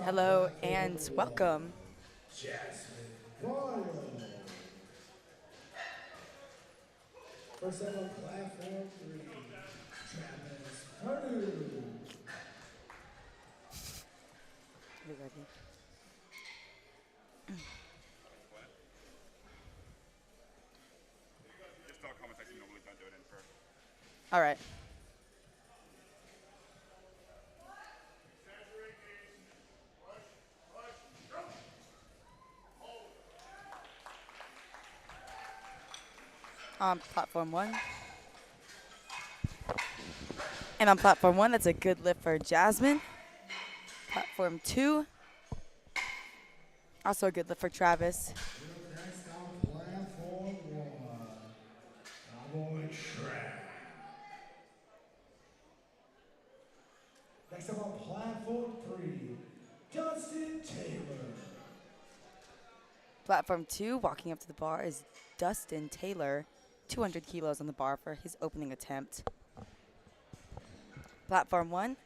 Hello and welcome. Jasmine Boyle. First up on platform 3, Travis Purdue. We ready? All right. On platform one. And on platform one, that's a good lift for Jasmine. Platform two, also a good lift for Travis. Next on platform 1, Cowboy Trav. Next up on platform 3, Dustin Taylor. Platform two, walking up to the bar, is Dustin Taylor, 200 kilos on the bar for his opening attempt. Platform one,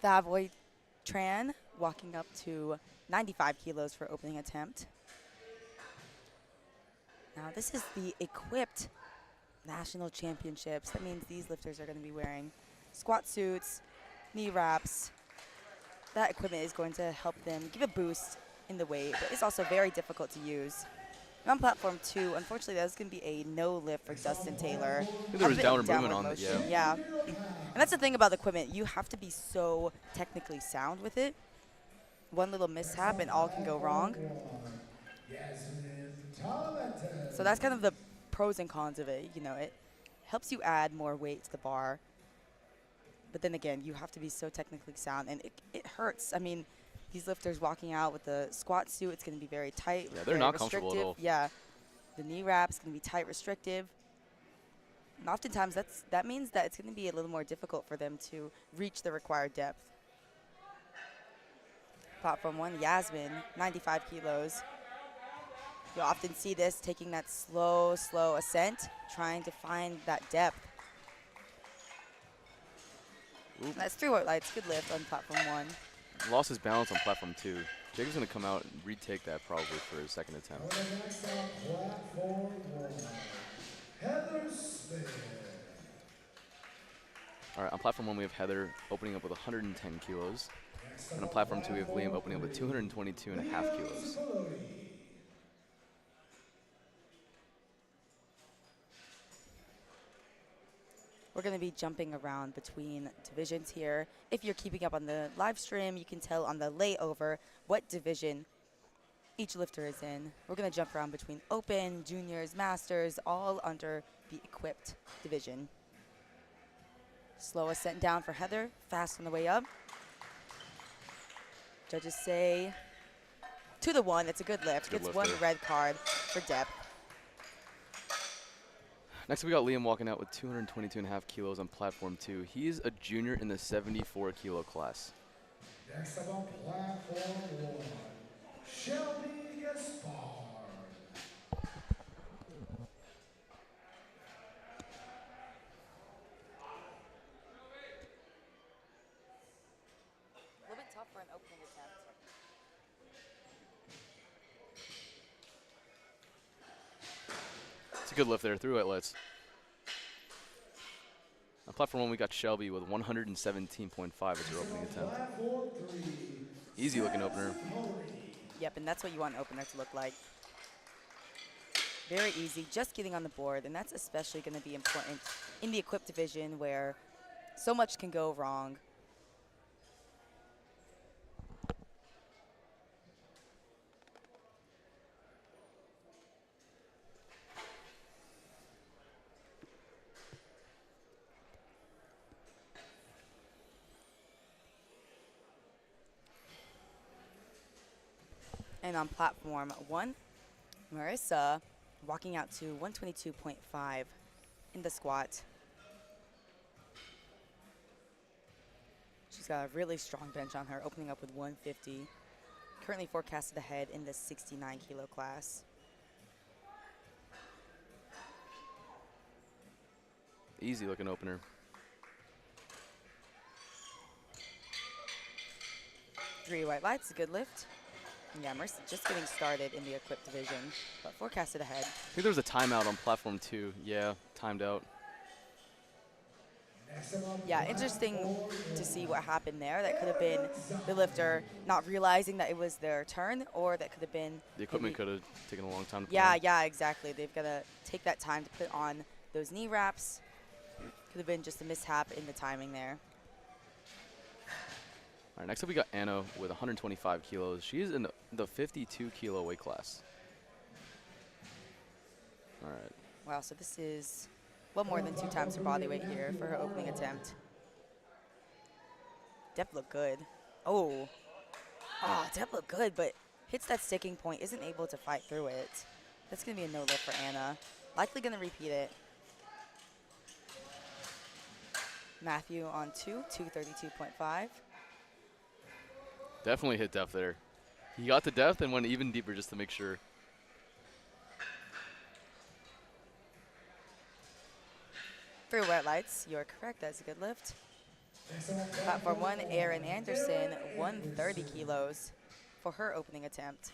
Thavoy Tran, walking up to 95 kilos for opening attempt. Now, this is the equipped national championships. That means these lifters are going to be wearing squat suits, knee wraps. That equipment is going to help them give a boost in the weight, but it's also very difficult to use. And on platform two, unfortunately, that's going to be a no lift for Dustin Taylor. I think there was downward movement on it, motion. yeah. Yeah. And that's the thing about the equipment. You have to be so technically sound with it. One little mishap and all can go wrong. So that's kind of the pros and cons of it. You know, it helps you add more weight to the bar. But then again, you have to be so technically sound, and it hurts. I mean, these lifters walking out with the squat suit, it's going to be very tight. Yeah, they're very not comfortable at all. Yeah, the knee wrap's going to be tight, restrictive. And oftentimes, that means that it's going to be a little more difficult for them to reach the required depth. Platform one, Yasmin, 95 kilos. You'll often see this taking that slow ascent, trying to find that depth. Oop. That's 3 white lights. Good lift on platform one. Lost his balance on platform 2. Jacob's going to come out and retake that probably for his second attempt. Next on platform 1, Heather Smith. All right, on platform 1 we have Heather opening up with 110 kilos. And on platform 2 we have Liam opening up with 222 and a half kilos. We're going to be jumping around between divisions here. If you're keeping up on the live stream, you can tell on the layover what division each lifter is in. We're going to jump around between open, juniors, masters, all under the equipped division. Slow ascent down for Heather, fast on the way up. Judges say 2 to 1. That's a good lift. Good Gets lift 1 there. red card for depth. Next we got Liam walking out with 222 and a half kilos on platform 2. He's a junior in the 74 kilo class. Next up on platform 1, Shelby Gaspar. A little bit tough for an opening attempt. It's a good lift there, 3 white lights. On platform 1 we got Shelby with 117.5 as her opening attempt. Platform 3, Easy looking opener. Yep, and that's what you want an opener to look like. Very easy, just getting on the board, and that's especially going to be important in the equipped division where so much can go wrong. And on platform 1, Marissa walking out to 122.5 in the squat. She's got a really strong bench on her, opening up with 150. Currently forecasted ahead in the 69 kilo class. Easy looking opener. 3 white lights, a good lift. Yeah, Mercy just getting started in the equipped division, but forecasted ahead. I think there was a timeout on platform 2. Yeah, timed out. Yeah, interesting to see what happened there. That could have been the lifter not realizing that it was their turn, or that could have been The equipment maybe. could have taken a long time to put Yeah, on. yeah, exactly. They've got to take that time to put on those knee wraps. Could have been just a mishap in the timing there. All right, next up we got Anna with 125 kilos. She's in the 52 kilo weight class. All right. Wow, so this is well more than 2 times her body weight here for her opening attempt. Dep looked good. Oh, Dep looked good, but hits that sticking point, isn't able to fight through it. That's going to be a no lift for Anna. Likely going to repeat it. Matthew on 232.5. Definitely hit depth there. He got to depth and went even deeper just to make sure. For wet lights, you're correct. That's a good lift. Platform 1, Erin Anderson, 130 kilos for her opening attempt.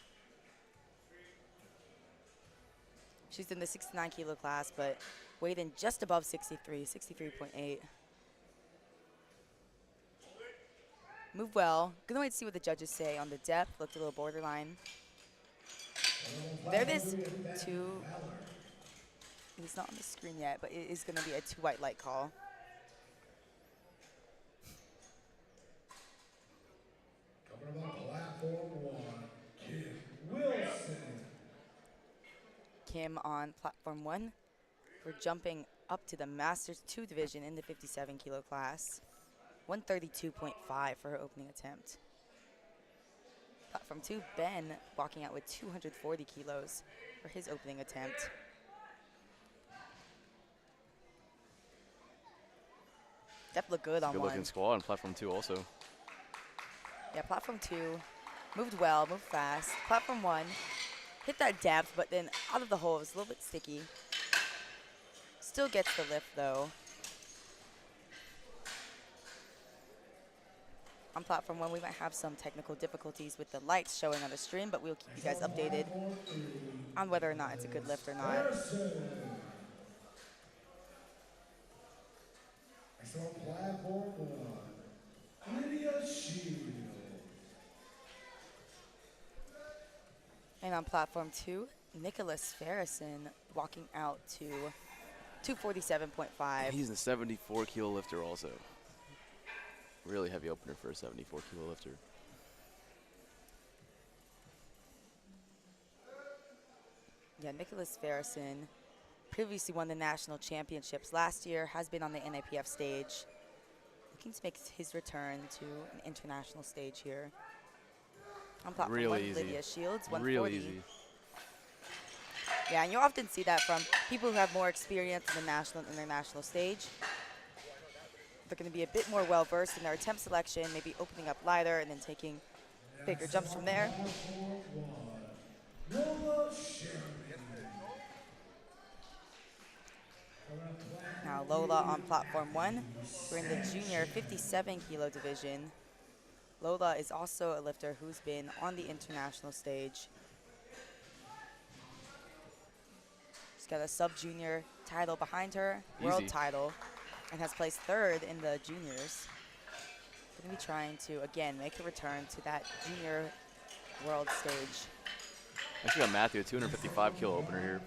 She's in the 69 kilo class, but weighed in just above 63, 63.8. Move well. Gonna wait to see what the judges say on the depth. Looked a little borderline. There it is. 2. It's not on the screen yet, but it is gonna be a 2 white light call. Coming up on platform 1, Kim Wilson. Kim on platform 1. We're jumping up to the Masters 2 division in the 57 kilo class. 132.5 for her opening attempt. Platform 2, Ben walking out with 240 kilos for his opening attempt. Dep looked good on Good 1. looking squat on platform 2 also. Yeah, platform 2 moved well, moved fast. Platform 1 hit that depth, but then out of the hole, it was a little bit sticky. Still gets the lift though. On platform 1, we might have some technical difficulties with the lights showing on the stream, but we'll keep you guys updated on whether or not it's a good lift or not. Next on platform 1, Lydia Shields. And on platform 2, Nicholas Farrison walking out to 247.5. He's a 74 kilo lifter also. Really heavy opener for a 74 kilo lifter. Yeah, Nicholas Farrison previously won the national championships last year, has been on the NIPF stage. Looking to make his return to an international stage here. On platform Real 1, easy. Lydia Shields, 140. Real easy. Yeah, and you often see that from people who have more experience in the national and international stage. They're going to be a bit more well-versed in their attempt selection, maybe opening up lighter and then taking bigger jumps from there. Now Lola on platform 1. We're in the junior 57 kilo division. Lola is also a lifter who's been on the international stage. She's got a sub-junior title behind her, world Easy. title, and has placed 3rd in the juniors. Going to be trying to, again, make a return to that junior world stage. Actually got Matthew, a 255 kilo opener here.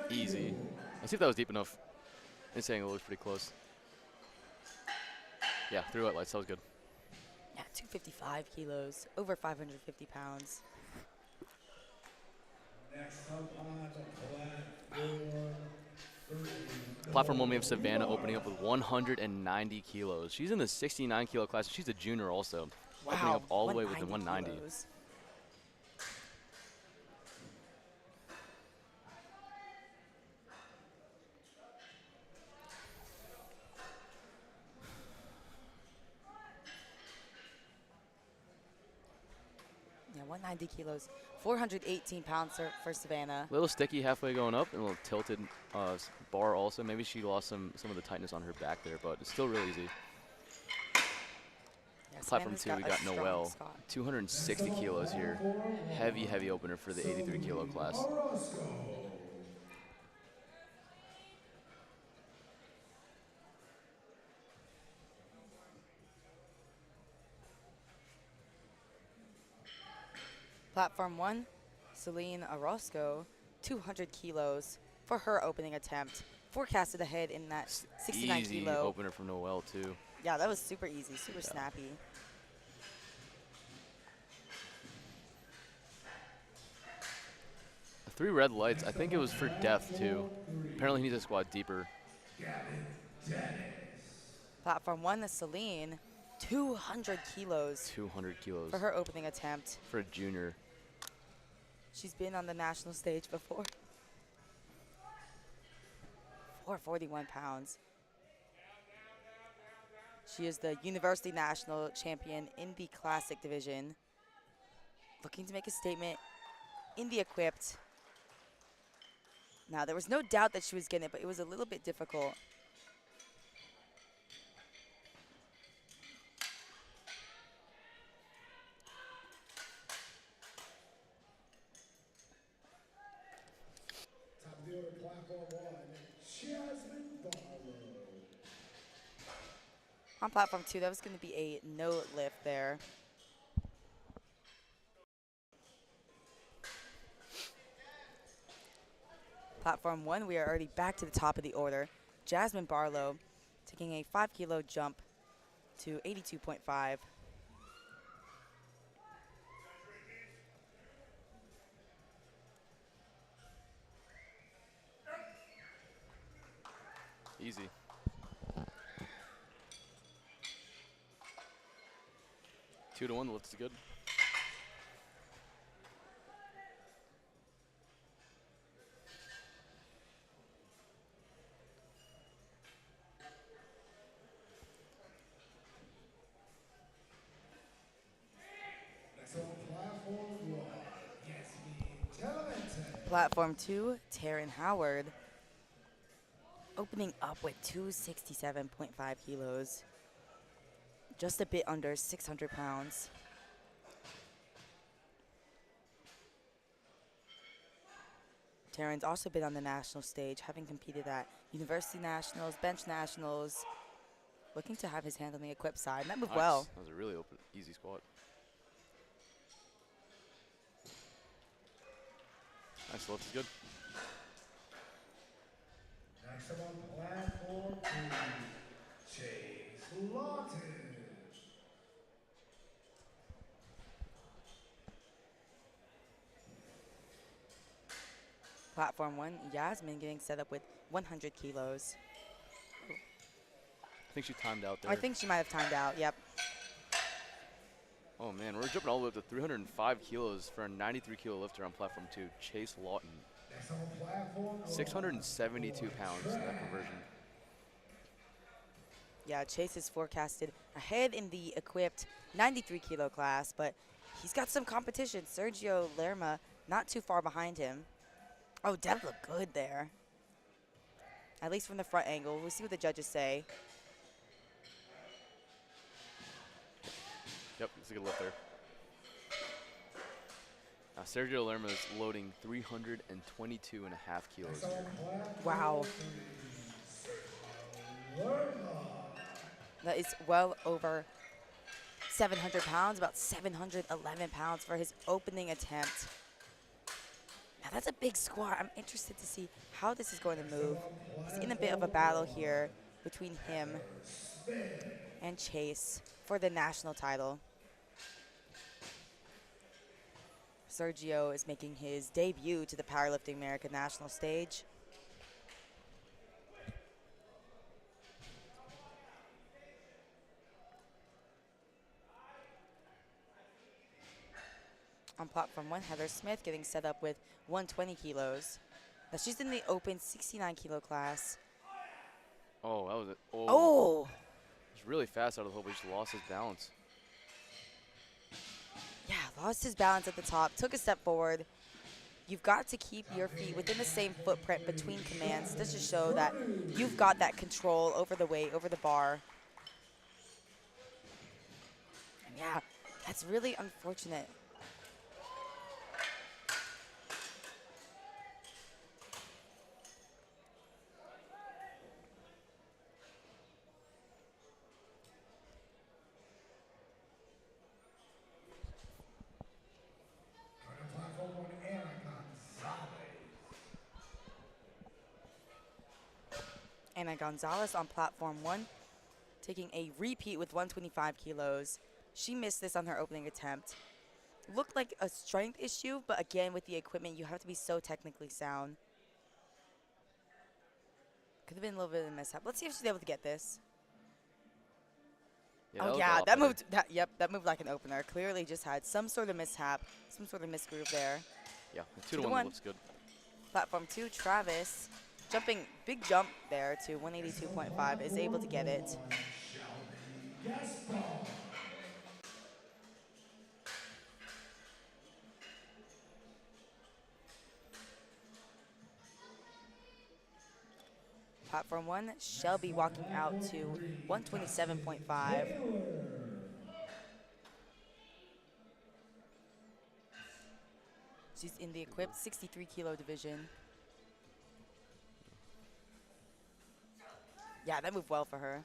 Easy. Let's see if that was deep enough. This angle looks pretty close. Yeah, 3 white lights, that was good. Yeah, 255 kilos, over 550 pounds. Next up on the platform, Platform 1, we have Savannah opening up with 190 kilos. She's in the 69 kilo class. She's a junior also. Opening up all the way with the 190. Kilos. Yeah, 190 kilos, 418 pounds for Savannah. A little sticky halfway going up and a little tilted bar also. Maybe she lost some of the tightness on her back there, but it's still real easy. Platform Samantha's 2, we a got strong Noelle, squat. 260 kilos here. Heavy, heavy opener for the 83 kilo class. Platform 1, Celine Orozco, 200 kilos for her opening attempt. Forecasted ahead in that 69 Easy kilo. opener from Noelle, too. Yeah, that was super easy, super snappy. The 3 red lights, I think it was for depth, too. Apparently he needs to squat deeper. Platform 1, the Celine, 200 kilos 200 kilos for her opening attempt. for a junior. She's been on the national stage before. 441 pounds. She is the University National Champion in the Classic division. Looking to make a statement in the equipped. Now, there was no doubt that she was getting it, but it was a little bit difficult. Top of the order, platform 1, Jasmine Barlow. On platform 2, that was going to be a no lift there. Platform 1, we are already back to the top of the order. Jasmine Barlow taking a 5 kilo jump to 82.5. Easy. Two to 1, the lift is good. Next on platform 1, Yasmin Talavente. Platform 2, Taryn Howard opening up with 267.5 kilos. Just a bit under 600 pounds. Taryn's also been on the national stage, having competed at University Nationals, Bench Nationals, looking to have his hand on the equipped side. And that moved well. That was a really open, easy squat. Nice, lift is good. Next up on platform 2, Chase Lawton. Platform 1, Yasmin getting set up with 100 kilos. I think she timed out there. I think she might have timed out, yep. Oh man, we're jumping all the way up to 305 kilos for a 93 kilo lifter on platform 2, Chase Lawton. Next on platform 1, 672 pounds in that conversion. Yeah, Chase is forecasted ahead in the equipped 93 kilo class, but he's got some competition. Sergio Lerma not too far behind him. Oh, Dev looked good there. At least from the front angle. We'll see what the judges say. Yep, it's a good lift there. Now Sergio Lerma is loading 322.5 kilos here. Wow. That is well over 700 pounds, about 711 pounds for his opening attempt. Now that's a big squat. I'm interested to see how this is going to move. He's in a bit of a battle here between him and Chase for the national title. Sergio is making his debut to the Powerlifting America national stage. On platform 1, Heather Smith getting set up with 120 kilos. Now she's in the open 69 kilo class. Oh, that was it. Oh! He's really fast out of the hole, but he just lost his balance. Yeah, lost his balance at the top, took a step forward. You've got to keep your feet within the same footprint between commands just to show that you've got that control over the weight, over the bar. Yeah, that's really unfortunate. Going to platform one, Anna Gonzalez. Anna Gonzalez on platform 1, taking a repeat with 125 kilos. She missed this on her opening attempt. Looked like a strength issue, but again, with the equipment, you have to be so technically sound. Could have been a little bit of a mishap. Let's see if she's able to get this. Yeah, Oh that looked a yeah, lot that better. moved. That moved like an opener. Clearly, just had some sort of mishap, some sort of misgroove there. Yeah, the 2 2 to to 1 1. looks good. Platform 2, Travis, jumping big jump there to 182.5, is able to get it. Shelby Gaspar. Platform 1, Shelby walking out to 127.5. She's in the equipped 63 kilo division. Yeah, that moved well for her.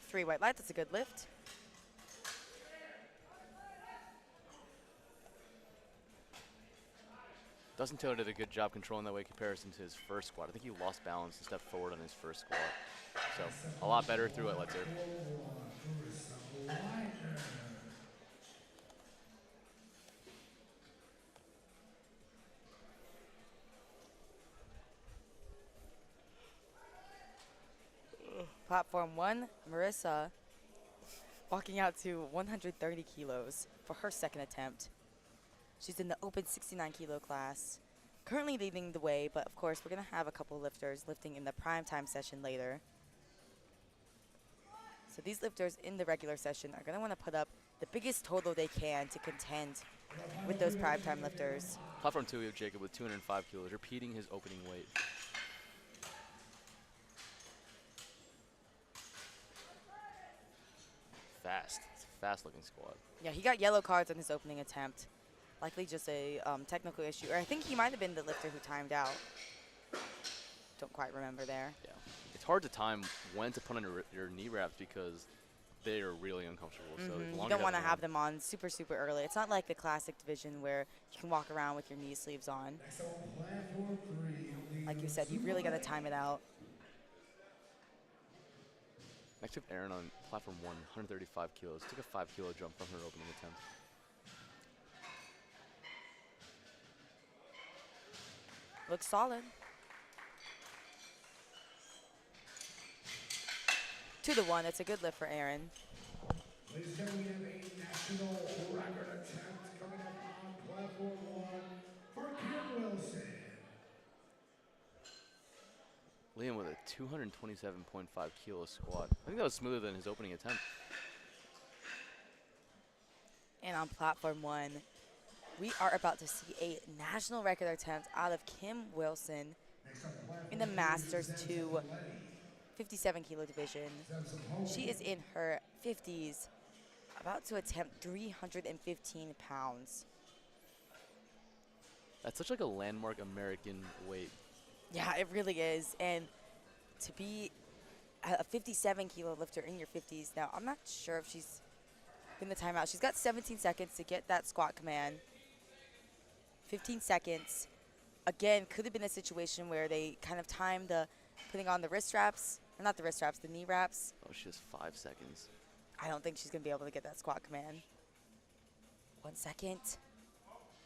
Three white light, that's a good lift. Dustin Taylor did a good job controlling that weight comparison to his first squat. I think he lost balance and stepped forward on his first squat. So a lot better through it, let's say. Platform 1, Marissa walking out to 130 kilos for her second attempt. She's in the open 69 kilo class. Currently leading the way, but of course we're going to have a couple lifters lifting in the prime time session later. So these lifters in the regular session are going to want to put up the biggest total they can to contend with those prime time lifters. Platform 2, we have Jacob with 205 kilos, repeating his opening weight. Fast. It's a fast-looking squat. Yeah, he got yellow cards on his opening attempt. Likely just a technical issue. Or I think he might have been the lifter who timed out. Don't quite remember there. Yeah. It's hard to time when to put on your knee wraps because they are really uncomfortable. So as long You don't as want to them have on- them on super, super early. It's not like the classic division where you can walk around with your knee sleeves on. Next on platform 3, Like you said, you really got to time it out. Next we have Aaron on platform 1, 135 kilos. Took a 5 kilo jump from her opening attempt. Looks solid. 2 to 1. It's a good lift for Aaron. Ladies and gentlemen, we have a national record attempt coming up on platform 1 for Kim Wilson. Liam with a 227.5 kilo squat. I think that was smoother than his opening attempt. And on platform 1, we are about to see a national record attempt out of Kim Wilson in the Masters 2 57 kilo division. She is in her 50s, about to attempt 315 pounds. That's such like a landmark American weight. Yeah, it really is. And to be a 57 kilo lifter in your 50s, now I'm not sure if she's in the timeout. She's got 17 seconds to get that squat command. 15 seconds. Again, could have been a situation where they kind of timed the putting on the wrist wraps, or not the wrist wraps, the knee wraps. Oh, she has 5 seconds. I don't think she's going to be able to get that squat command. 1 second.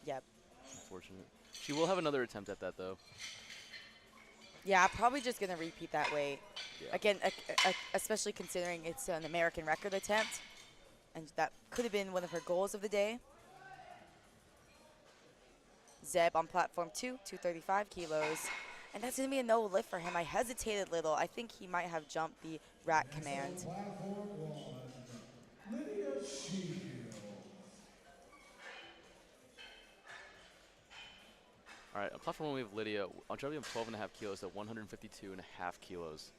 Yep. Unfortunate. She will have another attempt at that, though. Yeah, probably just going to repeat that weight. Yeah. Again, especially considering it's an American record attempt, and that could have been one of her goals of the day. Zeb on platform 2, 235 kilos. And that's going to be a no lift for him. I hesitated a little. I think he might have jumped the rack command. Platform 1, Lydia Shields. All right, on platform 1, we have Lydia. On Charlie, we have 12.5 kilos at 152.5 kilos.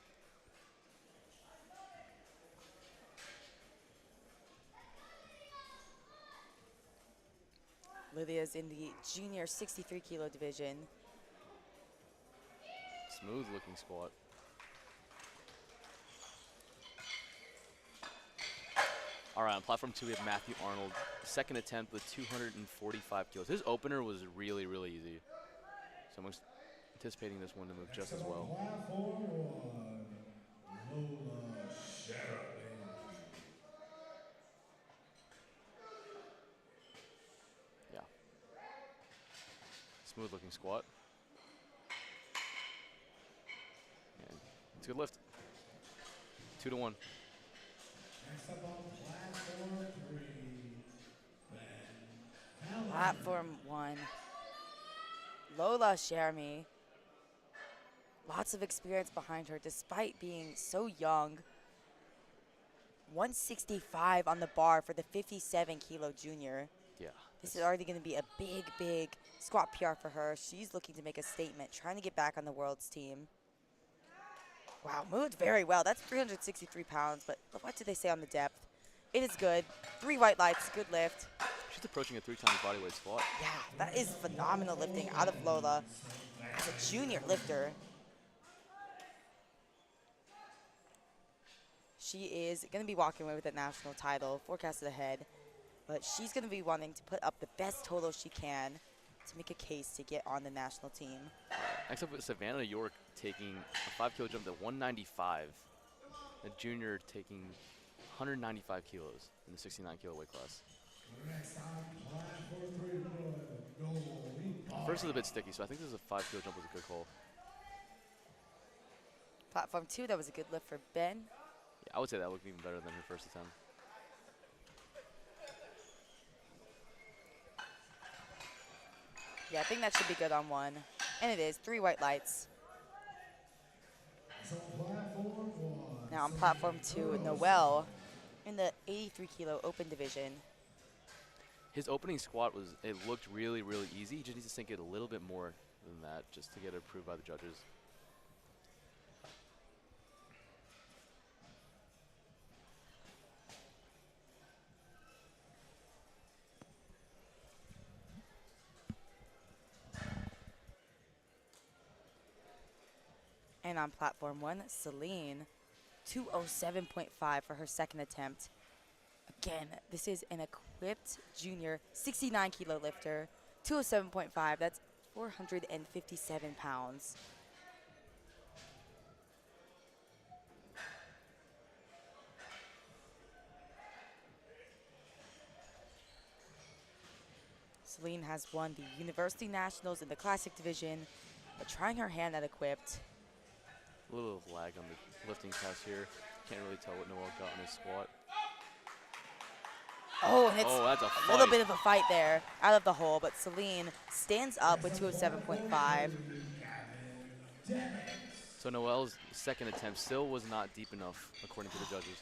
Lydia's in the junior 63 kilo division. Smooth looking squat. All right, on platform 2, we have Matthew Arnold. Second attempt with 245 kilos. His opener was really, really easy. So I'm anticipating this one to move just as well. Platform 1, Lola Sheraton. Yeah. Smooth looking squat. And it's a good lift. 2 to 1. Next up on platform 3, Ben. Platform 1. Lola Shermy. Lots of experience behind her despite being so young. 165 on the bar for the 57 kilo junior. Yeah. This is already going to be a big, big squat PR for her. She's looking to make a statement, trying to get back on the world's team. Wow, moved very well. That's 363 pounds, but what did they say on the depth? It is good. 3 white lights, good lift. She's approaching a 3 times bodyweight squat. Yeah, that is phenomenal lifting out of Lola as a junior lifter. She is going to be walking away with a national title, forecasted ahead, but she's going to be wanting to put up the best total she can to make a case to get on the national team. Next up with Savannah York taking a 5 kilo jump to 195. A junior taking 195 kilos in the 69 kilo weight class. Next on platform 3, First is a bit sticky, so I think this is a 5 kilo jump was a good call. Platform 2, that was a good lift for Ben. Yeah, I would say that looked even better than her first attempt. Yeah, I think that should be good on 1. And it is, 3 white lights. Now on platform 2, Noel in the 83 kilo open division. His opening squat it looked really, really easy. He just needs to sink it a little bit more than that just to get it approved by the judges. And on platform 1, Celine, 207.5 for her second attempt. Again, this is an equipped junior 69 kilo lifter, 207.5, that's 457 pounds. Celine has won the University Nationals in the Classic division, but trying her hand at equipped. A little lag on the lifting test here. Can't really tell what Noel got on his squat. Oh, and it's that's a a little fight. bit of a fight there out of the hole, but Celine stands up with 207.5. So Noel's second attempt still was not deep enough, according to the judges.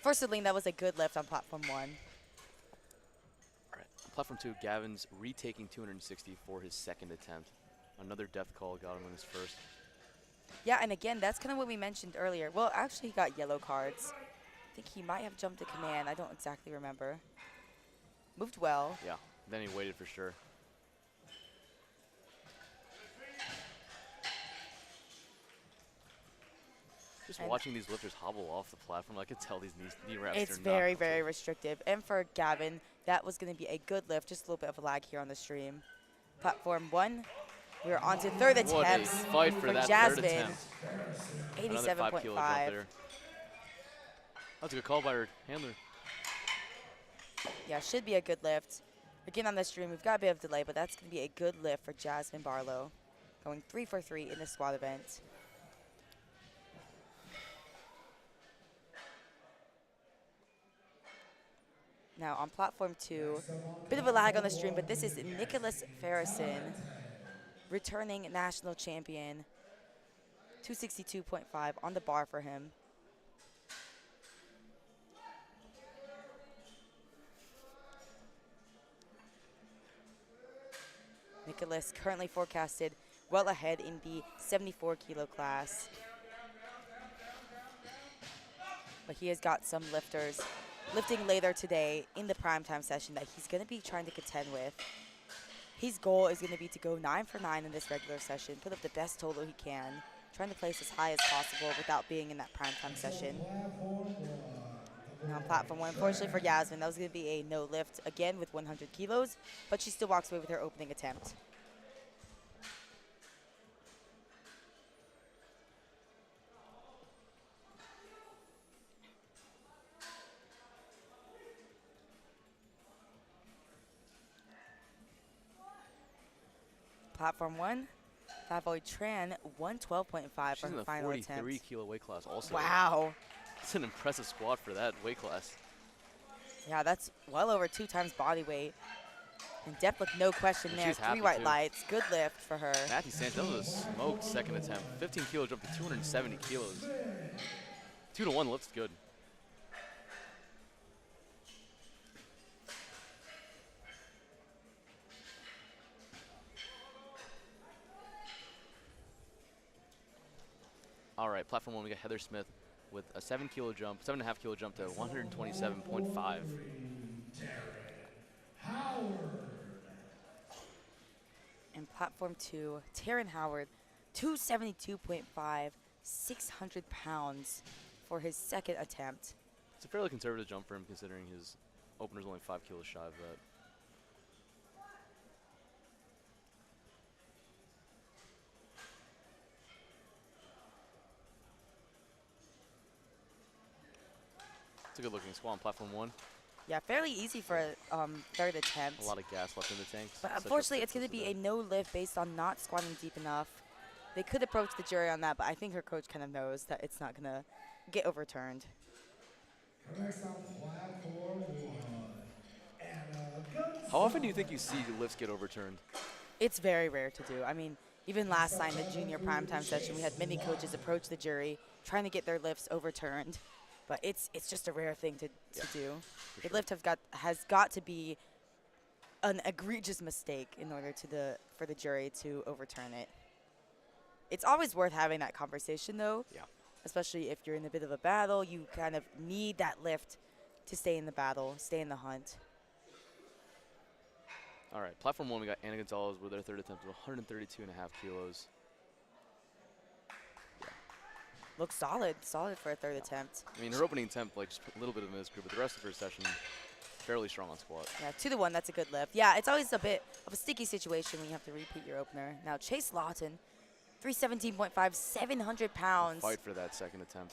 For Celine, that was a good lift on platform 1. All right, on platform 2, Gavin's retaking 260 for his second attempt. Another death call got him on his first. Yeah, and again, that's kind of what we mentioned earlier. Well, actually, he got yellow cards. I think he might have jumped to command. I don't exactly remember. Moved well. Yeah, then he waited for sure. Just watching these lifters hobble off the platform, I could tell these knee wraps It's are very, not very restrictive. And for Gavin, that was going to be a good lift. Just a little bit of a lag here on the stream. Platform 1, we're on to third What a attempts fight for that Jasmine. third attempt. Another 5 kilo jump 87.5. there. That's a good call by her handler. Yeah, should be a good lift. Again, on the stream, we've got a bit of delay, but that's going to be a good lift for Jasmine Barlow. Going 3 for 3 in the squat event. Now on platform 2, bit of a lag on the stream, but this is Nicholas Farrison, returning national champion. 262.5 on the bar for him. Nicholas currently forecasted well ahead in the 74 kilo class. But he has got some lifters lifting later today in the primetime session that he's going to be trying to contend with. His goal is going to be to go 9 for 9 in this regular session, put up the best total he can, trying to place as high as possible without being in that primetime session. Now on platform 1, unfortunately for Yasmin, that was going to be a no lift again with 100 kilos, but she still walks away with her opening attempt. Platform 1, Favoy Tran, 112.5 for She's in her the final 43 attempt. kilo weight class also. Wow. It's an impressive squat for that weight class. Yeah, that's well over 2 times body weight. And depth with no question And there. she's 3 happy white too. lights. Good lift for her. Matthew Sanchez, that was a smoked second attempt. 15 kilo jump to 270 kilos. 2-to-1 lifts good. All right, platform 1, we got Heather Smith with a 7.5 kilo jump to 127.5. And platform 2, Taryn Howard, 272.5, 600 pounds for his second attempt. It's a fairly conservative jump for him considering his opener's only 5 kilos shy of that. It's a good looking squat on platform 1. Yeah, fairly easy for a third attempt. A lot of gas left in the tanks. But unfortunately, it's going to be a no lift based on not squatting deep enough. They could approach the jury on that, but I think her coach kind of knows that it's not going to get overturned. Next on platform 1, Anna How often do you think you see lifts get overturned? It's very rare to do. I mean, even last night in the junior primetime session, we had many coaches approach the jury trying to get their lifts overturned. But it's just a rare thing to do. The lift has got to be an egregious mistake in order for the jury to overturn it. It's always worth having that conversation, though. Yeah. Especially if you're in a bit of a battle, you kind of need that lift to stay in the battle, stay in the hunt. All right, platform 1, we got Anna Gonzalez with her third attempt of 132.5 kilos. Looks solid for a third attempt. I mean, her opening attempt, like, just a little bit of a misgroup, but the rest of her session, fairly strong on squat. Yeah, 2-to-1, that's a good lift. Yeah, it's always a bit of a sticky situation when you have to repeat your opener. Now, Chase Lawton, 317.5, 700 pounds. Fight for that second attempt.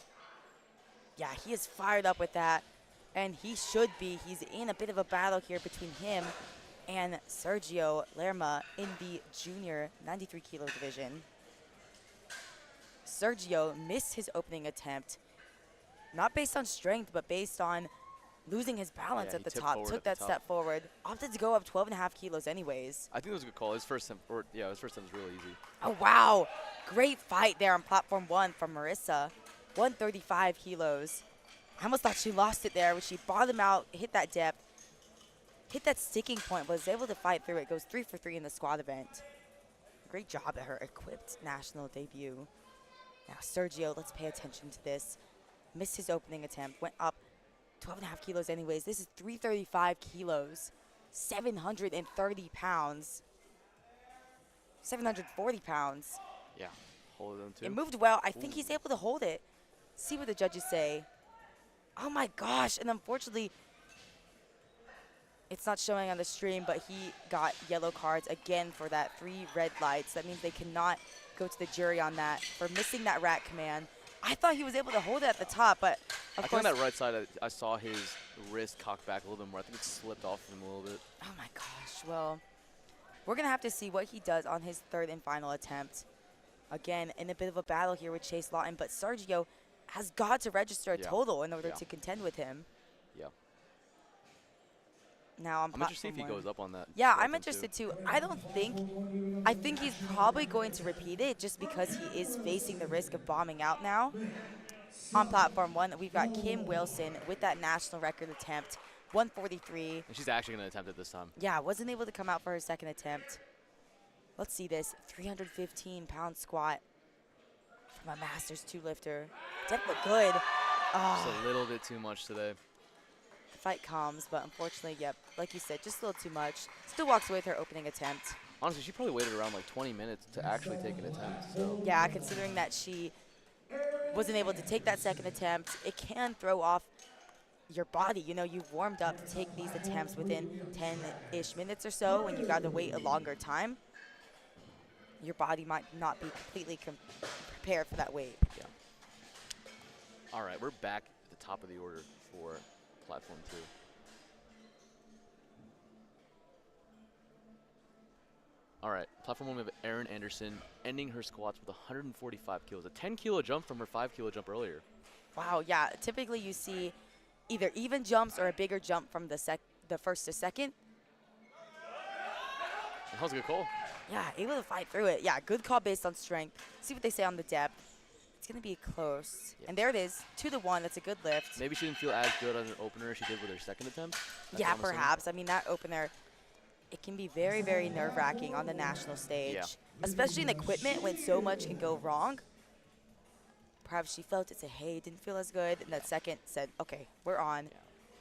Yeah, he is fired up with that, and he should be. He's in a bit of a battle here between him and Sergio Lerma in the junior 93 kilo division. Sergio missed his opening attempt, not based on strength, but based on losing his balance at the top. Took that step forward, opted to go up 12.5 kilos anyways. I think it was a good call. His first attempt, his first attempt was really easy. Oh, wow. Great fight there on platform 1 from Marissa. 135 kilos. I almost thought she lost it there, but she bottomed out, hit that depth, hit that sticking point, but was able to fight through it. Goes 3 for 3 in the squat event. Great job at her equipped national debut. Now, Sergio, let's pay attention to this. Missed his opening attempt, went up 12.5 kilos anyways. This is 335 kilos, 730 pounds, 740 pounds. Yeah, hold it on too. It moved well. I think he's able to hold it. See what the judges say. Oh my gosh, and unfortunately, it's not showing on the stream, but he got yellow cards again for that 3 red lights. That means they cannot go to the jury on that for missing that rack command. I thought he was able to hold it at the top, but of course. On that right side, I saw his wrist cock back a little bit more. I think it slipped off him a little bit. Oh my gosh, well, we're gonna have to see what he does on his third and final attempt. Again, in a bit of a battle here with Chase Lawton, but Sergio has got to register a total in order to contend with him. Yeah. Now I'm interested if he goes up on that. Yeah, I'm interested too. I think he's probably going to repeat it just because he is facing the risk of bombing out now. On platform 1, we've got Kim Wilson with that national record attempt, 143. And she's actually going to attempt it this time. Yeah, wasn't able to come out for her second attempt. Let's see this, 315-pound squat from a Masters 2 lifter. Didn't look good. Just a little bit too much today. fight comes, but unfortunately, yep, like you said, just a little too much. Still walks away with her opening attempt. Honestly, she probably waited around like 20 minutes to actually take an attempt. So Yeah, considering that she wasn't able to take that second attempt, it can throw off your body. You know, you've warmed up to take these attempts within 10-ish minutes or so, and you got to wait a longer time. Your body might not be completely prepared for that weight. yeah. All right, we're back at the top of the order for platform 2. All right, platform 1, we have Erin Anderson ending her squats with 145 kilos, a 10-kilo jump from her 5-kilo jump earlier. Wow, yeah. Typically, you see either even jumps or a bigger jump from the first to second. That was a good call. Yeah, able to fight through it. Yeah, good call based on strength. See what they say on the depth. It's going to be close. Yeah. And there it is, 2-1. That's a good lift. Maybe she didn't feel as good on an opener as she did with her second attempt. That's Yeah, what I'm assuming. perhaps. I mean, that opener, it can be very, very nerve-wracking on the national stage. Yeah. Especially in equipment when so much can go wrong. Perhaps she felt it, said, hey, didn't feel as good. And that second said, okay, we're on. Yeah.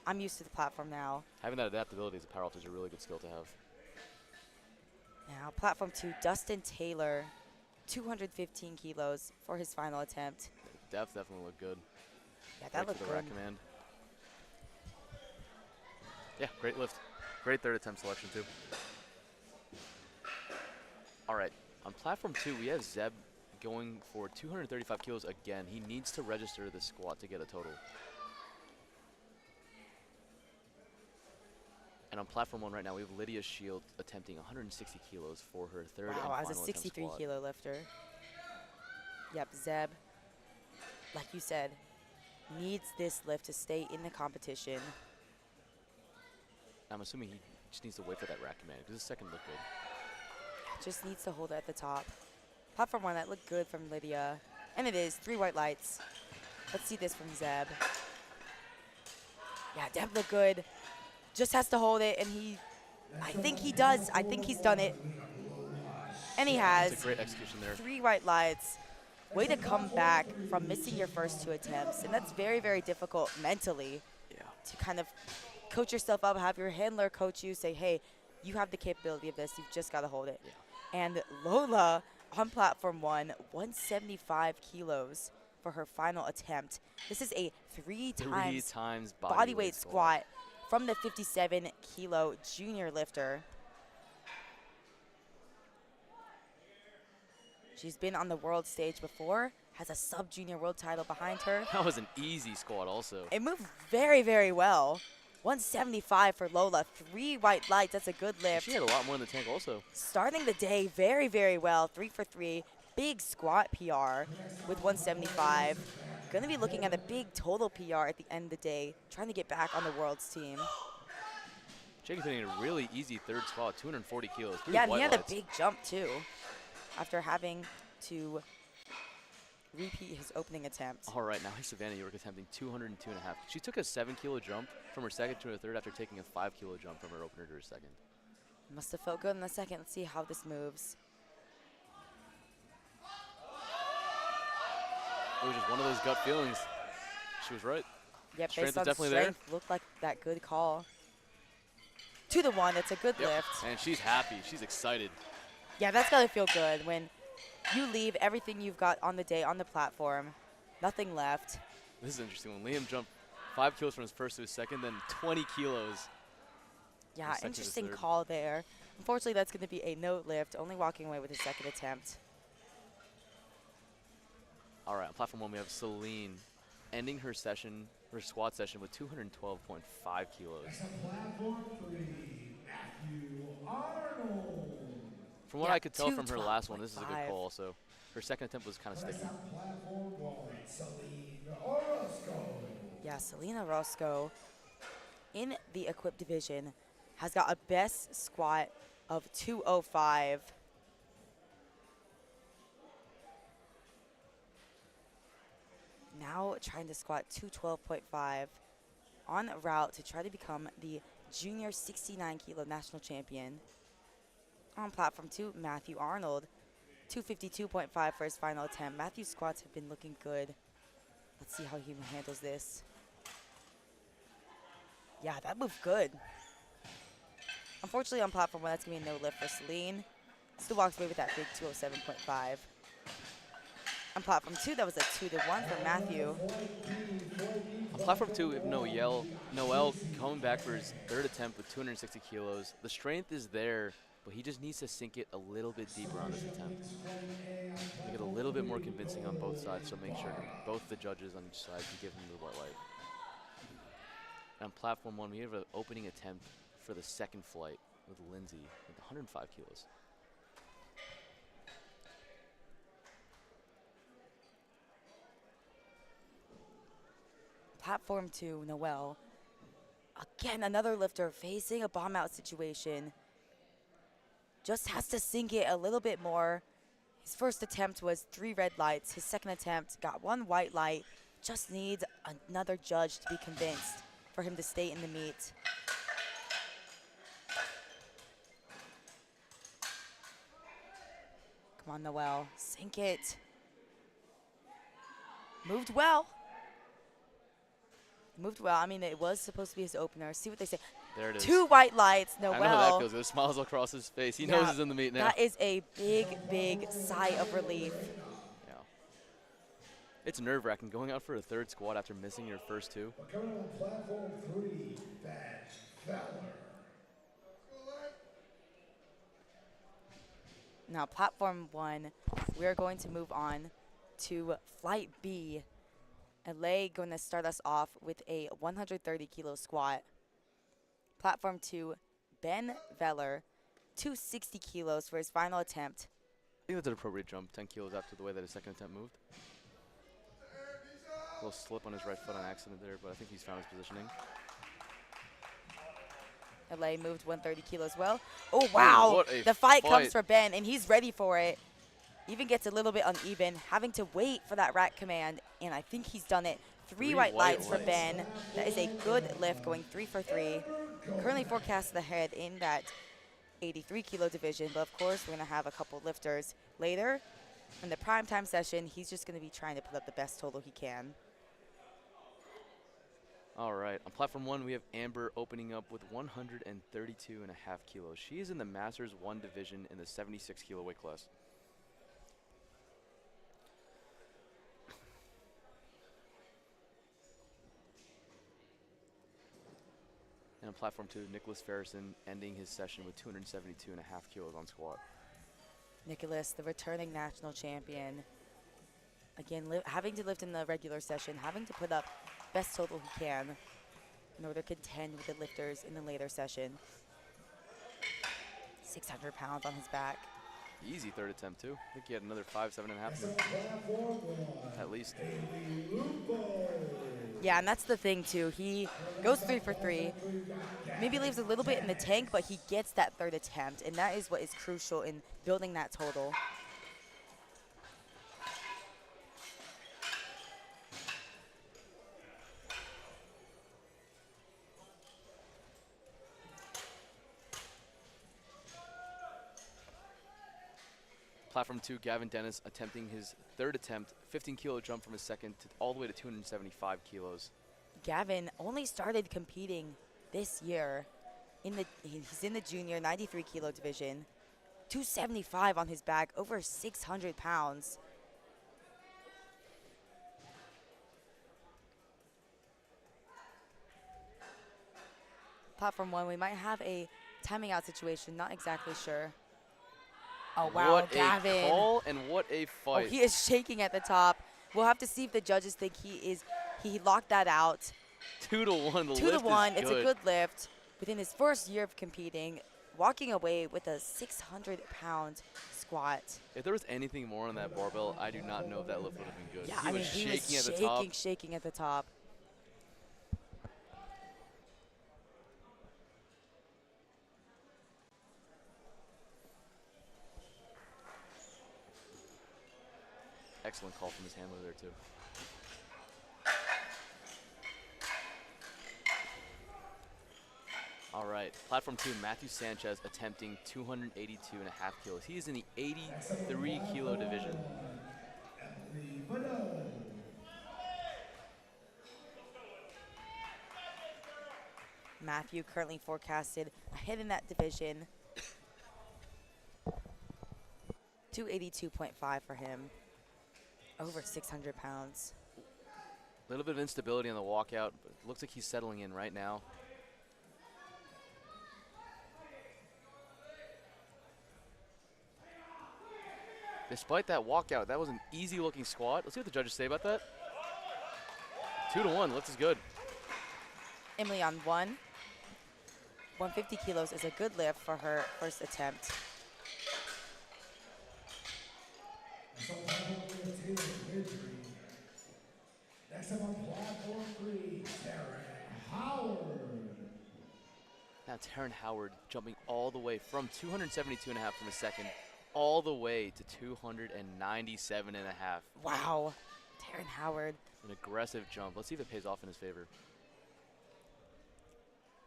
I'm used to the platform now. Having that adaptability as a powerlifter is a really good skill to have. Now, platform 2, Dustin Taylor, 215 kilos for his final attempt. Depth definitely looked good. Yeah, that Right looked to the good. rack command. Yeah, great lift. Great third attempt selection too. All right, on platform 2, we have Zeb going for 235 kilos again. He needs to register the squat to get a total. And on platform 1 right now, we have Lydia Shield attempting 160 kilos for her third and Wow, final as a attempt squat. 63-kilo lifter. Yep, Zeb, like you said, needs this lift to stay in the competition. I'm assuming he just needs to wait for that rack command because his second looked good. Just needs to hold it at the top. Platform 1, that looked good from Lydia. And it is, 3 white lights. Let's see this from Zeb. Yeah, Deb looked good. Just has to hold it, and I think he does. I think he's done it. And he has. It's a great execution there. 3 white lights. Way to come back from missing your first 2 attempts. And that's very, very difficult mentally Yeah. to kind of coach yourself up, have your handler coach you, say, hey, you have the capability of this. You've just got to hold it. Yeah. And Lola on platform 1, 175 kilos for her final attempt. This is a 3 times bodyweight squat from the 57-kilo junior lifter. She's been on the world stage before, has a sub-junior world title behind her. That was an easy squat also. It moved very, very well. 175 for Lola, 3 white lights, that's a good lift. She had a lot more in the tank also. Starting the day very, very well, 3 for 3. Big squat PR with 175. Gonna be looking at a big total PR at the end of the day, trying to get back on the world's team. Jacob's hitting a really easy third squat, 240 kilos. Yeah, and he had a big jump too, after having to repeat his opening attempt. All right, now here's Savannah York attempting 202 and a half. She took a 7-kilo jump from her second to her third after taking a 5-kilo jump from her opener to her second. Must have felt good in the second. Let's see how this moves. It was just one of those gut feelings. She was right. Yep, Strength based is on definitely strength, looked like that good call. 2-1, it's a good lift. And she's happy. She's excited. Yeah, that's gotta feel good when you leave everything you've got on the day on the platform, nothing left. This is interesting. When Liam jumped 5 kilos from his first to his second, then 20 kilos. Yeah, second to interesting third. call there. Unfortunately, that's gonna be a no lift, only walking away with his second attempt. All right, on platform 1, we have Celine ending her session, her squat session with 212.5 kilos. Platform 3, Matthew Arnold. From what Yeah, I could tell from her last one, this is a good 212.5. call also. Her second attempt was kind of sticky. Platform 1, Celine Orozco. Yeah, Selena Roscoe in the equipped division has got a best squat of 205. Now trying to squat 212.5 on route to try to become the junior 69-kilo national champion. On platform 2, Matthew Arnold, 252.5 for his final attempt. Matthew's squats have been looking good. Let's see how he handles this. Yeah, that moved good. Unfortunately, on platform 1, that's going to be a no lift for Celine. Still walks away with that big 207.5. On platform 2, that was a 2-1 for Matthew. On platform 2, we have Noel coming back for his third attempt with 260 kilos. The strength is there, but he just needs to sink it a little bit deeper on this attempt. Make it a little bit more convincing on both sides, so make sure both the judges on each side can give him the white light. And on platform 1, we have an opening attempt for the second flight with Lindsay with 105 kilos. Platform 2, Noel. Again, another lifter facing a bomb out situation. Just has to sink it a little bit more. His first attempt was 3 red lights. His second attempt got 1 white light. Just needs another judge to be convinced for him to stay in the meet. Come on, Noel, sink it. Moved well. Moved well. I mean, it was supposed to be his opener. See what they say. There it is. 2 white lights, Noel. I know how that feels. There's smiles across his face. He knows he's in the meet now. That is a big, big sigh of relief. Yeah. It's nerve-wracking going out for a third squat after missing your first 2. Coming on platform 3, Ben Feller. Now, platform 1, we're going to move on to flight B. LA going to start us off with a 130 kilo squat. Platform 2, Ben Veller, 260 kilos for his final attempt. I think that's an appropriate jump, 10 kilos after the way that his second attempt moved. A little slip on his right foot on accident there, but I think he's found his positioning. LA moved 130 kilos well. Oh, wow. The fight comes for Ben, and he's ready for it. Even gets a little bit uneven, having to wait for that rack command, and I think he's done it. 3 white lights for Ben. That is a good lift, going 3 for 3. Currently forecasted ahead in that 83 kilo division, but of course we're going to have a couple lifters later. In the primetime session, he's just going to be trying to put up the best total he can. All right, on platform 1, we have Amber opening up with 132.5 kilos. She is in the Masters 1 division in the 76 kilo weight class. And on platform 2, Nicholas Farrison ending his session with 272.5 kilos on squat. Nicholas, the returning national champion. Again, having to lift in the regular session, having to put up best total he can in order to contend with the lifters in the later session. 600 pounds on his back. Easy third attempt, too. I think he had another 5, 7.5 at least. Yeah, and that's the thing, too. He goes 3 for 3. Maybe leaves a little bit in the tank, but he gets that third attempt, and that is what is crucial in building that total. Platform 2, Gavin Dennis attempting his third attempt, 15 kilo jump from his second to all the way to 275 kilos. Gavin only started competing this year. He's in the junior 93 kilo division. 275 on his back, over 600 pounds. Platform 1, we might have a timing out situation, not exactly sure. Oh, wow, what Gavin. What a call and what a fight. Oh, he is shaking at the top. We'll have to see if the judges think he locked that out. 2 to 1, the 2 lift to 1, is it's a good lift. Within his first year of competing, walking away with a 600-pound squat. If there was anything more on that barbell, I do not know if that lift would have been good. Yeah, He was shaking at the top. Shaking at the top. Excellent call from his handler there, too. All right, platform 2, Matthew Sanchez attempting 282.5 kilos. He is in the 83 kilo division. Matthew currently forecasted ahead in that division. 282.5 for him. Over 600 pounds. A little bit of instability on the walkout, but it looks like he's settling in right now. Despite that walkout, that was an easy-looking squat. Let's see what the judges say about that. 2-1, looks as good. Emily on 1. 150 kilos is a good lift for her first attempt. Next up on platform 3, Taryn Howard. Now Taryn Howard jumping all the way from 272.5 from a second all the way to 297.5. Wow, Taryn Howard. An aggressive jump. Let's see if it pays off in his favor.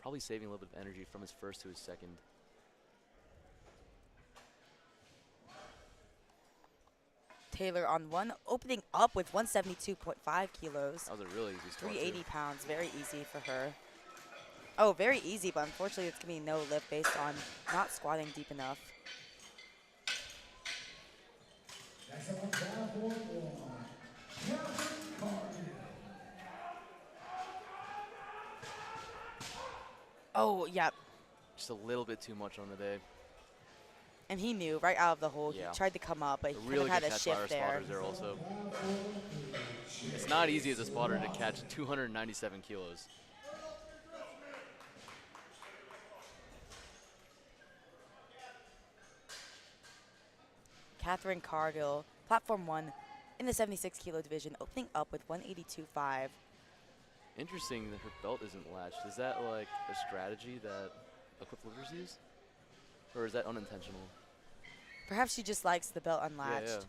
Probably saving a little bit of energy from his first to his second. Taylor on 1, opening up with 172.5 kilos. That was a really easy squat. 380 pounds, very easy for her. Oh, very easy, but unfortunately it's going to be no lift based on not squatting deep enough. Next up on platform 1, Kevin Cargill. Oh, yeah. Just a little bit too much on the day. And he knew right out of the hole. Yeah. He tried to come up, but he Really kind good of had a catch by our shift there. spotters there also. It's not easy as a spotter to catch 297 kilos. Catherine Cargill, platform 1 in the 76 kilo division, opening up with 182.5. Interesting that her belt isn't latched. Is that like a strategy that equipped lifters use? Or is that unintentional? Perhaps she just likes the belt unlatched. Yeah.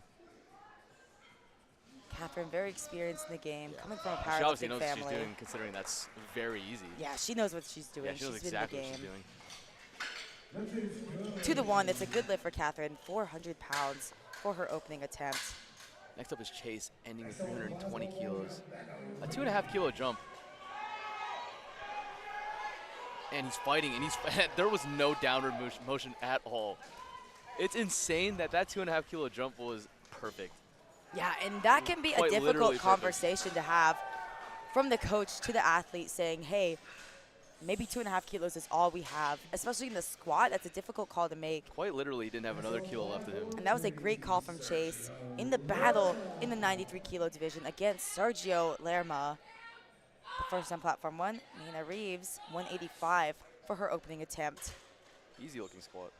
Catherine, very experienced in the game, coming from a She obviously powerlifting knows what family. she's doing, considering that's very easy. Yeah, she knows what she's doing. Yeah, she knows She's exactly been what in she's the game. doing. 2-1, it's a good lift for Catherine, 400 pounds for her opening attempt. Next up is Chase, ending with 320 kilos. A 2.5 kilo jump. And he's fighting, and there was no downward motion at all. It's insane that 2.5 kilo jump was perfect. Yeah, and that can be a Quite difficult literally conversation to have from the coach to the athlete saying, hey, maybe 2.5 kilos is all we have, especially in the squat. That's a difficult call to make. Quite literally, he didn't have another kilo left of him. And that was a great call from Chase in the battle in the 93 kilo division against Sergio Lerma. First on platform 1, Nina Reeves, 185 for her opening attempt. Easy looking squat.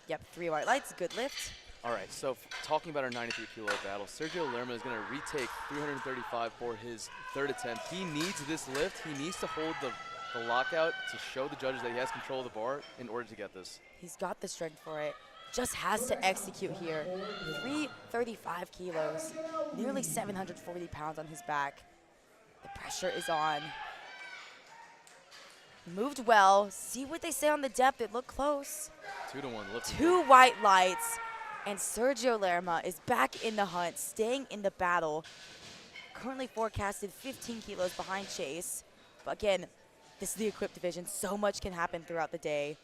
Yep, 3 white lights, good lift. All right, so talking about our 93 kilo battle, Sergio Lerma is going to retake 335 for his third attempt. He needs this lift. He needs to hold the lockout to show the judges that he has control of the bar in order to get this. He's got the strength for it. Just has to execute here. 335 kilos, nearly 740 pounds on his back. The pressure is on. Moved well. See what they say on the depth. It looked close. 2-1 lift. 2 white lights. And Sergio Lerma is back in the hunt, staying in the battle. Currently forecasted 15 kilos behind Chase. But again, this is the equipped division. So much can happen throughout the day.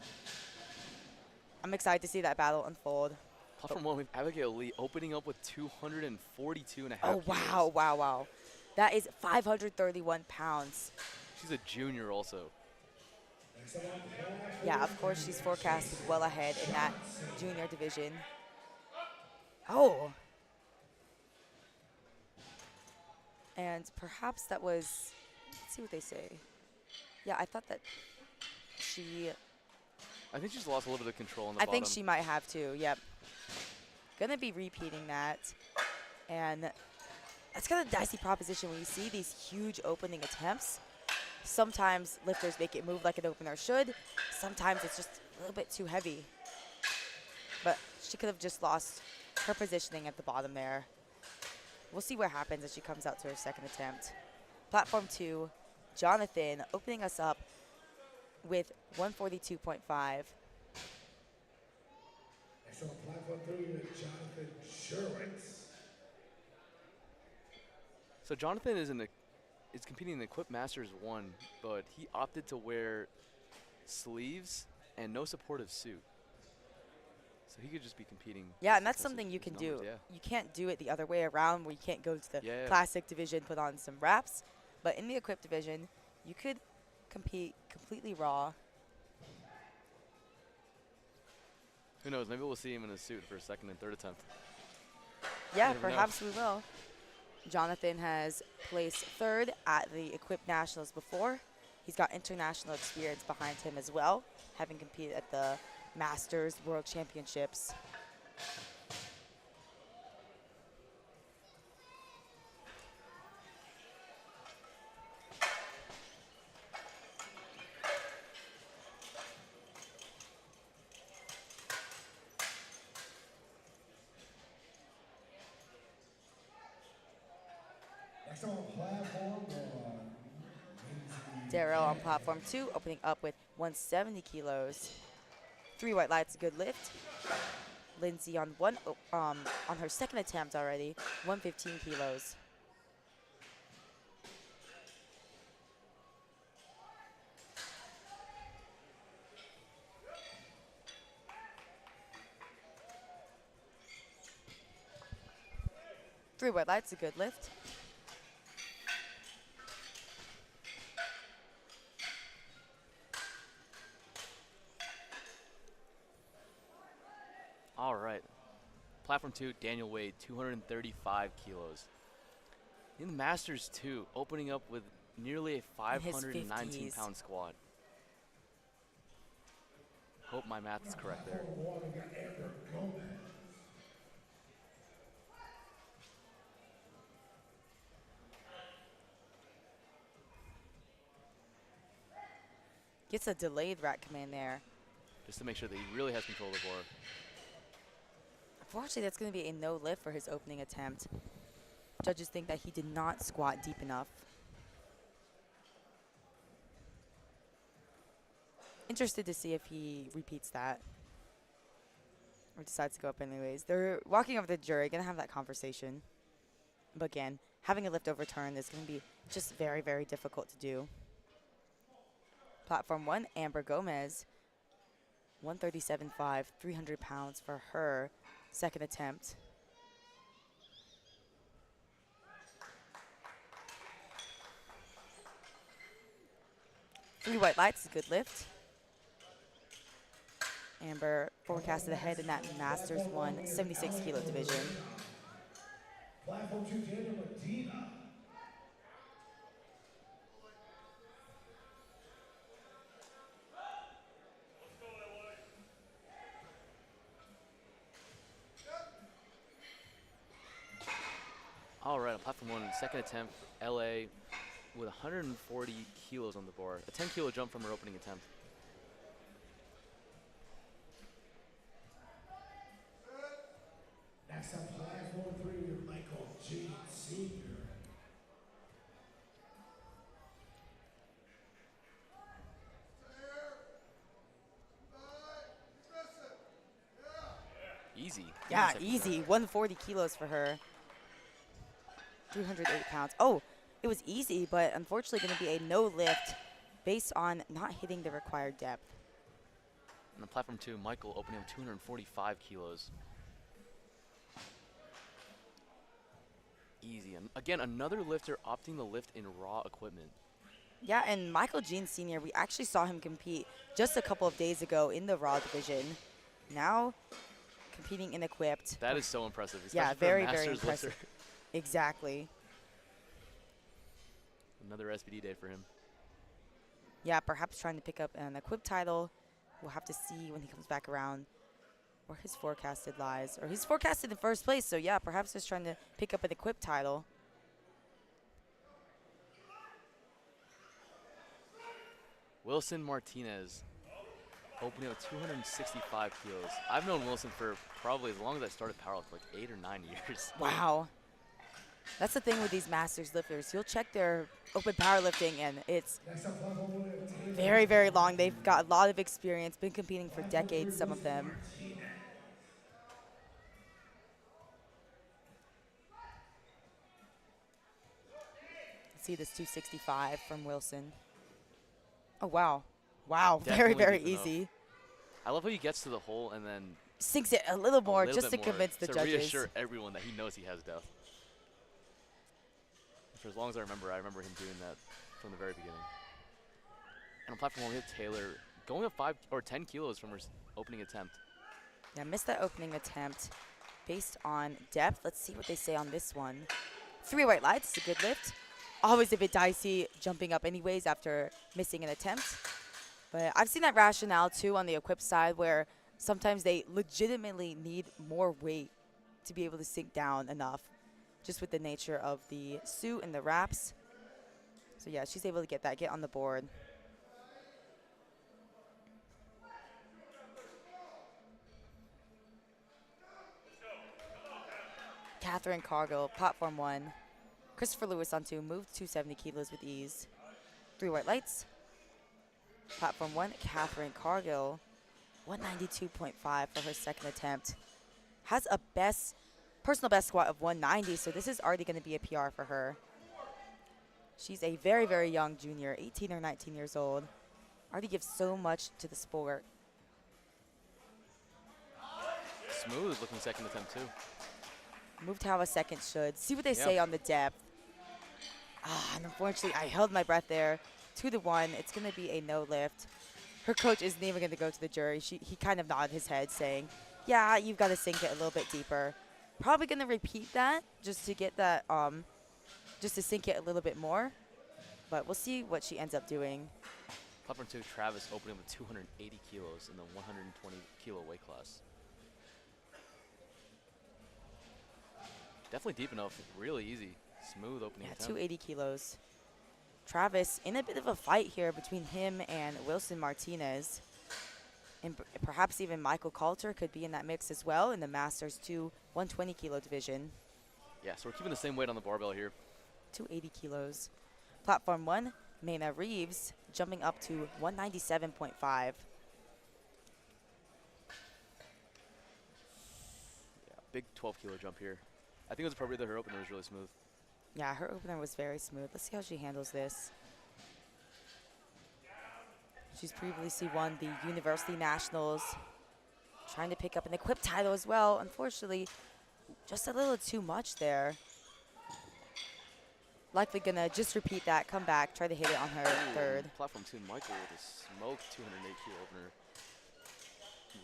I'm excited to see that battle unfold. Platform 1, we have Abigail Lee opening up with 242.5 Oh, wow, kilos. wow, wow. That is 531 pounds. She's a junior also. Yeah, of course, she's forecasted well ahead in that junior division. Oh. And perhaps that was, let's see what they say. Yeah, I thought that she, I think she's lost a little bit of control on the I bottom. think she might have too, yep. Gonna be repeating that. And that's kind of a dicey proposition when you see these huge opening attempts. Sometimes lifters make it move like an opener should. Sometimes it's just a little bit too heavy. But she could have just lost her positioning at the bottom there. We'll see what happens as she comes out to her second attempt. Platform 2, Jonathan opening us up with 142.5. Next on platform 3, with Jonathan Sherwitz. So Jonathan is in is competing in the Equip Masters 1, but he opted to wear sleeves and no supportive suit. So he could just be competing. Yeah, just and that's to test something you his can numbers, do. Yeah. You can't do it the other way around where you can't go to the Yeah, yeah. classic division, put on some wraps. But in the equipped division, you could compete completely raw. Who knows? Maybe we'll see him in a suit for a second and third attempt. Yeah, never know. perhaps we will. Jonathan has placed third at the equipped nationals before. He's got international experience behind him as well, having competed at the Masters World Championships. Next on platform one. Darrell on platform 2, opening up with 170 kilos. 3 white lights, a good lift. Lindsay on her second attempt already, 115 kilos. Three white lights, a good lift. All right. Platform 2, Daniel weighed 235 kilos. In the Masters 2, opening up with nearly a 519-pound squat. Hope my math is correct there. Platform one, we got Amber Gomez. Gets a delayed rack command there. Just to make sure that he really has control of the bar. Unfortunately, that's going to be a no lift for his opening attempt. Judges think that he did not squat deep enough. Interested to see if he repeats that or decides to go up anyways. They're walking over to the jury, going to have that conversation. But again, having a lift overturn is going to be just very, very difficult to do. Platform 1, Amber Gomez, 137.5, 300 pounds for her second attempt. Three white lights, a good lift. Amber forecasted ahead in that Masters 1 76 kilo division. Platform 2, Daniel Medina. All right, on platform 1, second attempt, LA with 140 kilos on the bar. A 10-kilo jump from her opening attempt. Next on platform 3, we have Michael G. Sr. Easy. Yeah, second easy. attempt. 140 kilos for her. 308 pounds. Oh, it was easy, but unfortunately going to be a no lift based on not hitting the required depth. And on platform 2, Michael opening up 245 kilos. Easy. And again, another lifter opting to lift in raw equipment. Yeah, and Michael Jean Sr., we actually saw him compete just a couple of days ago in the Raw division. Now competing in equipped. That is so impressive. Yeah, especially for a very, very Masters impressive. lifter. Exactly. Another SBD day for him. Yeah, perhaps trying to pick up an equipped title. We'll have to see when he comes back around where his forecasted lies. Or he's forecasted in first place, so yeah, perhaps just trying to pick up an equipped title. Wilson Martinez opening up 265 kilos. I've known Wilson for probably as long as I started powerlifting, like 8 or 9 years. Wow. That's the thing with these Masters lifters. You'll check their open powerlifting, and it's Next on platform 1, we have Taylor very, very long. They've got a lot of experience, been competing for decades, some of them. Martinez. see this 265 from Wilson. Oh, wow. Wow, Definitely very deep enough. easy. I love how he gets to the hole and then Sinks it a little more little just to bit more convince the to judges. reassure everyone that he knows he has depth. For as long as I remember him doing that from the very beginning. And on platform 1, we have Taylor going up 5 or 10 kilos from her opening attempt. Yeah, missed that opening attempt based on depth. Let's see what they say on this one. 3 white lights, it's a good lift. Always a bit dicey jumping up anyways after missing an attempt. But I've seen that rationale too on the equipped side where sometimes they legitimately need more weight to be able to sink down enough just with the nature of the suit and the wraps. So yeah, she's able to get on the board. Catherine Cargill, platform 1. Christopher Lewis on 2, moved 270 kilos with ease. 3 white lights. Platform 1, Catherine Cargill, 192.5 for her second attempt. Has a personal best squat of 190, so this is already going to be a PR for her. She's a very, very young junior, 18 or 19 years old. Already gives so much to the sport. Smooth looking second attempt too. Moved how a second should. See what they say on the depth. And unfortunately, I held my breath there. 2-1. It's going to be a no lift. Her coach isn't even going to go to the jury. He kind of nodded his head saying, yeah, you've got to sink it a little bit deeper. Probably going to repeat that just to get that, just to sink it a little bit more. But we'll see what she ends up doing. Platform 2, Travis opening with 280 kilos in the 120 kilo weight class. Definitely deep enough, really easy, smooth opening attempt. 280 kilos. Travis in a bit of a fight here between him and Wilson Martinez. And perhaps even Michael Coulter could be in that mix as well in the Masters 2 120 kilo division. Yeah, so we're keeping the same weight on the barbell here. 280 kilos. Platform 1, Mayna Reeves jumping up to 197.5. Yeah, big 12 kilo jump here. I think it was appropriate that her opener was really smooth. Yeah, her opener was very smooth. Let's see how she handles this. She's previously won the University Nationals. Trying to pick up an equipped title as well. Unfortunately, just a little too much there. Likely gonna just repeat that, come back, try to hit it on her third. Platform 2, Michael with a smoke 208 kilo opener.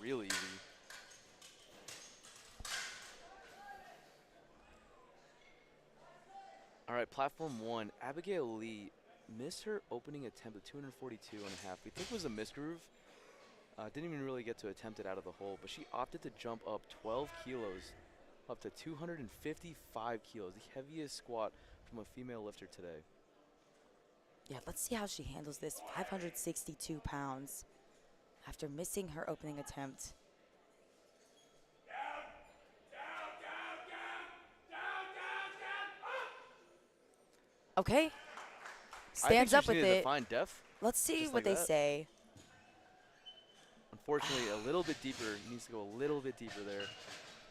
Really easy. All right, platform 1, Abigail Lee missed her opening attempt at 242 and a half. We think it was a misgroove. Didn't even really get to attempt it out of the hole, but she opted to jump up 12 kilos, up to 255 kilos, the heaviest squat from a female lifter today. Yeah, let's see how she handles this. 562 pounds after missing her opening attempt. Okay. Stands up with it. Find depth. Let's see what they say. Unfortunately, a little bit deeper. Needs to go a little bit deeper there.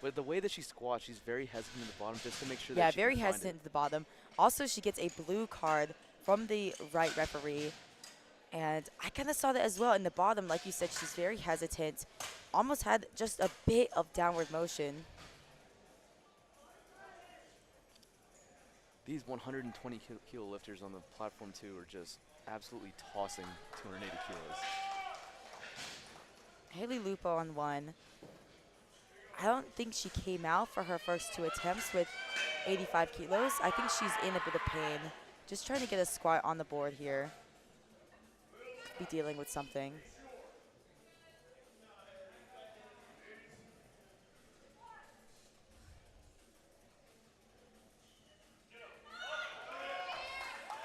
But the way that she squats, she's very hesitant in the bottom just to make sure that she very can find hesitant it. at the bottom. Also, she gets a blue card from the right referee. And I kind of saw that as well in the bottom. Like you said, she's very hesitant. Almost had just a bit of downward motion. These 120 kilo lifters on the platform 2 are just absolutely tossing 280 kilos. Haley Lupo on 1. I don't think she came out for her first 2 attempts with 85 kilos. I think she's in a bit of pain. Just trying to get a squat on the board here. Could be dealing with something.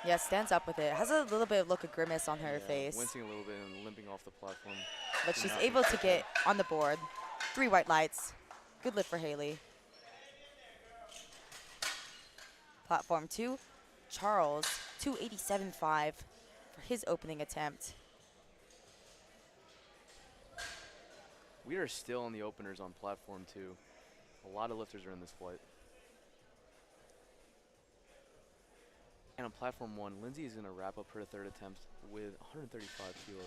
Yeah, stands up with it. Has a little bit of look of grimace on her face. Wincing a little bit and limping off the platform. But she's able to get on the board. 3 white lights. Good lift for Haley. Platform 2, Charles, 287.5 for his opening attempt. We are still on the openers on platform 2. A lot of lifters are in this flight. And on platform 1, Lindsay is going to wrap up her third attempt with 135 kilos.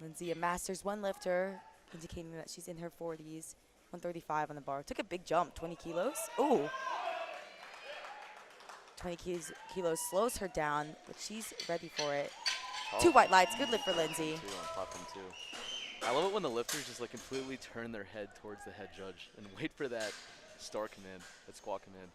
Lindsay, a Masters 1 lifter, indicating that she's in her 40s. 135 on the bar. Took a big jump, 20 kilos. Ooh. 20 kilos slows her down, but she's ready for it. Oh. 2 white lights. Good lift for Lindsay. 2 on platform 2. I love it when the lifters just like completely turn their head towards the head judge and wait for that star command, that squat command.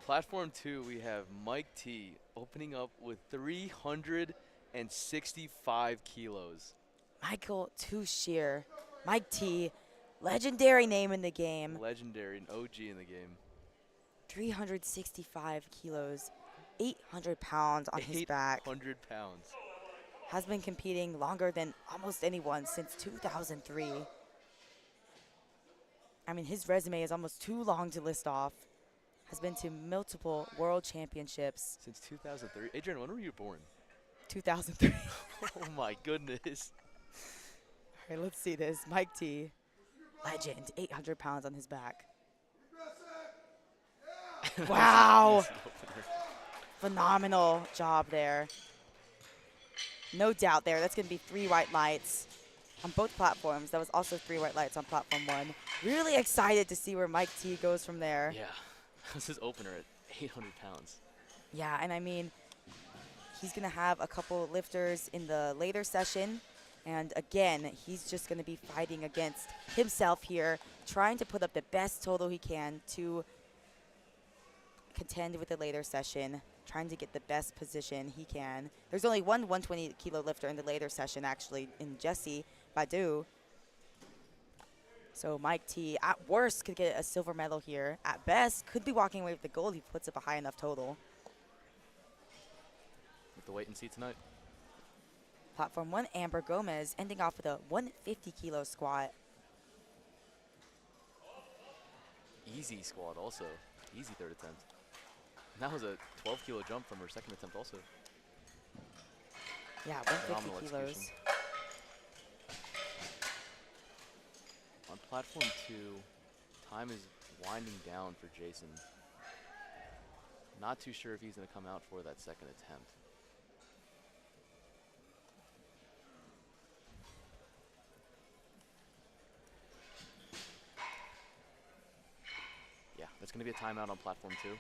Platform 2, we have Mike T opening up with 365 kilos. Michael Shear. Mike T, legendary name in the game. Legendary, an OG in the game. 365 kilos, 800 pounds on his back. 800 pounds. Has been competing longer than almost anyone since 2003. I mean, his resume is almost too long to list off. Has been to multiple world championships. Since 2003. Adrian, when were you born? 2003. Oh my goodness. All right, let's see this. Mike T, legend, 800 pounds on his back. Wow. Phenomenal job there. No doubt there. That's going to be 3 white lights on both platforms. That was also 3 white lights on platform 1. Really excited to see where Mike T goes from there. Yeah. This is opener at 800 pounds. Yeah, and I mean, he's going to have a couple lifters in the later session. And again, he's just going to be fighting against himself here, trying to put up the best total he can to contend with the later session, trying to get the best position he can. There's only one 120 kilo lifter in the later session, actually, in Jesse Badu. So Mike T, at worst, could get a silver medal here. At best, could be walking away with the gold if he puts up a high enough total. With the wait and see tonight. Platform 1, Amber Gomez, ending off with a 150 kilo squat. Easy squat also. Easy third attempt. And that was a 12 kilo jump from her second attempt also. Yeah, Phenomenal 150 kilos. execution. On platform 2, time is winding down for Jason. Not too sure if he's going to come out for that second attempt. Yeah, that's going to be a timeout on platform 2.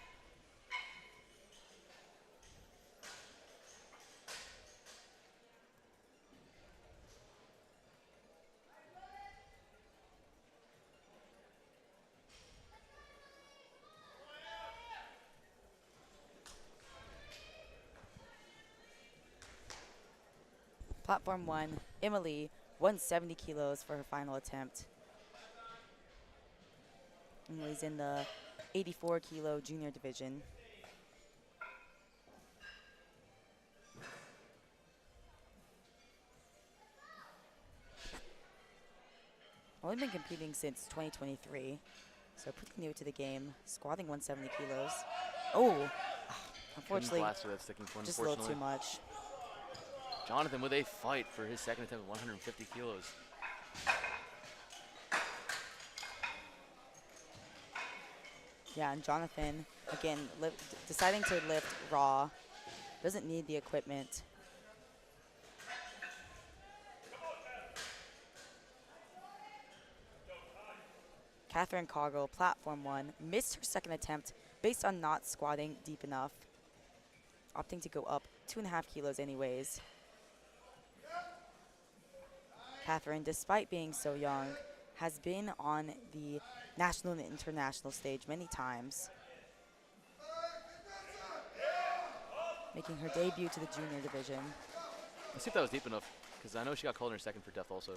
Platform 1, Emily, 170 kilos for her final attempt. Emily's in the 84 kilo junior division. Only been competing since 2023, so pretty new to the game. Squatting 170 kilos. Oh, unfortunately, Blast that sticking point, just a little too much. Jonathan with a fight for his second attempt at 150 kilos. Yeah, and Jonathan, again, deciding to lift raw. Doesn't need the equipment. Catherine Coggle, platform 1, missed her second attempt based on not squatting deep enough. Opting to go up 2.5 kilos anyways. Catherine, despite being so young, has been on the national and international stage many times, making her debut to the junior division. Let's see if that was deep enough, because I know she got called in her second for death also.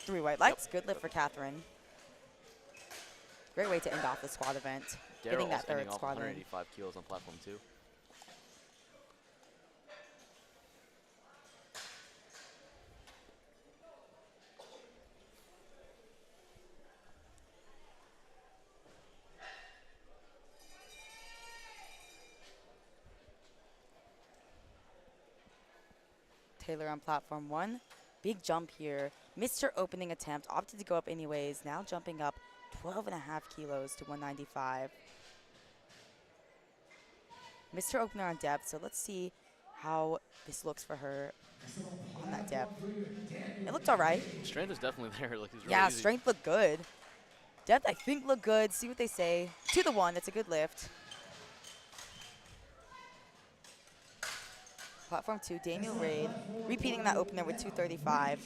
3 white lights, good lift for Catherine. Great way to end off the squat event. Getting that third off squat in. 185 kilos on platform 2. Taylor on platform 1. Big jump here. Missed her opening attempt, opted to go up anyways. Now jumping up 12.5 kilos to 195. Missed her opener on depth, so let's see how this looks for her on that depth. It looked all right. Strength is definitely there. Like, it's really Yeah, easy. strength looked good. Depth, I think, looked good. See what they say. 2 to 1, that's a good lift. Platform 2, Daniel Raid, repeating that opener with 235.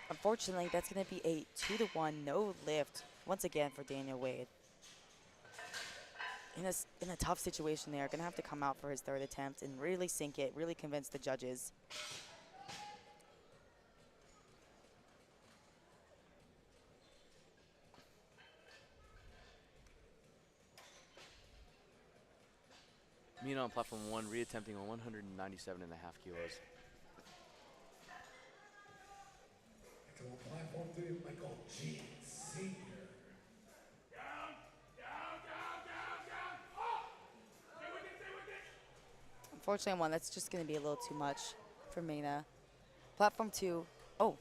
Unfortunately, that's going to be a 2 to 1 no lift once again for Daniel Wade. In a tough situation there, going to have to come out for his 3rd attempt and really sink it, really convince the judges. Mina on platform 1, reattempting on 197.5 kilos. To platform 3, Michael G. Senior. Unfortunately, on 1, that's just going to be a little too much for Mina. Platform 2, oh.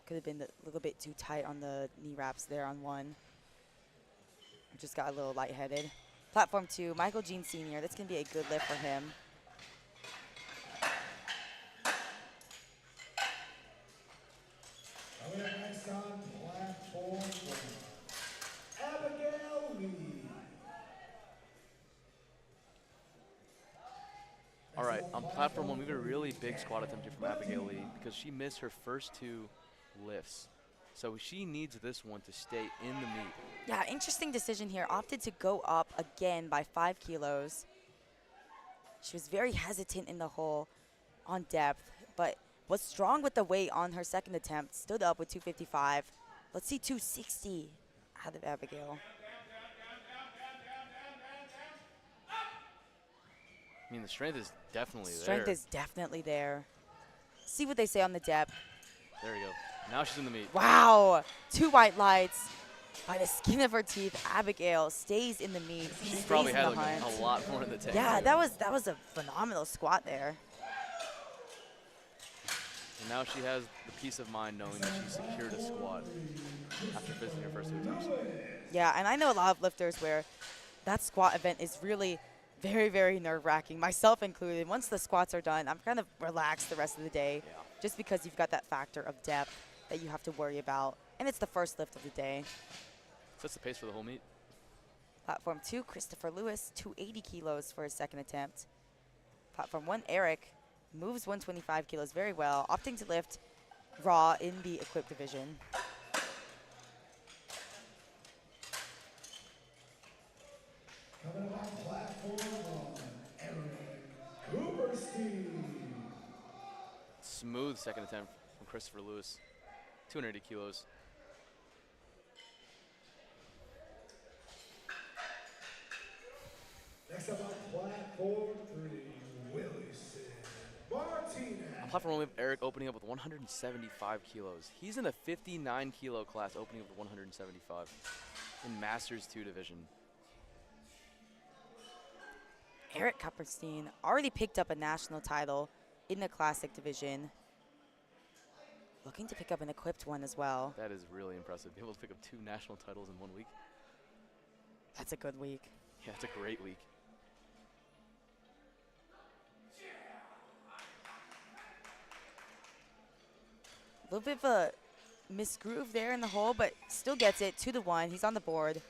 Could have been a little bit too tight on the knee wraps there on 1. Just got a little lightheaded. Platform 2, Michael Jean Sr. That's going to be a good lift for him. Coming up next on platform 4, Abigail Lee. All right, on platform 1, we have a really big squat attempt here from Abigail Lee because she missed her first 2 lifts. So she needs this one to stay in the meet. Yeah, interesting decision here. Opted to go up again by 5 kilos. She was very hesitant in the hole on depth, but was strong with the weight on her 2nd attempt. Stood up with 255. Let's see 260 out of Abigail. I mean, the strength is definitely there. Strength is definitely there. See what they say on the depth. There you go. Now she's in the meet. Wow, 2 white lights by the skin of her teeth. Abigail stays in the meet. She stays probably in had the like hunt. a lot more in the tank. Yeah, that was a phenomenal squat there. And now she has the peace of mind knowing that she secured a squat after finishing her first 2 attempts. Yeah, and I know a lot of lifters where that squat event is really very, very nerve-wracking, myself included. Once the squats are done, I'm kind of relaxed the rest of the day, Yeah. just because you've got that factor of depth that you have to worry about. And it's the first lift of the day. Sets the pace for the whole meet. Platform 2, Christopher Lewis, 280 kilos for his 2nd attempt. Platform 1, Eric, moves 125 kilos very well, opting to lift raw in the equipped division. Coming up on platform 1, Eric Cooperstein. Smooth 2nd attempt from Christopher Lewis. 280 kilos. Next up on platform 3, Wilson Martinez. On platform 1, we have Eric opening up with 175 kilos. He's in the 59 kilo class, opening up with 175 in Masters 2 division. Eric Cooperstein already picked up a national title in the classic division. Looking to pick up an equipped one as well. That is really impressive. Be able to pick up 2 national titles in 1 week. That's a good week. Yeah, it's a great week. A little bit of a misgroove there in the hole, but still gets it. 2 to 1. He's on the board.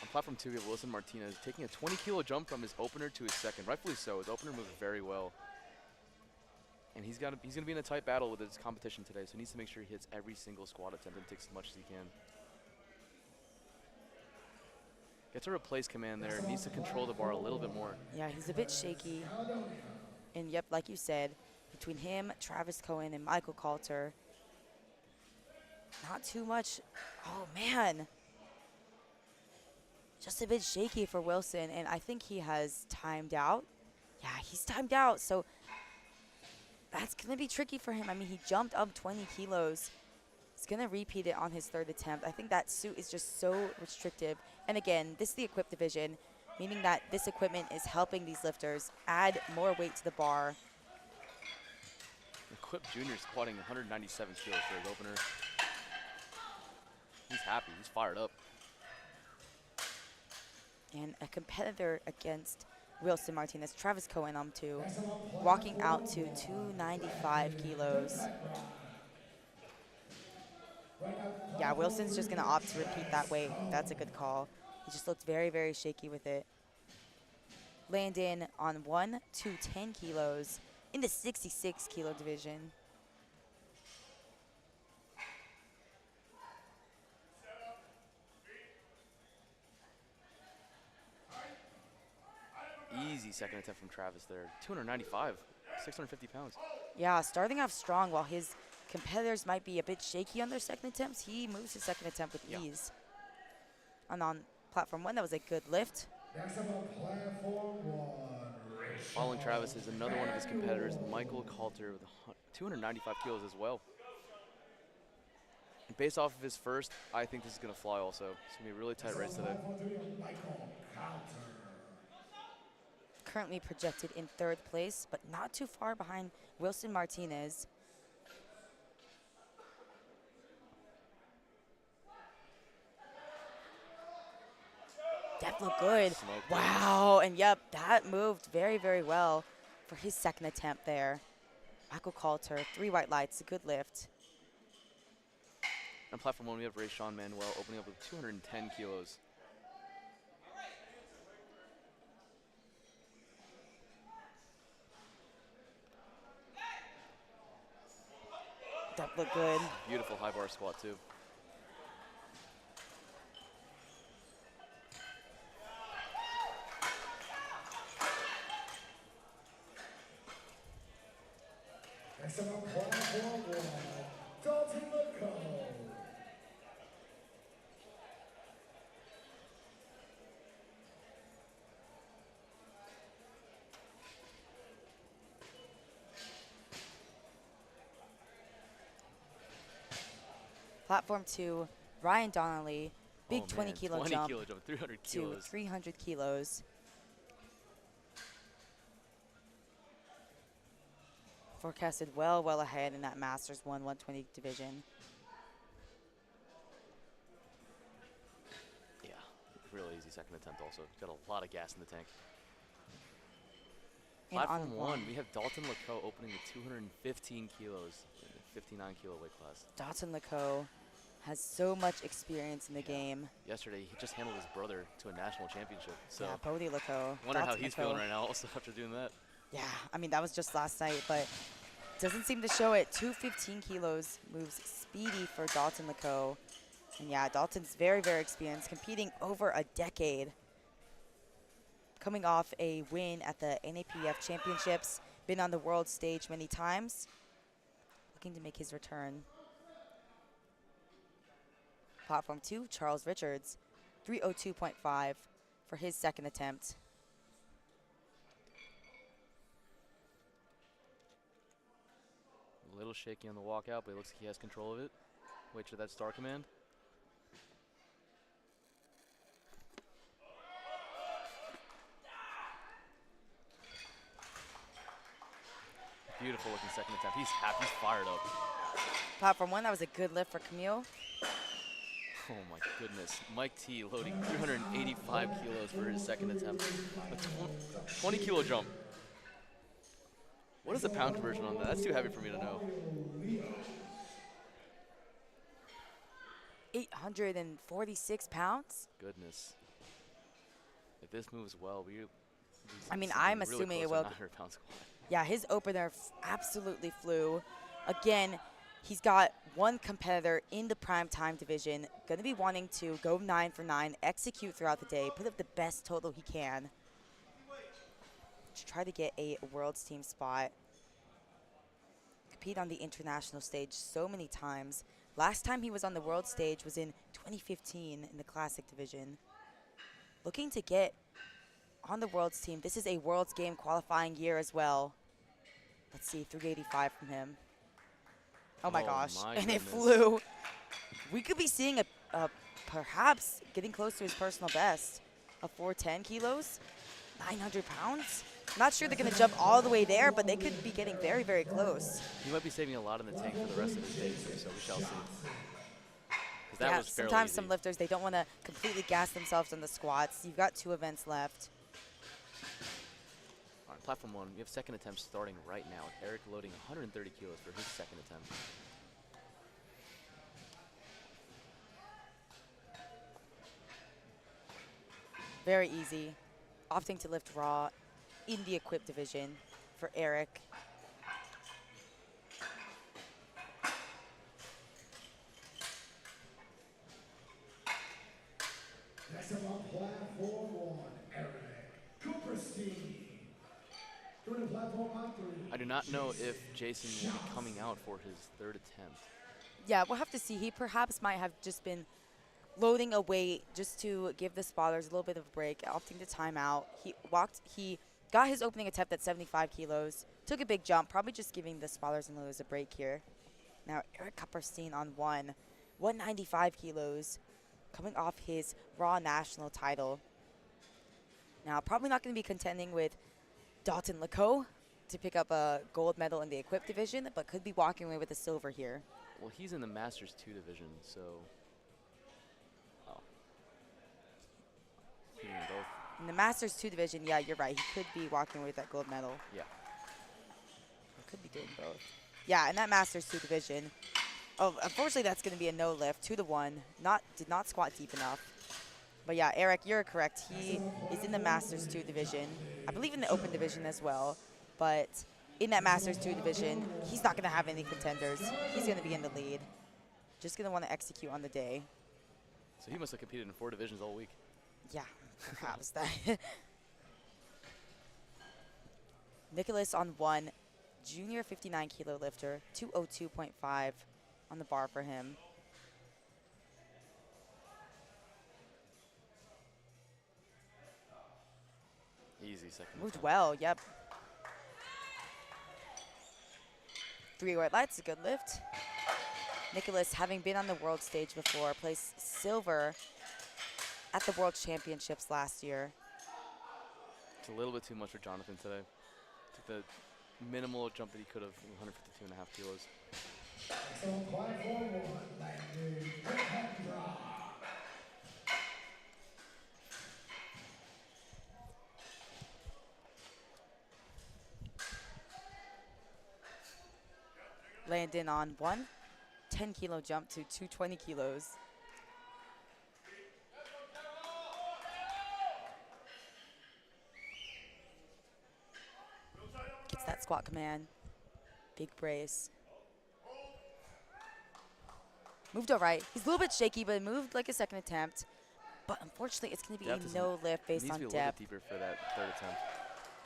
On platform 2, we have Wilson Martinez taking a 20 kilo jump from his opener to his 2nd. Rightfully so. His opener moved very well. And he's going to be in a tight battle with his competition today, so he needs to make sure he hits every single squat attempt and takes as much as he can. Gets a replace command there. Needs to control the bar a little bit more. Yeah, he's a bit shaky. And yep, like you said, between him, Travis Cohen, and Michael Coulter, not too much. Oh, man. Just a bit shaky for Wilson, and I think he has timed out. Yeah, he's timed out, so that's going to be tricky for him. I mean, he jumped up 20 kilos He's going to repeat it on his third attempt. I think that suit is just so restrictive. And again, this is the equipped division, meaning that this equipment is helping these lifters add more weight to the bar. Equipped Junior squatting 197 kilos for his opener. He's happy. He's fired up. And a competitor against Wilson Martinez, Travis Cohen, too, walking out to 295 kilos. Yeah, Wilson's just going to opt to repeat that weight. That's a good call. He just looked very, very shaky with it. Landon on 1 to 10 kilos in the 66 kilo division. Easy second attempt from Travis there. 295, 650 pounds. Yeah, starting off strong while his competitors might be a bit shaky on their second attempts. He moves his second attempt with ease. And on platform 1, that was a good lift. Next up on platform 1. Following Travis is another one of his competitors, Michael Coulter, with 295 kilos as well. And based off of his first, I think this is going to fly also. It's going to be a really tight race today. Currently projected in 3rd place, but not too far behind Wilson Martinez. That looked good. Wow, and yep, that moved very, very well for his second attempt there. Michael Coulter, 3 white lights, a good lift. On platform 1, we have Rayshawn Manuel opening up with 210 kilos. That looked good. Beautiful high bar squat too. Next up on platform 1, Dalton Leco. Platform 2, Ryan Donnelly, big 20 kilo 20 jump kilo jump, 300 to kilos. 300 kilos. Forecasted well ahead in that Masters 120 division. Yeah, really easy second attempt also. He's got a lot of gas in the tank. And Platform on 1, we have Dalton Leco opening with 215 kilos in the 59 kilo weight class. Dalton Leco has so much experience in the game. Yesterday, he just handled his brother to a national championship. So, Yeah, Bodie Leco. wonder how Dalton he's Leco. feeling right now also after doing that. Yeah, I mean, that was just last night, but doesn't seem to show it. 215 kilos moves speedy for Dalton Leco. And yeah, Dalton's very, very experienced, competing over a decade. Coming off a win at the NAPF Championships, been on the world stage many times. Looking to make his return. Platform 2, Charles Richards, 302.5 for his second attempt. A little shaky on the walkout, but it looks like he has control of it. Wait for that star command. Beautiful looking second attempt. He's happy, he's fired up. Platform 1, that was a good lift for Camille. Oh my goodness. Mike T loading 385 kilos for his second attempt. A 20 kilo jump. What is the pound conversion on that? That's too heavy for me to know. 846 pounds. Goodness. If this moves well, I mean, I'm assuming it will. 900-pound squat. Yeah, his opener absolutely flew. Again, he's got one competitor in the primetime division, going to be wanting to go 9 for 9, execute throughout the day, put up the best total he can to try to get a world's team spot. Compete on the international stage so many times. Last time he was on the world stage was in 2015 in the classic division. Looking to get on the world's team. This is a world's game qualifying year as well. Let's see, 385 from him. Oh my gosh, my and it goodness. flew. we could be seeing a perhaps getting close to his personal best of 410 kilos, 900 pounds. Not sure they're going to jump all the way there, but they could be getting very, very close. He might be saving a lot in the tank for the rest of his days here, so we shall see. Because that Yeah, was fairly sometimes easy. some lifters, they don't want to completely gas themselves on the squats. You've got 2 events left. All right, platform 1, we have second attempt starting right now. Eric loading 130 kilos for his second attempt. Very easy. Opting to lift raw in the equipped division for Eric. Next up on platform 1, Eric Cooperstein. Going to platform on 3. I do not know if Jason will be coming out for his third attempt. Yeah, we'll have to see. He perhaps might have just been loading a weight just to give the spotters a little bit of a break, opting to time out. He got his opening attempt at 75 kilos, took a big jump, probably just giving the spotters and loaders a break here. Now Eric Cooperstein on 195 kilos, coming off his Raw national title. Now probably not going to be contending with Dalton Lacoe to pick up a gold medal in the equipped division, but could be walking away with a silver here. Well, he's in the Masters 2 division, so... Oh. He's in both. In the Masters 2 division, yeah, you're right. He could be walking away with that gold medal. Yeah. Or could be doing both. Yeah, in that Masters 2 division. Oh, unfortunately, that's going to be a no lift, 2-1. Did not squat deep enough. But yeah, Eric, you're correct. He is in the Masters 2 division. I believe in the open division as well. But in that Masters 2 division, he's not going to have any contenders. He's going to be in the lead. Just going to want to execute on the day. So he must have competed in 4 divisions all week. Yeah, perhaps that. Nicholas on 1, junior 59 kilo lifter, 202.5 on the bar for him. Easy second Moved attempt. well, yep. 3 white lights, a good lift. Nicholas, having been on the world stage before, placed silver at the World Championships last year. It's a little bit too much for Jonathan today. Took the minimal jump that he could have, 152.5 kilos. So platform 1, Landon Cahendra. Landon on 1, 10 kilo jump to 220 kilos. Gets that squat command. Big brace. Moved all right. He's a little bit shaky, but moved like a second attempt. But unfortunately, it's going to be Depth a is- no lift based needs on to be a little depth. bit deeper for that third attempt.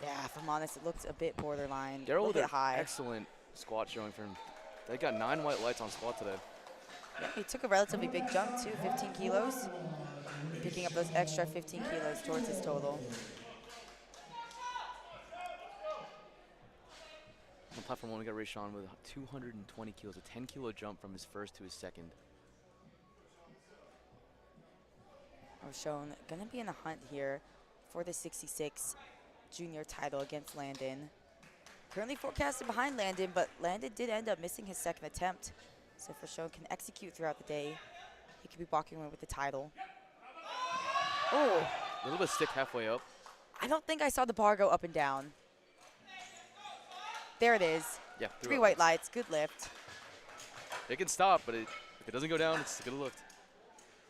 Yeah, if I'm honest, it looked a bit borderline, a Daryl little with bit an high. excellent squat showing for him. They got 9 white lights on squat today. Yeah, he took a relatively big jump too, 15 kilos. Picking up those extra 15 kilos towards his total. On platform 1, we got Rayshawn with 220 kilos, a 10 kilo jump from his first to his second. Shown gonna be in a hunt here for the 66 junior title against Landon. Currently forecasted behind Landon, but Landon did end up missing his second attempt. So if Rashawn can execute throughout the day, he could be walking away with the title. Oh, A little bit stick halfway up. I don't think I saw the bar go up and down. There it is. Yeah, 3 white lights, good lift. It can stop, but if it doesn't go down, it's a good lift.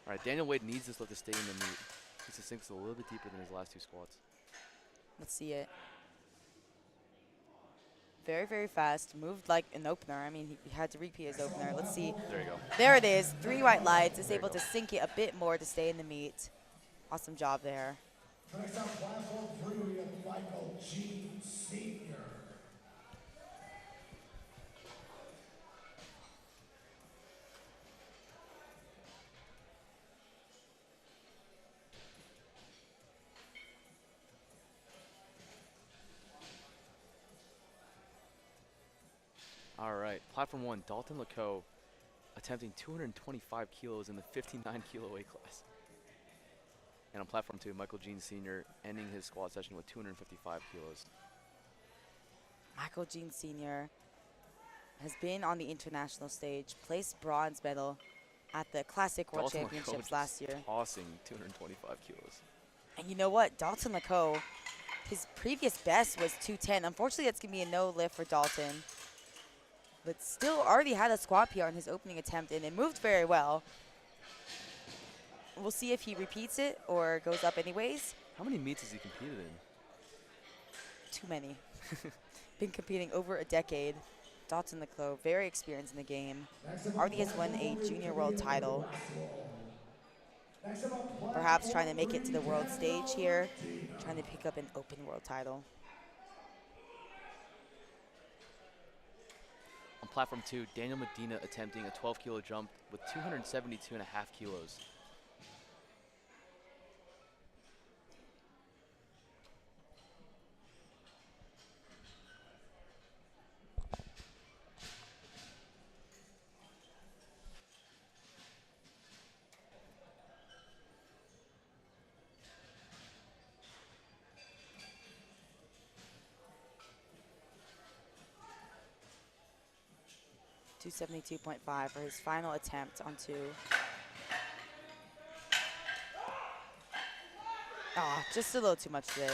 All right, Daniel Wade needs this lift to stay in the meet. Needs to sink a little bit deeper than his last 2 squats. Let's see it. Very, very fast. Moved like an opener. I mean, he had to repeat his opener. Let's see. There you go. There it is. 3 white lights. Is There you able go. to sink it a bit more to stay in the meet. Awesome job there. Next on platform 3, we have Michael G. Sr. All right, platform 1, Dalton Lacoe. attempting 225 kilos in the 59 kilo weight class. And on platform 2, Michael Jean Sr. ending his squat session with 255 kilos. Michael Jean Sr. has been on the international stage, placed bronze medal at the Classic World Dalton Championships LaCoe last year. tossing 225 kilos. And you know what? Dalton LaCoe, his previous best was 210. Unfortunately, that's going to be a no lift for Dalton. But still already had a squat PR in his opening attempt, and it moved very well. We'll see if he repeats it or goes up anyways. How many meets has he competed in? Too many. Been competing over a decade. Dalton LaCoe, very experienced in the game. Already has won a junior world title. Perhaps trying to make it to the world stage here. Trying to pick up an open world title. On platform 2, Daniel Medina attempting a 12 kilo jump with 272.5 kilos. .272.5 for his final attempt on 2. Ah, just a little too much today.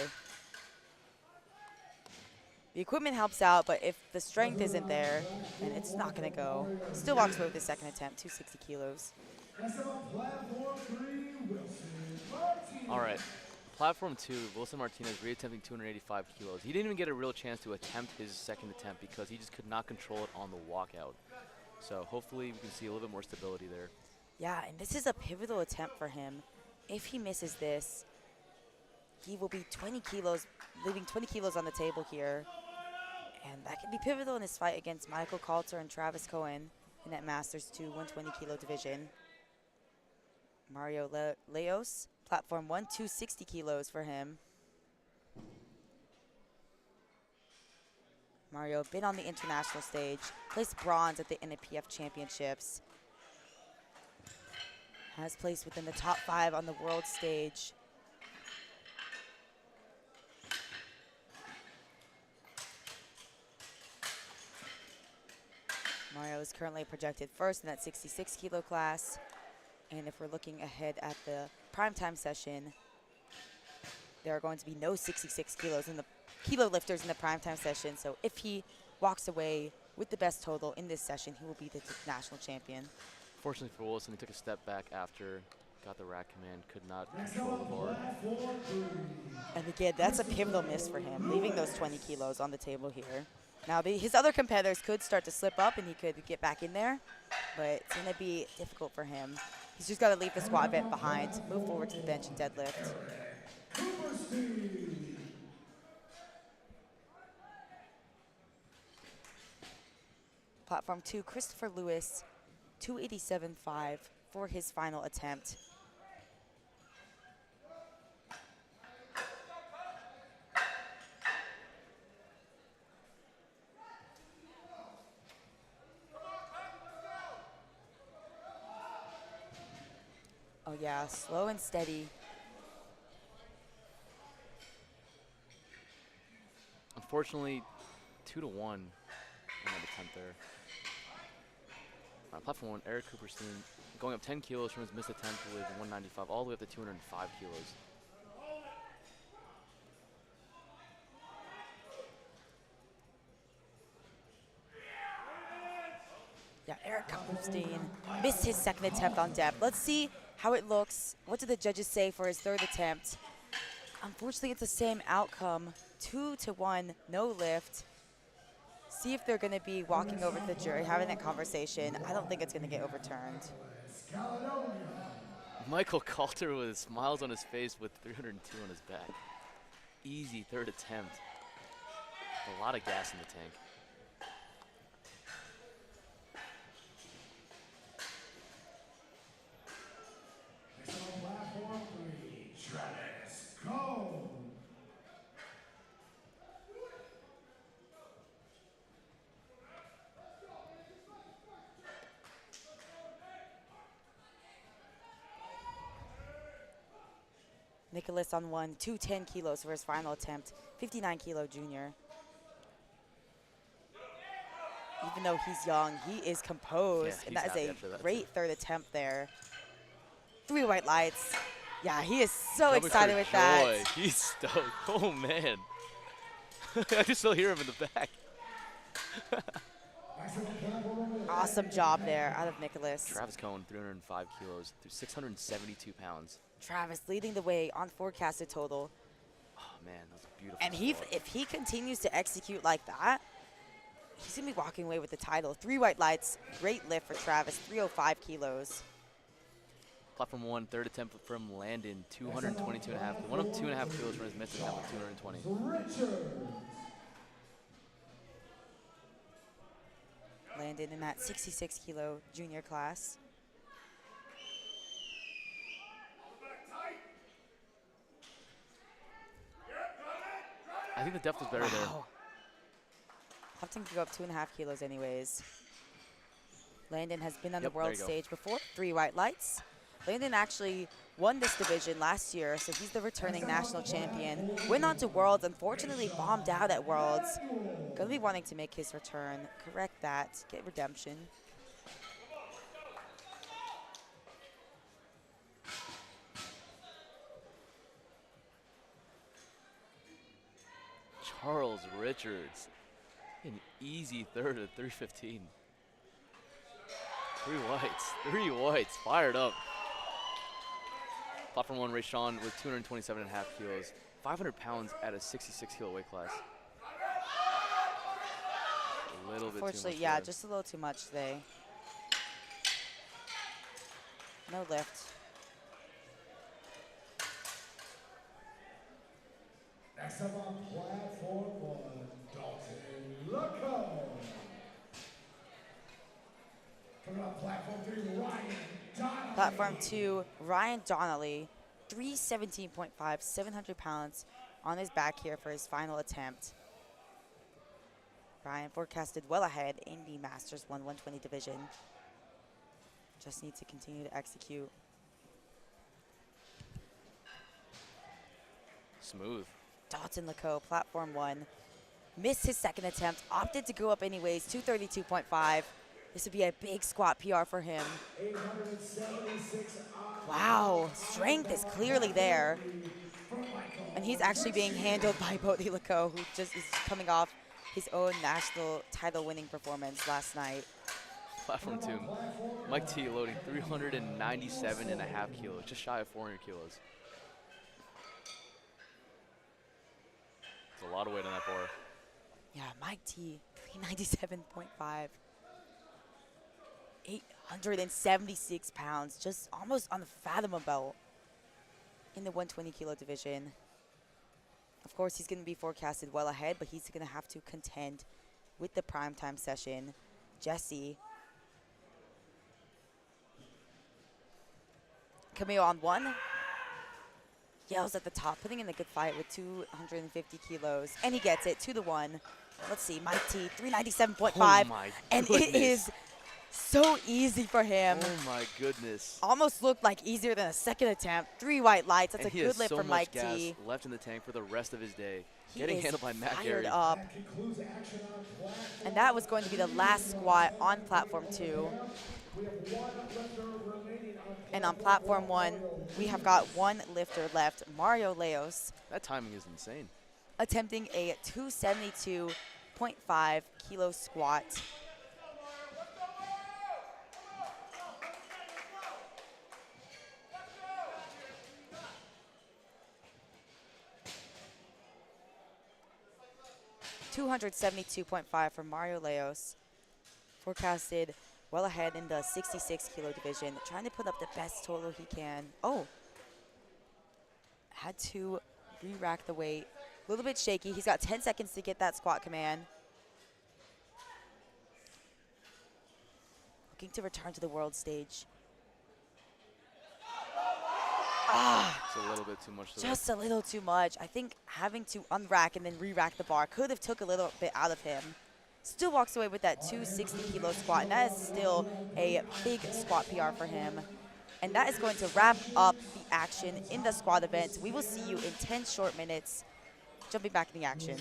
The equipment helps out, but if the strength isn't there, then it's not going to go. Still walks away with his second attempt, 260 kilos. All right. Platform 2, Wilson Martinez reattempting 285 kilos. He didn't even get a real chance to attempt his second attempt because he just could not control it on the walkout. So hopefully we can see a little bit more stability there. Yeah, and this is a pivotal attempt for him. If he misses this, he will be 20 kilos, leaving 20 kilos on the table here. And that could be pivotal in his fight against Michael Coulter and Travis Cohen in that Masters 2 120 kilo division. Mario Leos, platform 1, 260 kilos for him. Mario, been on the international stage, placed bronze at the NAPF Championships. Has placed within the top 5 on the world stage. Mario is currently projected first in that 66 kilo class. And if we're looking ahead at the primetime session, there are going to be no 66 kilos in the kilo lifters in the primetime session. So if he walks away with the best total in this session, he will be the national champion. Fortunately for Wilson, he took a step back after, got the rack command, could not control the bar. And again, that's a pivotal miss for him, leaving those 20 kilos on the table here. Now, his other competitors could start to slip up and he could get back in there, but it's going to be difficult for him. He's just got to leave the squat event behind, move forward to the bench and deadlift. Platform 2, Christopher Lewis, 287.5 for his final attempt. Oh yeah, slow and steady. Unfortunately, 2-1 on that attempt there. Platform 1, Eric Cooperstein going up 10 kilos from his missed attempt with 195 all the way up to 205 kilos. Yeah, Eric Cooperstein missed his second attempt on depth. Let's see how it looks. What do the judges say for his third attempt? Unfortunately, it's the same outcome. 2-1, no lift. See if they're going to be walking over to the jury, having that conversation. I don't think it's going to get overturned. Michael Coulter with smiles on his face with 302 on his back. Easy third attempt. A lot of gas in the tank. Nicholas on 210 kilos for his final attempt, 59 kilo junior. Even though he's young, he is composed, and that is a great third attempt there. 3 white lights. Yeah, he is so excited with that. He's stoked. Oh, man. I can still hear him in the back. Awesome job there out of Nicholas. Travis Cohen, 305 kilos through 672 pounds. Travis leading the way on forecasted total. Oh, man, that's beautiful. And if he continues to execute like that, he's going to be walking away with the title. 3 white lights, great lift for Travis, 305 kilos. Platform 1, third attempt from Landon, 222.5. 1 of 2.5 kilos from his missed attempt of 220. Landon in that 66 kilo junior class. I think the depth was better there. Houghton could go up 2.5 kilos anyways. Landon has been on the There world you go. stage before, 3 white lights. Landon actually won this division last year, so he's the returning national champion. Went on to Worlds, unfortunately bombed out at Worlds. Gonna be wanting to make his return, correct that, get redemption. Charles Richards, an easy third at 315. 3 whites, fired up. Platform 1, Rayshawn with 227.5 kilos, 500 pounds at a 66 kilo weight class. A little bit too much. Unfortunately, yeah, just a little too much today. No lift. Next up on platform 1, Dalton Luco. Coming up platform 3, Ryan Donnelly. Platform 2, Ryan Donnelly, 317.5, 700 pounds on his back here for his final attempt. Ryan forecasted well ahead in the Masters 120 division. Just needs to continue to execute. Smooth. Dalton Laco, platform 1, missed his second attempt, opted to go up anyways, 232.5. This would be a big squat PR for him. 876 Wow, strength is clearly there. And he's actually being handled by Bodie Laco, who just is coming off his own national title winning performance last night. Platform 2, Mike T loading 397.5 kilos, just shy of 400 kilos. There's a lot of weight on that bar. Yeah, Mike T, 397.5. 876 pounds, just almost unfathomable in the 120 kilo division. Of course, he's going to be forecasted well ahead, but he's going to have to contend with the primetime session. Jesse. Camille on 1. Yells at the top, putting in a good fight with 250 kilos. And he gets it, 2-1. Let's see, Mike T, 397.5. Oh my and goodness. it is so easy for him. Oh my goodness. Almost looked like easier than a second attempt. 3 white lights. That's And a he good has lift so for much Mike gas T. left in the tank for the rest of his day. He Getting is handled by Matt fired Gary. up. That concludes action on platform. And that was going to be the last squat on platform 2. We have one lifter remaining on And on platform 1, we have got 1 lifter left, Mario Leos, That timing is insane. attempting a 272.5 kilo squat. $272.5 for Mario Leos. Forecasted well ahead in the 66 kilo division, trying to put up the best total he can. Oh, had to re-rack the weight. A little bit shaky. He's got 10 seconds to get that squat command. Looking to return to the world stage. It's a little bit too much. Just a little too much. I think having to unrack and then re-rack the bar could have took a little bit out of him. Still walks away with that 260 kilo squat, and that is still a big squat PR for him. And that is going to wrap up the action in the squad event. We will see you in 10 short minutes, jumping back in the action.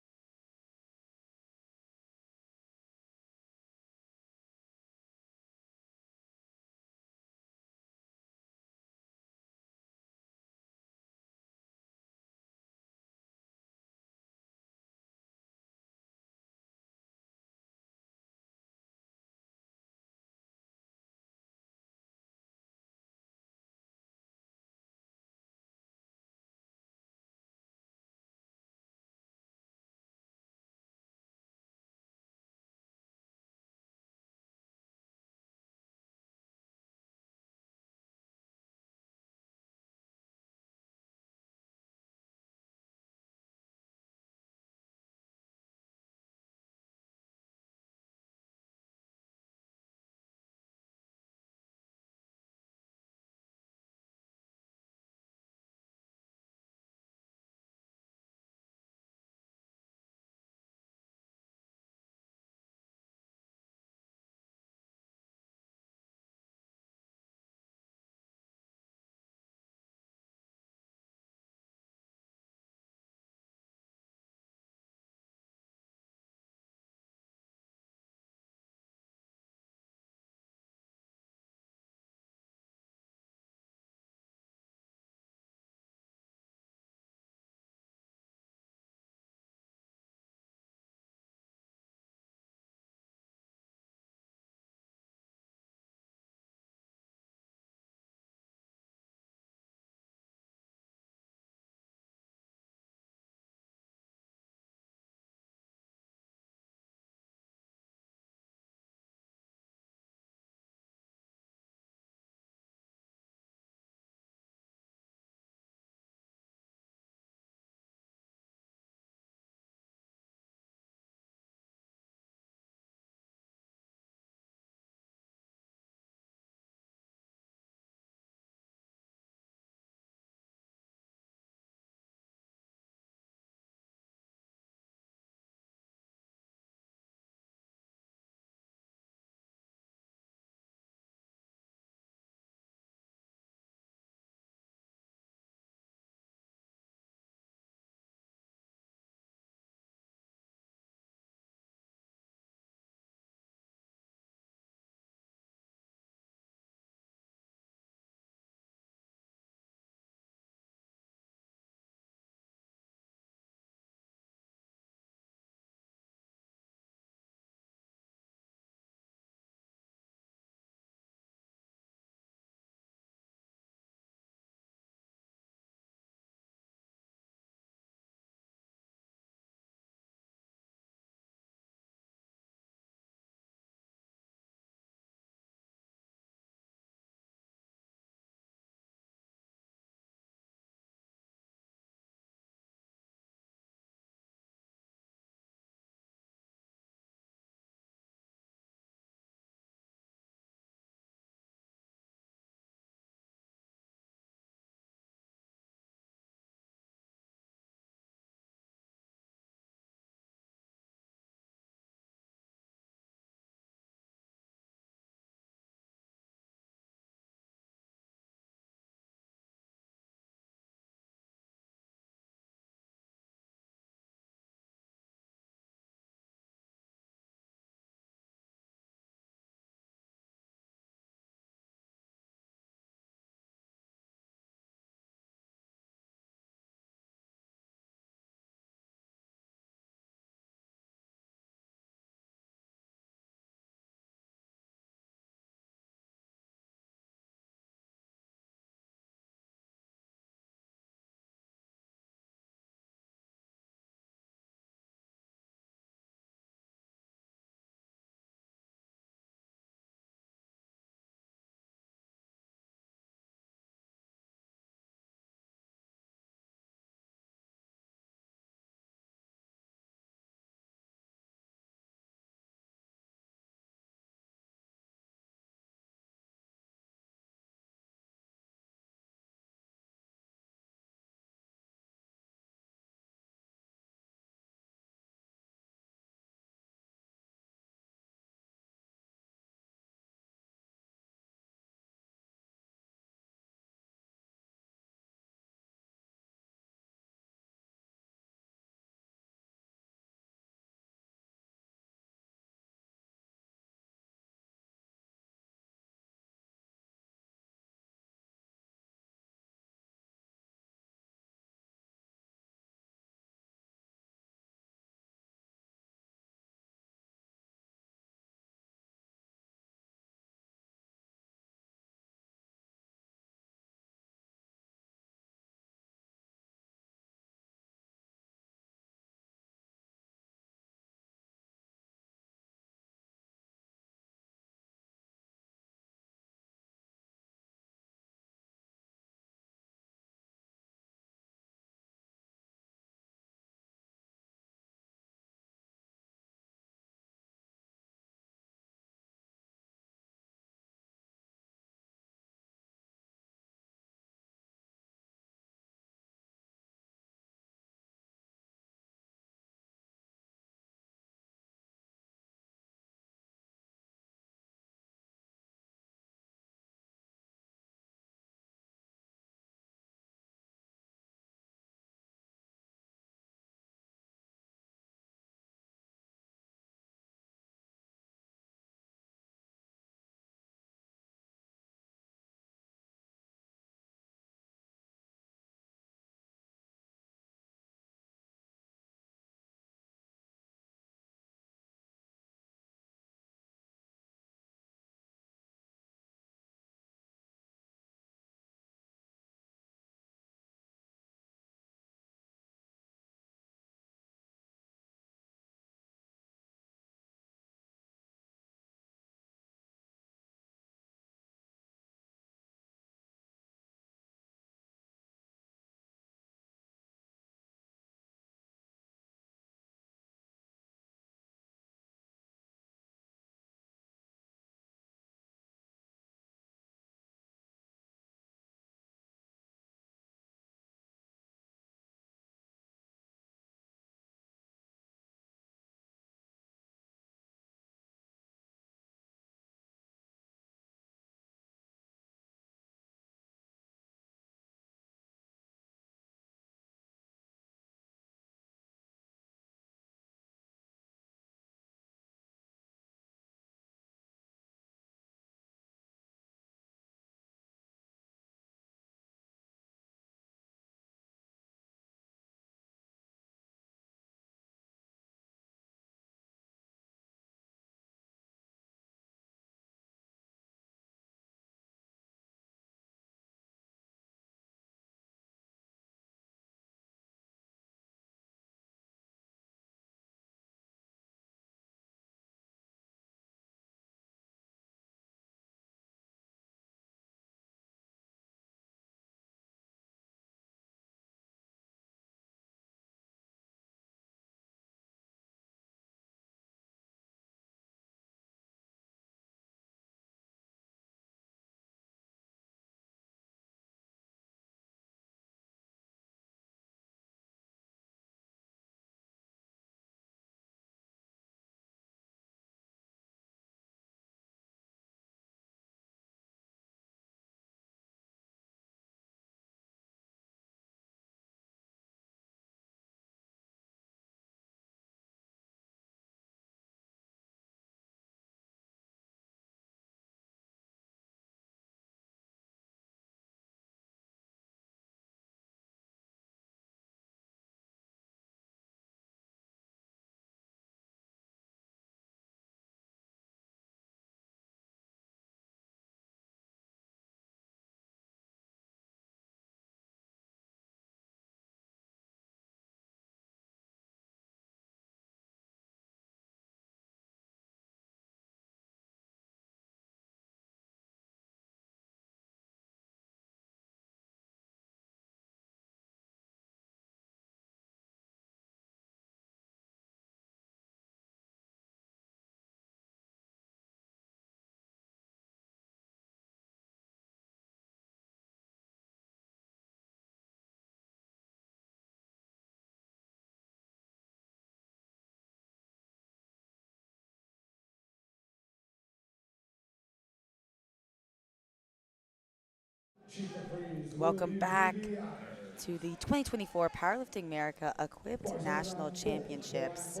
Chica Freeze will Welcome give back you the honor. to the 2024 Powerlifting America Equipped Boys National around both Championships. platforms.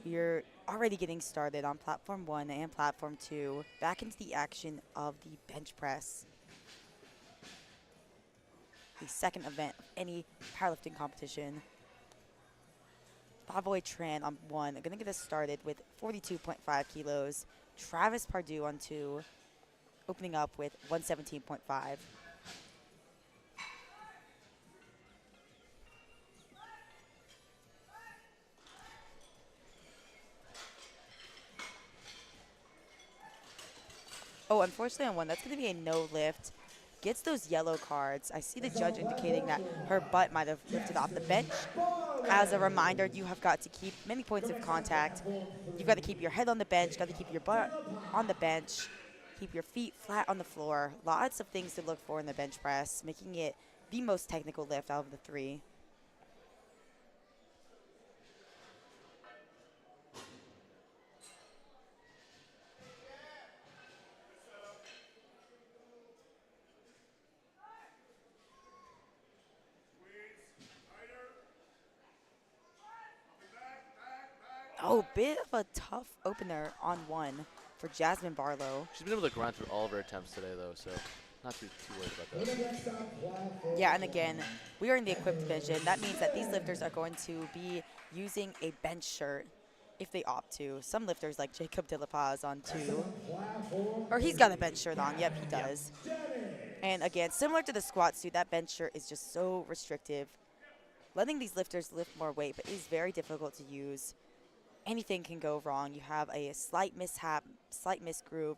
We're already getting started on Platform 1 and Platform 2, back into the action of the bench press, the second event of any powerlifting competition. Bavoy Tran on 1, going to get us started with 42.5 kilos. Travis Pardue on 2, opening up with 117.5. Oh, unfortunately on 1, that's going to be a no lift. Gets those yellow cards. I see the judge indicating that her butt might have lifted off the bench. As a reminder, you have got to keep many points of contact. You've got to keep your head on the bench, got to keep your butt on the bench, keep your feet flat on the floor. Lots of things to look for in the bench press, making it the most technical lift out of the 3. Oh, bit of a tough opener on 1 for Jasmine Barlow. She's been able to grind through all of her attempts today, though, so not too worried about that. Next up, platform Yeah, and again, we are in the equipped division. That means that these lifters are going to be using a bench shirt if they opt to. Some lifters, like Jacob De La Paz on 2, platform or he's got a bench shirt on. Yep, he Yep. does. And again, similar to the squat suit, that bench shirt is just so restrictive, letting these lifters lift more weight, but it is very difficult to use. Anything can go wrong. You have a slight mishap, slight misgroove,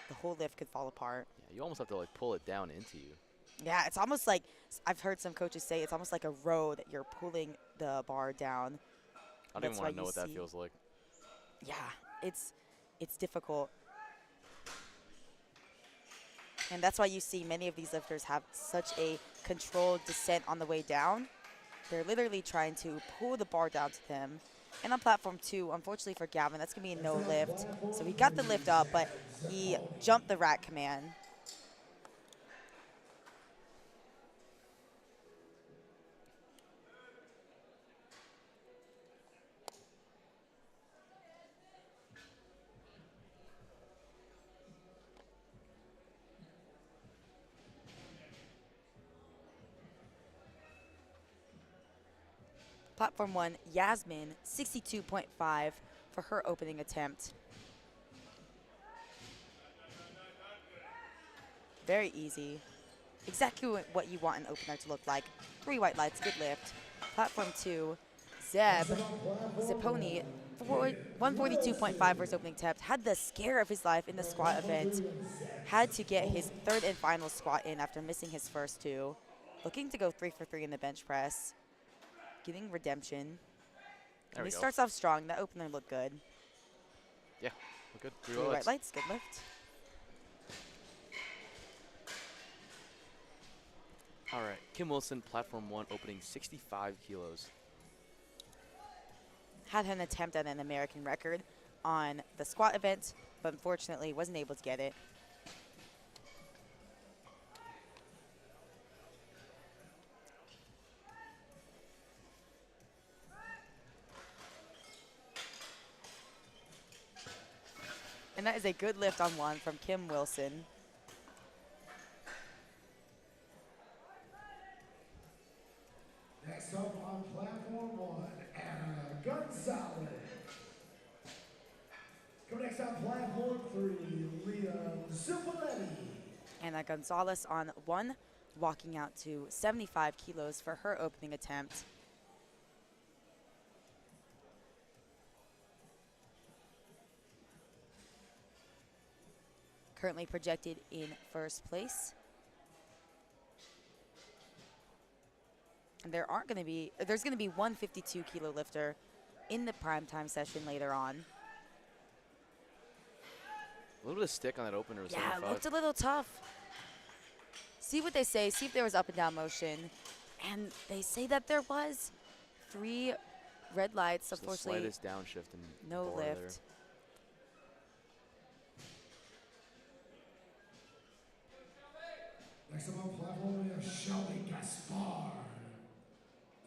the whole lift could fall apart. Yeah, you almost have to like pull it down into you. Yeah, it's almost like, I've heard some coaches say, it's almost like a row that you're pulling the bar down. I don't That's even why want to know you what that see- feels like. Yeah, it's difficult. And that's why you see many of these lifters have such a controlled descent on the way down. They're literally trying to pull the bar down to them. And on platform 2, unfortunately for Gavin, that's going to be a no lift. So he got the lift up, but he jumped the rack command. Platform 1, Yasmin, 62.5 for her opening attempt. Very easy. Exactly what you want an opener to look like. 3 white lights, good lift. Platform 2, Zeb Zipponi, 142.5 for his opening attempt. Had the scare of his life in the squat event. Had to get his 3rd and final squat in after missing his first 2. Looking to go 3 for 3 in the bench press. Getting redemption. There And we he go. starts off strong. That opener looked good. Yeah, we're good. 3 3 white lights. lights, good lift. All right, Kim Wilson, platform 1, opening 65 kilos. Had an attempt at an American record on the squat event, but unfortunately wasn't able to get it. And that is a good lift on 1 from Kim Wilson. Next up on platform 1, Anna Gonzalez. Coming next up, platform 3, Liam Zupoletti. Anna Gonzalez on 1, walking out to 75 kilos for her opening attempt. Currently projected in first place. And there's going to be one 52 kilo lifter in the primetime session later on. A little bit of stick on that opener was Yeah, it 75. looked a little tough. See what they say, see if there was up and down motion. And they say that there was 3 red lights, Just the unfortunately, slightest downshift in no bar there. lift. Next up on platform, we have Shelby Gaspard.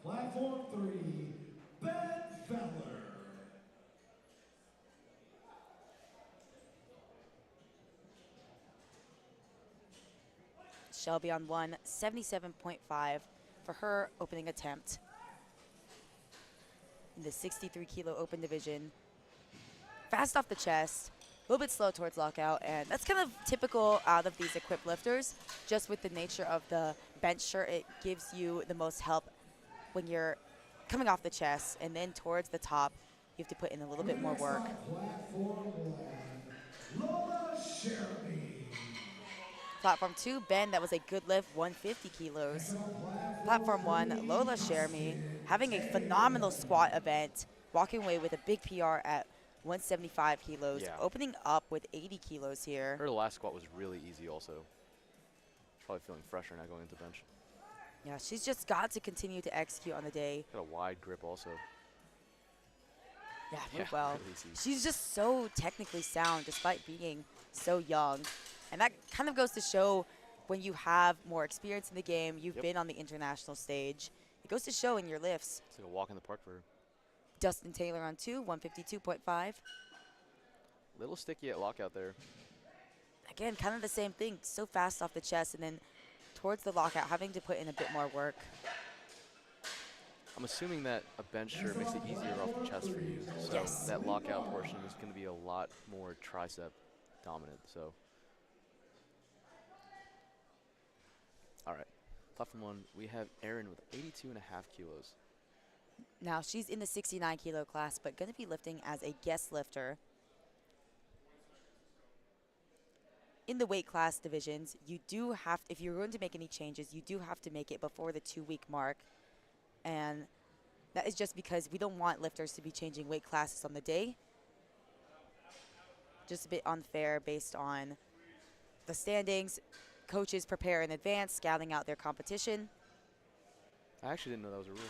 Platform 3, Ben Feller. Shelby on 177.5 for her opening attempt in the 63 kilo open division. Fast off the chest, a little bit slow towards lockout, and that's kind of typical out of these equipped lifters. Just with the nature of the bench shirt, it gives you the most help when you're coming off the chest, and then towards the top, you have to put in a little bit more work. Platform 1, Lola Shelby. Platform 2, Ben, that was a good lift, 150 kilos. Platform 1, Lola Shermy, having a phenomenal squat event, walking away with a big PR at 175 kilos, Yeah. opening up with 80 kilos here. Her last squat was really easy also. She's probably feeling fresher now going into bench. Yeah, she's just got to continue to execute on the day. Got a wide grip also. Yeah, Yeah, move well. really easy. She's just so technically sound despite being so young. And that kind of goes to show when you have more experience in the game, you've been on the international stage, it goes to show in your lifts. It's like a walk in the park for her. Dustin Taylor on 2, 152.5. Little sticky at lockout there. Again, kind of the same thing, so fast off the chest, and then towards the lockout, having to put in a bit more work. I'm assuming that a bench shirt makes it easier off the chest for you. So Yes. that lockout portion is going to be a lot more tricep dominant. So, all right. Platform 1, we have Erin with 82.5 kilos. Now, she's in the 69 kilo class, but going to be lifting as a guest lifter. In the weight class divisions, you do have, if you're going to make any changes, you do have to make it before the 2-week mark. And that is just because we don't want lifters to be changing weight classes on the day. Just a bit unfair based on the standings. Coaches prepare in advance, scouting out their competition. I actually didn't know that was a rule.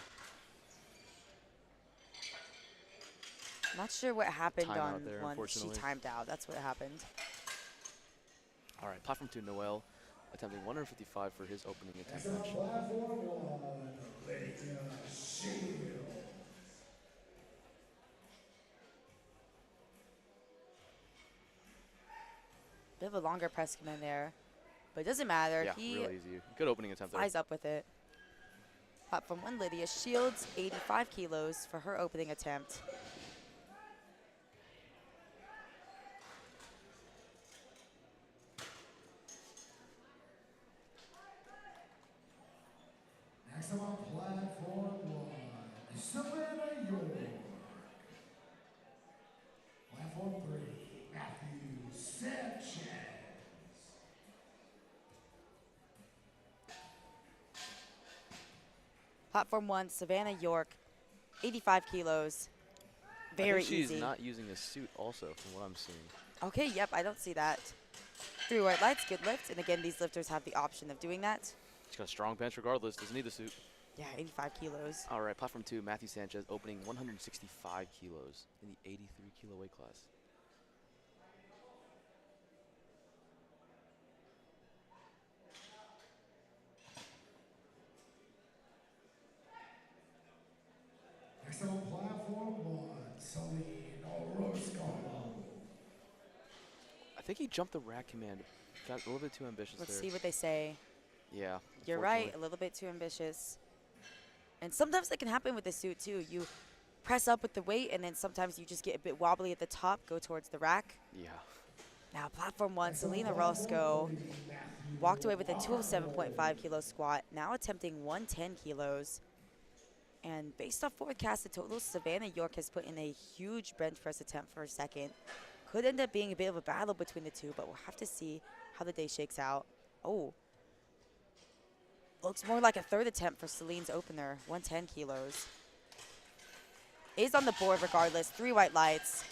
Not sure what happened Time out on there, one. She unfortunately. timed out. That's what happened. All right, platform 2, Noel, attempting 155 for his opening attempt bench. Platform 1, Lydia Shields. Bit of a longer press command there, but it doesn't matter. Yeah, He really easy. Good opening attempt there. flies up with it. Platform 1, Lydia Shields, 85 kilos for her opening attempt. Next up on platform 1, Savannah York. Platform 3, Matthew Sanchez. Platform 1, Savannah York, 85 kilos. Very I think she's easy. not using a suit also from what I'm seeing. Okay, yep, I don't see that. 3 white lights, good lift. And again, these lifters have the option of doing that. She's got a strong bench regardless, doesn't need the suit. Yeah, 85 kilos. All right, platform 2, Matthew Sanchez opening 165 kilos in the 83 kilo weight class. Next up on platform 1, Celine Orozco. I think he jumped the rack command. Got a little bit too ambitious Let's there. see what they say. Yeah. You're right, a unfortunately. little bit too ambitious. And sometimes that can happen with the suit too. You press up with the weight, and then sometimes you just get a bit wobbly at the top, go towards the rack. Yeah. Now, platform 1, Selena Roscoe walked away with a 207.5 kilo squat, now attempting 110 kilos. And based off forecasted totals, Savannah York has put in a huge bench press attempt for a second. Could end up being a bit of a battle between the two, but we'll have to see how the day shakes out. Oh. Looks more like a third attempt for Celine's opener, 110 kilos. Is on the board regardless, 3 white lights.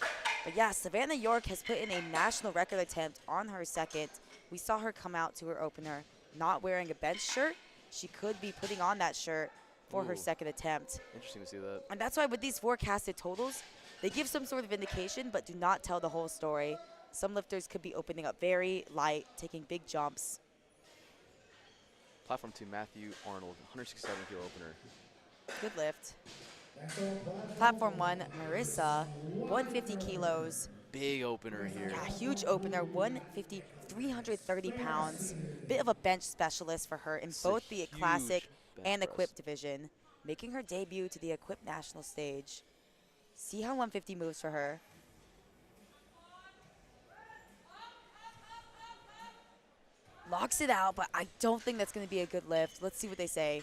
But yeah, Savannah York has put in a national record attempt on her second. We saw her come out to her opener not wearing a bench shirt. She could be putting on that shirt for her Ooh. second attempt. Interesting to see that. And that's why with these forecasted totals, they give some sort of indication but do not tell the whole story. Some lifters could be opening up very light, taking big jumps. Platform 2, Matthew Arnold, 167 kilo opener. Good lift. Next on Platform 1, Marissa, 150 kilos. Big opener here. Yeah, huge opener, 150, 330 pounds. Bit of a bench specialist for her in It's a both the Classic huge bench and press. Equipped division, making her debut to the Equipped national stage. See how 150 moves for her. Locks it out, but I don't think that's going to be a good lift. Let's see what they say.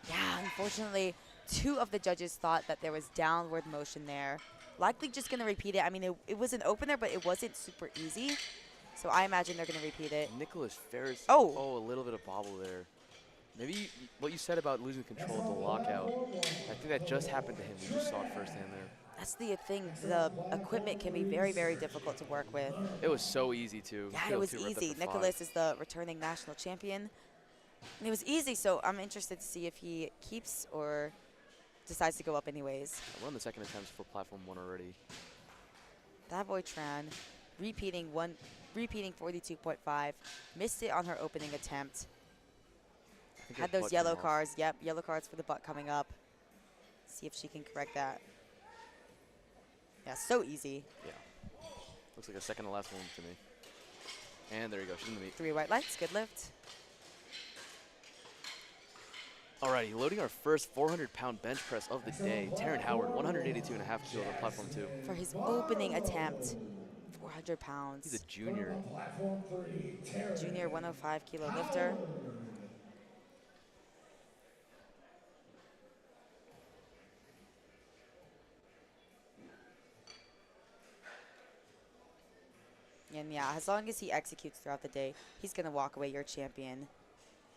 Yeah, unfortunately, 2 of the judges thought that there was downward motion there. Likely just going to repeat it. I mean, it was an opener, but it wasn't super easy. So I imagine they're going to repeat it. Nicholas Ferris. Oh. A little bit of bobble there. Maybe what you said about losing control of the lockout, I think that just happened to him. We just saw it firsthand there. That's the thing. The equipment can be very, very difficult to work with. It was so easy too. Yeah, it was easy. Nicholas is the returning national champion. And it was easy, so I'm interested to see if he keeps or decides to go up anyways. We're on the second attempt for platform 1 already. That boy Tran repeating 42.5. Missed it on her opening attempt. Had those yellow cards. Yep, yellow cards for the butt coming up. See if she can correct that. Yeah, so easy. Yeah. Looks like a second to last one to me. And there you go. She's in the meet. 3 white lights. Good lift. Alrighty, loading our first 400-pound bench press of the day. Taryn Howard, 182.5 kilos on platform 2. For his opening attempt, 400 pounds. He's a junior. Platform 3, Junior 105 kilo lifter. And yeah, as long as he executes throughout the day, he's going to walk away your champion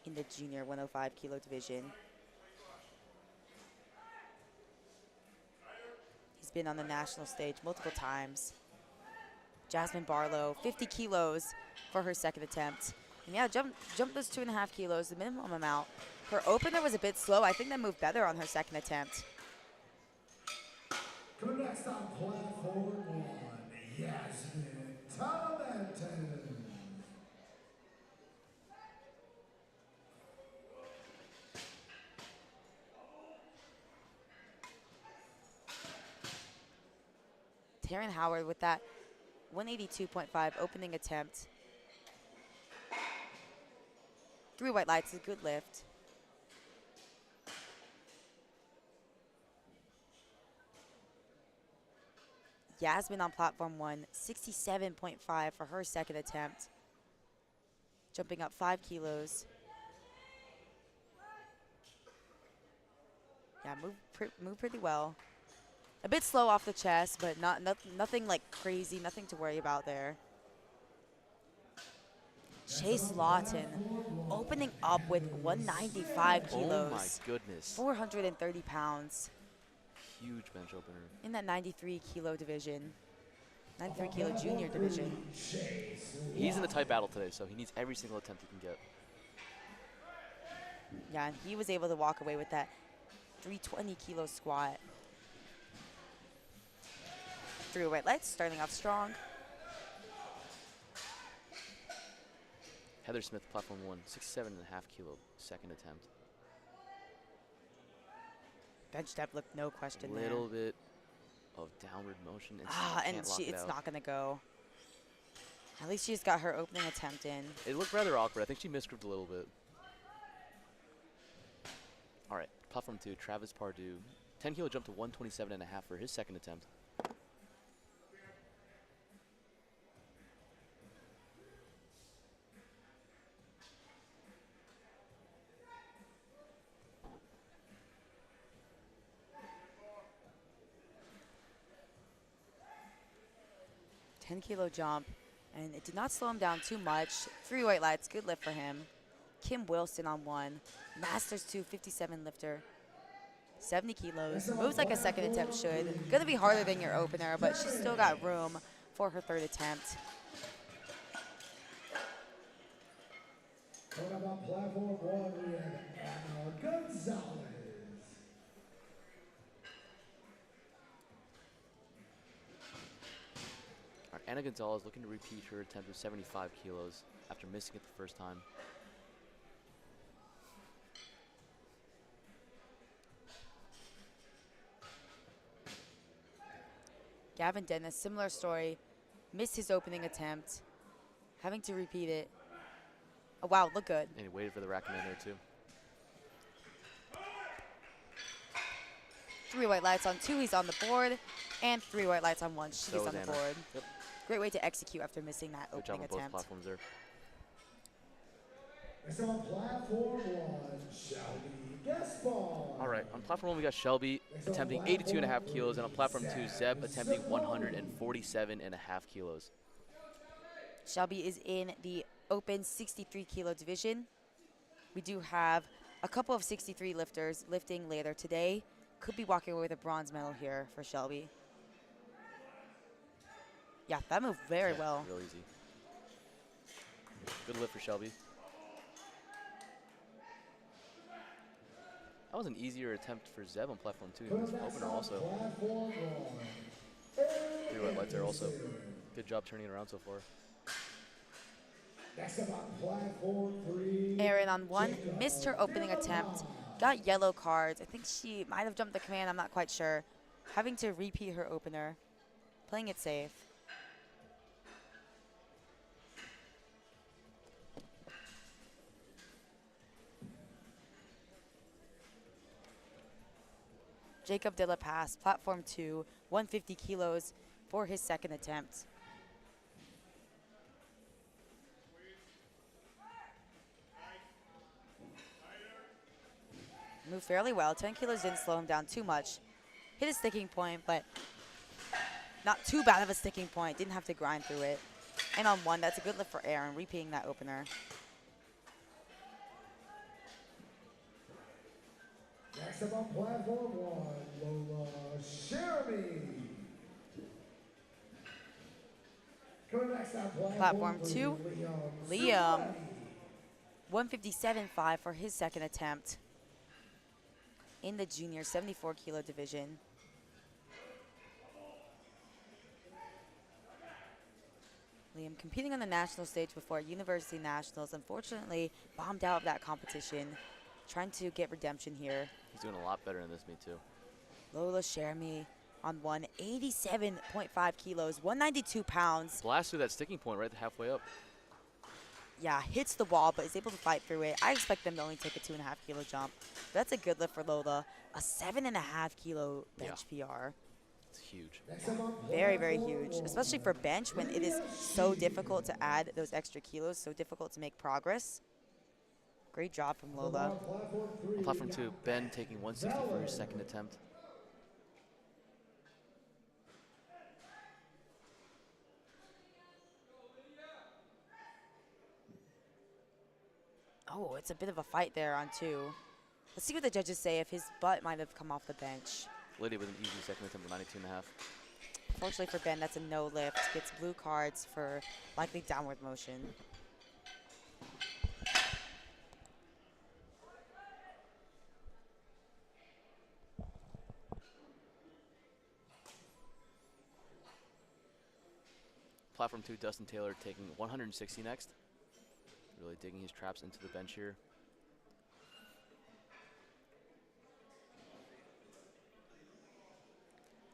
in the junior 105 kilo division. He's been on the national stage multiple times. Jasmine Barlow, 50 kilos for her second attempt. And yeah, jump those 2.5 kilos, the minimum amount. Her opener was a bit slow. I think that moved better on her second attempt. Coming next on platform 1, Yasmin Talamantan. Taryn Howard with that 182.5 opening attempt. 3 white lights, a good lift. Yasmin on platform 1, 67.5 for her second attempt. Jumping up 5 kilos. Yeah, move pretty well. A bit slow off the chest, but nothing like crazy, nothing to worry about there. Chase Lawton opening up with 195 kilos. Oh my goodness. 430 pounds. Huge bench opener. In that 93 kilo division. 93 kilo junior division. He's in a tight battle today, so he needs every single attempt he can get. Yeah, and he was able to walk away with that 320 kilo squat. 3 white lights, starting off strong. Heather Smith, platform 1, 67.5 kilo, second attempt. Bench depth looked no question there. Little bit of downward motion. And it's not going to go. At least she's got her opening attempt in. It looked rather awkward. I think she misgrouped a little bit. All right, platform 2, Travis Pardue. 10 kilo jump to 127.5 for his second attempt. Kilo jump, and it did not slow him down too much. 3 white lights, good lift for him. Kim Wilson on 1. Masters 2, 57 lifter. 70 kilos. Moves like a second attempt should. Gonna be harder than your opener, but she's still got room for her third attempt. Coming up on platform 1, we have Anna Gonzalez. Anna Gonzalez looking to repeat her attempt with 75 kilos after missing it the first time. Gavin Dennis, similar story. Missed his opening attempt, having to repeat it. Oh, wow, look good. And he waited for the rack command there too. 3 white lights on 2, he's on the board. And 3 white lights on 1, she's So on is the Anna. board. Yep. Great way to execute after missing that Good job opening on both attempt. platforms there. Next up on platform 1, Shelby Gaspar. All right, on platform 1 we got Shelby attempting 82.5 kilos, and on platform 2 Zeb attempting 147.5 kilos. Shelby is in the open 63 kilo division. We do have a couple of 63 lifters lifting later today. Could be walking away with a bronze medal here for Shelby. Yeah, that moved very well. Real easy. Good lift for Shelby. That was an easier attempt for Zeb on platform 2. His opener also. 3 white lights there also. Good job turning it around so far. Next up on platform 3. Erin on 1, missed her opening attempt, got yellow cards. I think she might have jumped the command, I'm not quite sure. Having to repeat her opener, playing it safe. Jacob De La Paz, platform 2, 150 kilos for his second attempt. Moved fairly well. 10 kilos didn't slow him down too much. Hit a sticking point, but not too bad of a sticking point. Didn't have to grind through it. And on 1, that's a good lift for Aaron, repeating that opener. Next up on platform 1, Lola Sheremy. Coming next on Platform 2, Liam. Sirani. 157.5 for his second attempt in the junior 74 kilo division. Liam competing on the national stage before University Nationals, unfortunately bombed out of that competition. Trying to get redemption here. He's doing a lot better in this meet too. Lola Sheremy on 1, 87.5 kilos, 192 pounds. Blast through that sticking point right halfway up. Yeah, hits the wall, but is able to fight through it. I expect them to only take a 2.5 kilo jump. But that's a good lift for Lola. A 7.5 kilo bench PR. It's huge. Very, very huge, especially for bench when it is so difficult to add those extra kilos, so difficult to make progress. Great job from Lola. On platform 2, Ben taking 160 for his second attempt. Oh, it's a bit of a fight there on 2. Let's see what the judges say if his butt might have come off the bench. Liddy with an easy second attempt of 92.5. Fortunately for Ben, that's a no lift. Gets blue cards for likely downward motion. Platform 2, Dustin Taylor taking 160 next. Really digging his traps into the bench here.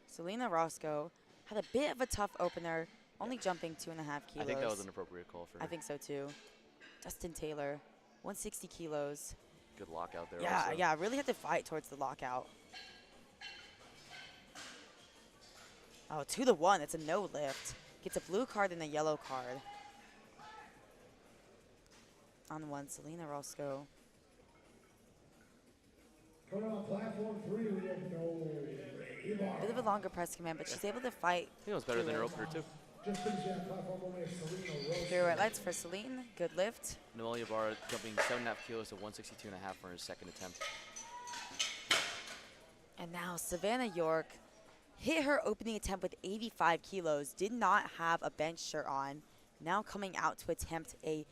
Selena Roscoe had a bit of a tough opener, only jumping 2.5 kilos. I think that was an appropriate call for her. I think so too. Dustin Taylor, 160 kilos. Good lockout there Yeah, also. yeah, really had to fight towards the lockout. Oh, 2-1, it's a no lift. Gets a blue card and a yellow card. On 1, Selena Roscoe. Coming on platform 3, we have no Ibarra. Bit of a longer press command, but she's able to fight. I think it was better than her opener too. Just finishing on platform 1, we have Selena Rose. Three white lights for Celine. Good lift. Noel Ibarra jumping 7.5 kilos to 162.5 for his second attempt. And now Savannah York hit her opening attempt with 85 kilos. Did not have a bench shirt on. Now coming out to attempt a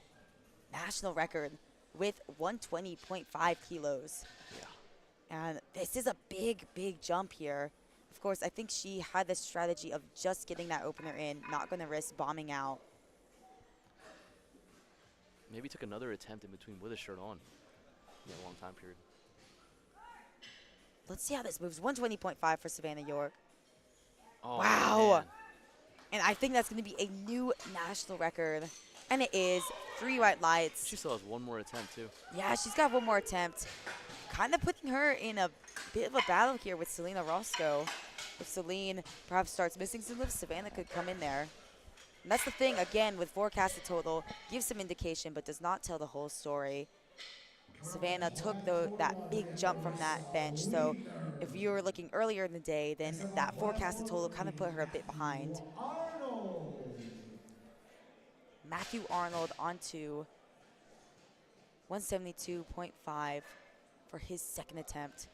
national record with 120.5 kilos. Yeah. And this is a big, big jump here Of course, I think she had the strategy of just getting that opener in, not going to risk bombing out. Maybe took another attempt in between with a shirt on in a long time period. Let's see how this moves. 120.5 for Savannah York. Oh, Wow. man. And I think that's going to be a new national record. And it is 3 white lights. She still has one more attempt, too. Yeah, she's got one more attempt. Kind of putting her in a bit of a battle here with Selena Roscoe. If Celine perhaps starts missing some lifts, Savannah could come in there. And that's the thing, again, with forecasted total, gives some indication but does not tell the whole story. Savannah took that big jump from that bench, so if you were looking earlier in the day, then that forecasted total kind of put her a bit behind. Matthew Arnold onto 172.5 for his second attempt.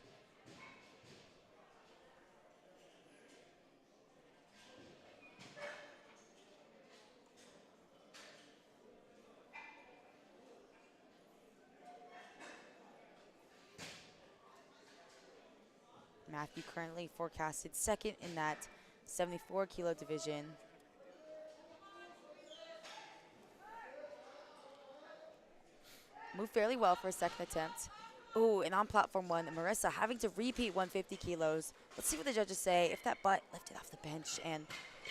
Matthew currently forecasted second in that 74 kilo division. Moved fairly well for a second attempt. Oh, and on platform 1, Marissa having to repeat 150 kilos. Let's see what the judges say. If that butt lifted off the bench, and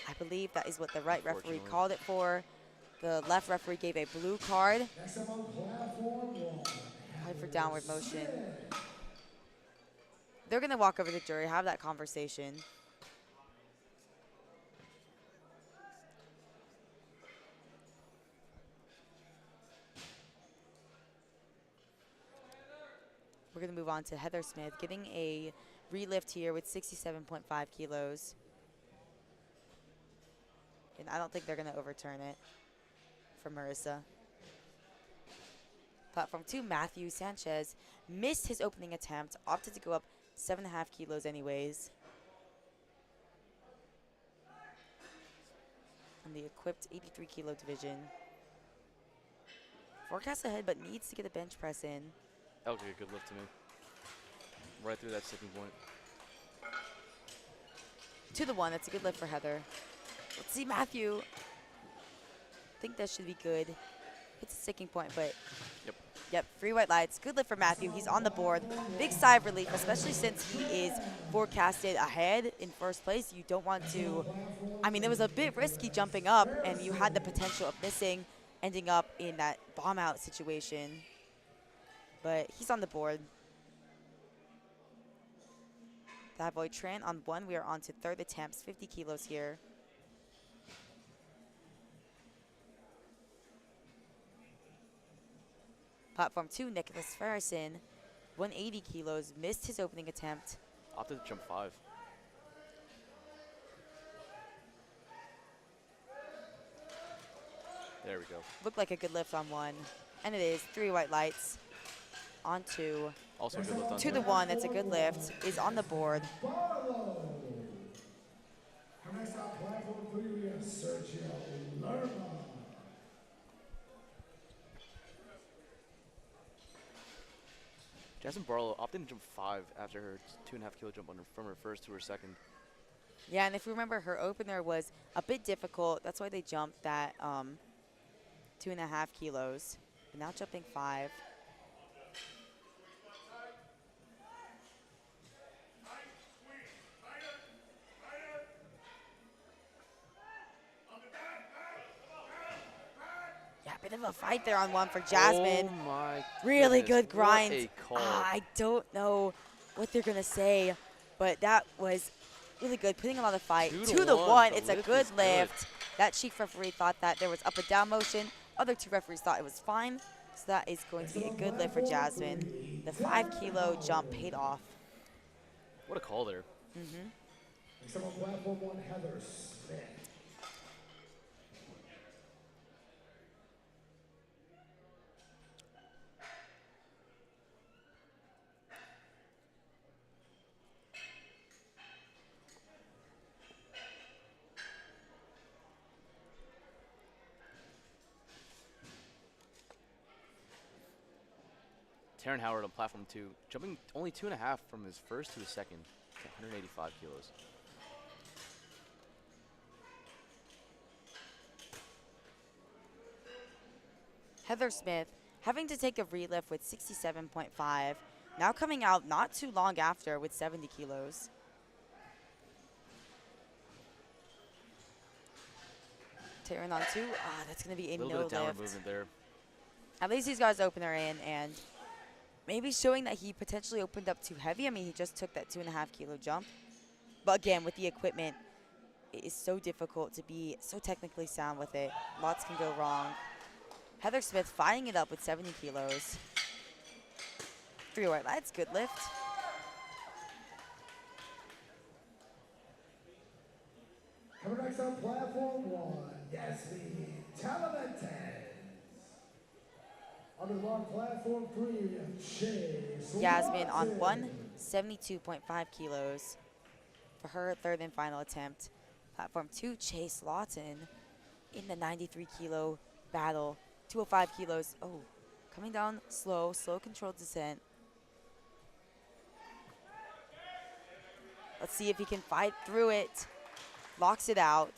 I believe that is what the right referee called it for. The left referee gave a blue card. Probably for downward motion. They're going to walk over to the jury, have that conversation. We're going to move on to Heather Smith, getting a relift here with 67.5 kilos. And I don't think they're going to overturn it for Marissa. Platform 2, Matthew Sanchez missed his opening attempt, opted to go up 7.5 kilos anyways. In the equipped 83 kilo division. Forecast ahead, but needs to get a bench press in. That looked like a good lift to me. Right through that sticking point. To the 1, that's a good lift for Heather. Let's see Matthew. I think that should be good. Hits a sticking point, but yep, 3 white lights. Good lift for Matthew. He's on the board. Big sigh of relief, especially since he is forecasted ahead in first place. You don't want to, I mean, it was a bit risky jumping up, and you had the potential of missing, ending up in that bomb out situation. But he's on the board. Savoy Tran on 1. We are on to third attempts, 50 kilos here. Platform 2, Nicholas Farrison, 180 kilos, missed his opening attempt. Opted to jump 5. There we go. Looked like a good lift on 1. And it is 3 white lights on 2. Also a good lift on To 2. the 1, that's a good lift, is on the board. Next on platform 3, we have Sergio Lerma. Jasmine Barlow opted to jump 5 after her 2.5 kilo jump from her first to her second. Yeah, and if you remember, her opener was a bit difficult. That's why they jumped that 2.5 kilos. But now jumping 5. Yeah, bit of a fight there on 1 for Jasmine. Oh my Really goodness, good grind. What a call. I don't know what they're going to say, but that was really good, putting a lot of fight. 2 To the 1, the it's a lift good is lift. That chief referee thought that there was up and down motion. Other 2 referees thought it was fine. So that is going to be a good lift for Jasmine. The 5 kilo jump paid off. What a call there. Next on platform 1, Heather Smith. Taryn Howard on platform 2, jumping only 2.5 from his first to his second to 185 kilos. Heather Smith having to take a relift with 67.5. Now coming out not too long after with 70 kilos. Taryn on 2. Ah, that's going to be A a little no bit of downward lift. movement there. At least he's got his opener in, and maybe showing that he potentially opened up too heavy. I mean, he just took that 2.5 kilo jump. But again, with the equipment, it is so difficult to be so technically sound with it. Lots can go wrong. Heather Smith fighting it up with 70 kilos. 3 white lights, good lift. Coming next on platform 1, Yasmin Talaventes. On the long platform 3, Chase Yasmin on Watson. 72.5 kilos for her third and final attempt. Platform 2, Chase Lawton in the 93 kilo battle. 205 kilos. Oh, coming down slow controlled descent. Let's see if he can fight through it. Locks it out.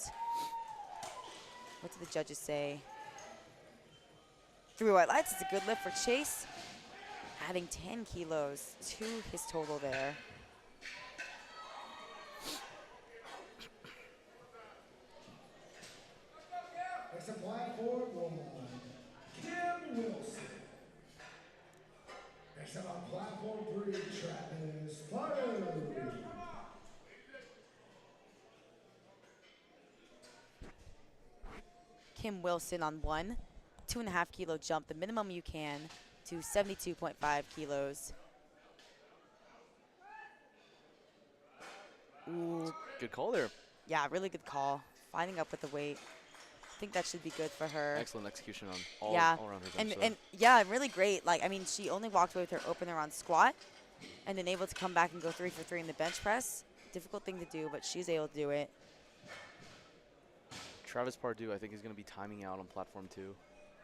What do the judges say? 3 white lights. It's a good lift for Chase. Adding 10 kilos to his total there. Next on platform 1, Kim Wilson. Next up on platform 3, Travis Fire. Kim Wilson on 1. 2.5 kilo jump, the minimum you can, to 72.5 kilos. Ooh, Good call there. yeah, really good call. Finding up with the weight. I think that should be good for her. Excellent execution on all around her and, jumps. and yeah, really great. Like, I mean, she only walked away with her opener on squat and then able to come back and go 3 for 3 in the bench press. Difficult thing to do, but she's able to do it. Travis Pardue, I think, is going to be timing out on platform 2.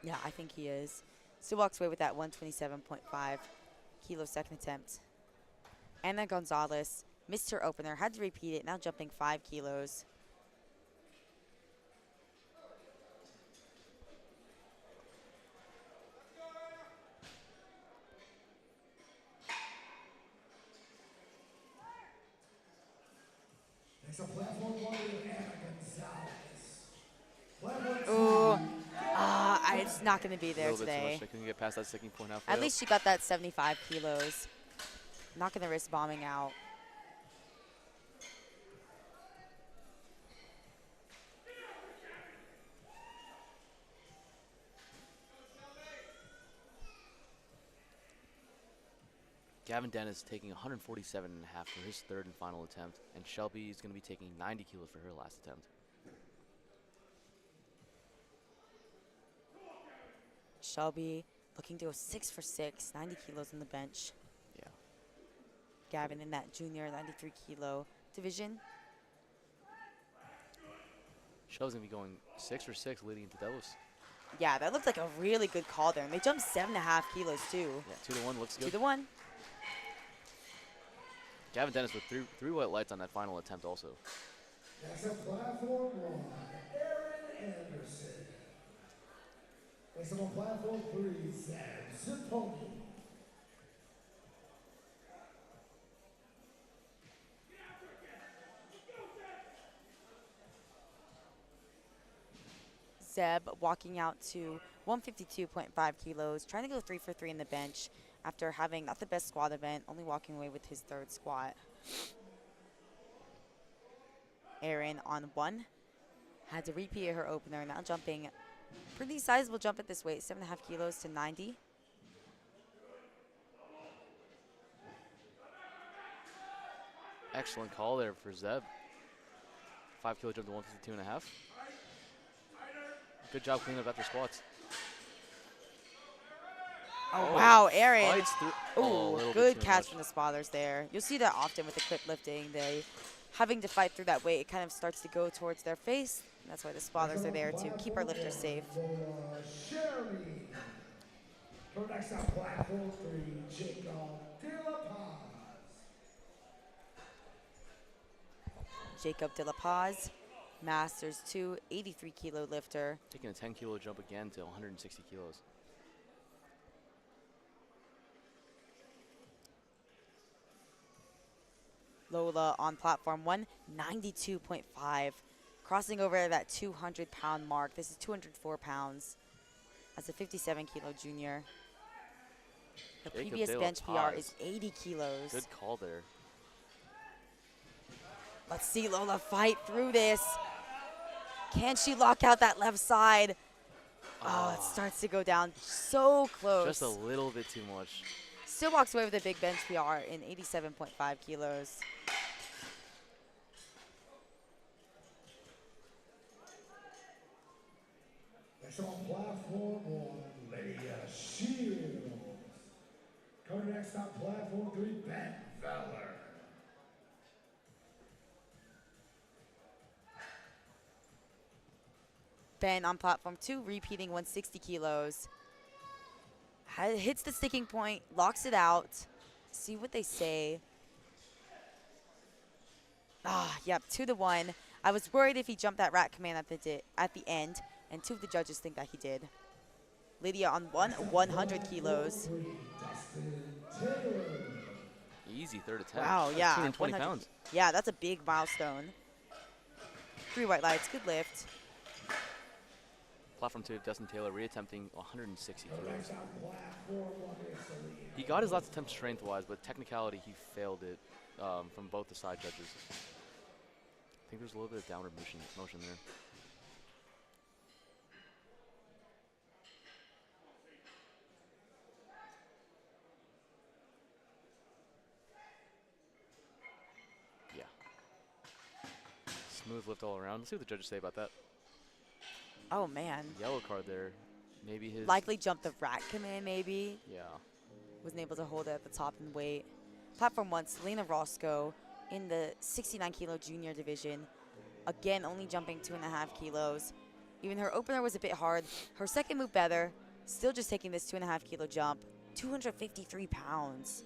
Yeah, I think he is. Still walks away with that 127.5 kilo second attempt. Anna Gonzalez missed her opener, had to repeat it, now jumping 5 kilos. Next on platform 1, Anna Gonzalez. Platform Ooh, it's not going to be A there little bit too today. much. They couldn't get past that sticking point halfway At up. least she got that 75 kilos. Not going to risk bombing out. Gavin Dennis taking 147.5 for his third and final attempt, and Shelby is going to be taking 90 kilos for her last attempt. Shelby looking to go 6 for 6, 90 kilos on the bench. Yeah. Gavin in that junior 93 kilo division. Shelby's going to be going 6 for 6 leading into Delos. Yeah, that looked like a really good call there. And they jumped 7.5 kilos too. Yeah, 2-1 looks 2 good. to 1. Gavin Dennis with three white lights on that final attempt also. Next on platform 1, Aaron Anderson. Next on platform 3, Sam Ziponi. Zeb walking out to 152.5 kilos, trying to go 3 for 3 in the bench after having not the best squat event, only walking away with his third squat. Erin on 1. Had to repeat her opener, now jumping pretty sizable jump at this weight, 7.5 kilos to 90. Excellent call there for Zeb. 5 kilo jump to 152.5. Good job cleaning up after squats. Oh, wow, Erin. Fights through. Oh, a Ooh, little bit good too catch much. from the spotters there. You'll see that often with equipped lifting. They having to fight through that weight, it kind of starts to go towards their face. That's why the spotters are there to keep our lifters safe. Sherry. For next on platform 3, Jacob De La Paz. Jacob De La Paz, Masters 2, 83 kilo lifter. Taking a 10 kilo jump again to 160 kilos. Lola on platform 1, 92.5. Crossing over that 200-pound mark. This is 204 pounds as a 57-kilo junior. Her Jacob previous De La bench PR is Paz. 80 kilos. Good call there. Let's see Lola fight through this. Can she lock out that left side? Oh, it starts to go down so close. Just a little bit too much. Still walks away with a big bench PR in 87.5 kilos. Next on platform 1, Lydia Shields. Coming next on platform 3, Ben Feller. Ben on platform 2, repeating 160 kilos. Hits the sticking point, locks it out. See what they say. Yep, 2-1. I was worried if he jumped that rat command at the end, and 2 of the judges think that he did. Lydia on 100 kilos. Easy third attempt. Wow, yeah. 220 pounds. Yeah, that's a big milestone. 3 white lights, good lift. Platform 2 of Dustin Taylor reattempting 160 kilos. He got his last attempt strength-wise, but technicality he failed it from both the side judges. I think there's a little bit of downward motion there. Yeah. Smooth lift all around. Let's see what the judges say about that. Oh, man. Yellow card there. Maybe his... Likely jumped the rat command, maybe. Yeah. Wasn't able to hold it at the top and weight. Platform 1, Selena Roscoe in the 69-kilo junior division. Again, only jumping 2.5 kilos. Even her opener was a bit hard. Her second move better. Still just taking this 2.5-kilo jump. 253 pounds.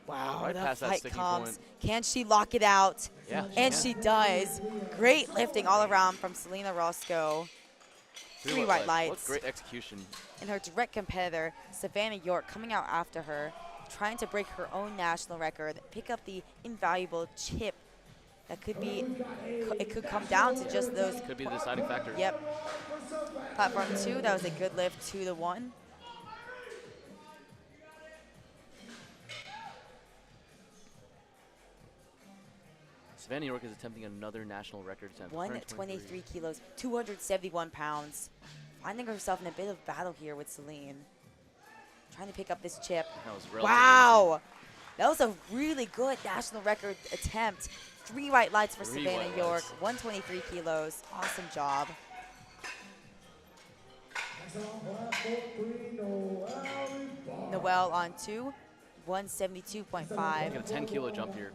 Wow, Right the past that fight sticking comes. point. Can she lock it out? Yeah, And can. she does. Great lifting all around from Selena Roscoe. 3 white lights. What great execution. And her direct competitor, Savannah York, coming out after her, trying to break her own national record, pick up the invaluable chip that could be, it could come down to just those. Could be the deciding factor. Yep. Platform 2, that was a good lift, 2-1. Savannah York is attempting another national record attempt. 123 kilos, 271 pounds. Finding herself in a bit of battle here with Celine. Trying to pick up this chip. That was relatively Wow. That was a really good national record attempt. 3 white lights for 3 Savannah white York, lights. 123 kilos. Awesome job. Next on platform 3, Noelle on 2, 172.5. Got a 10-kilo jump here.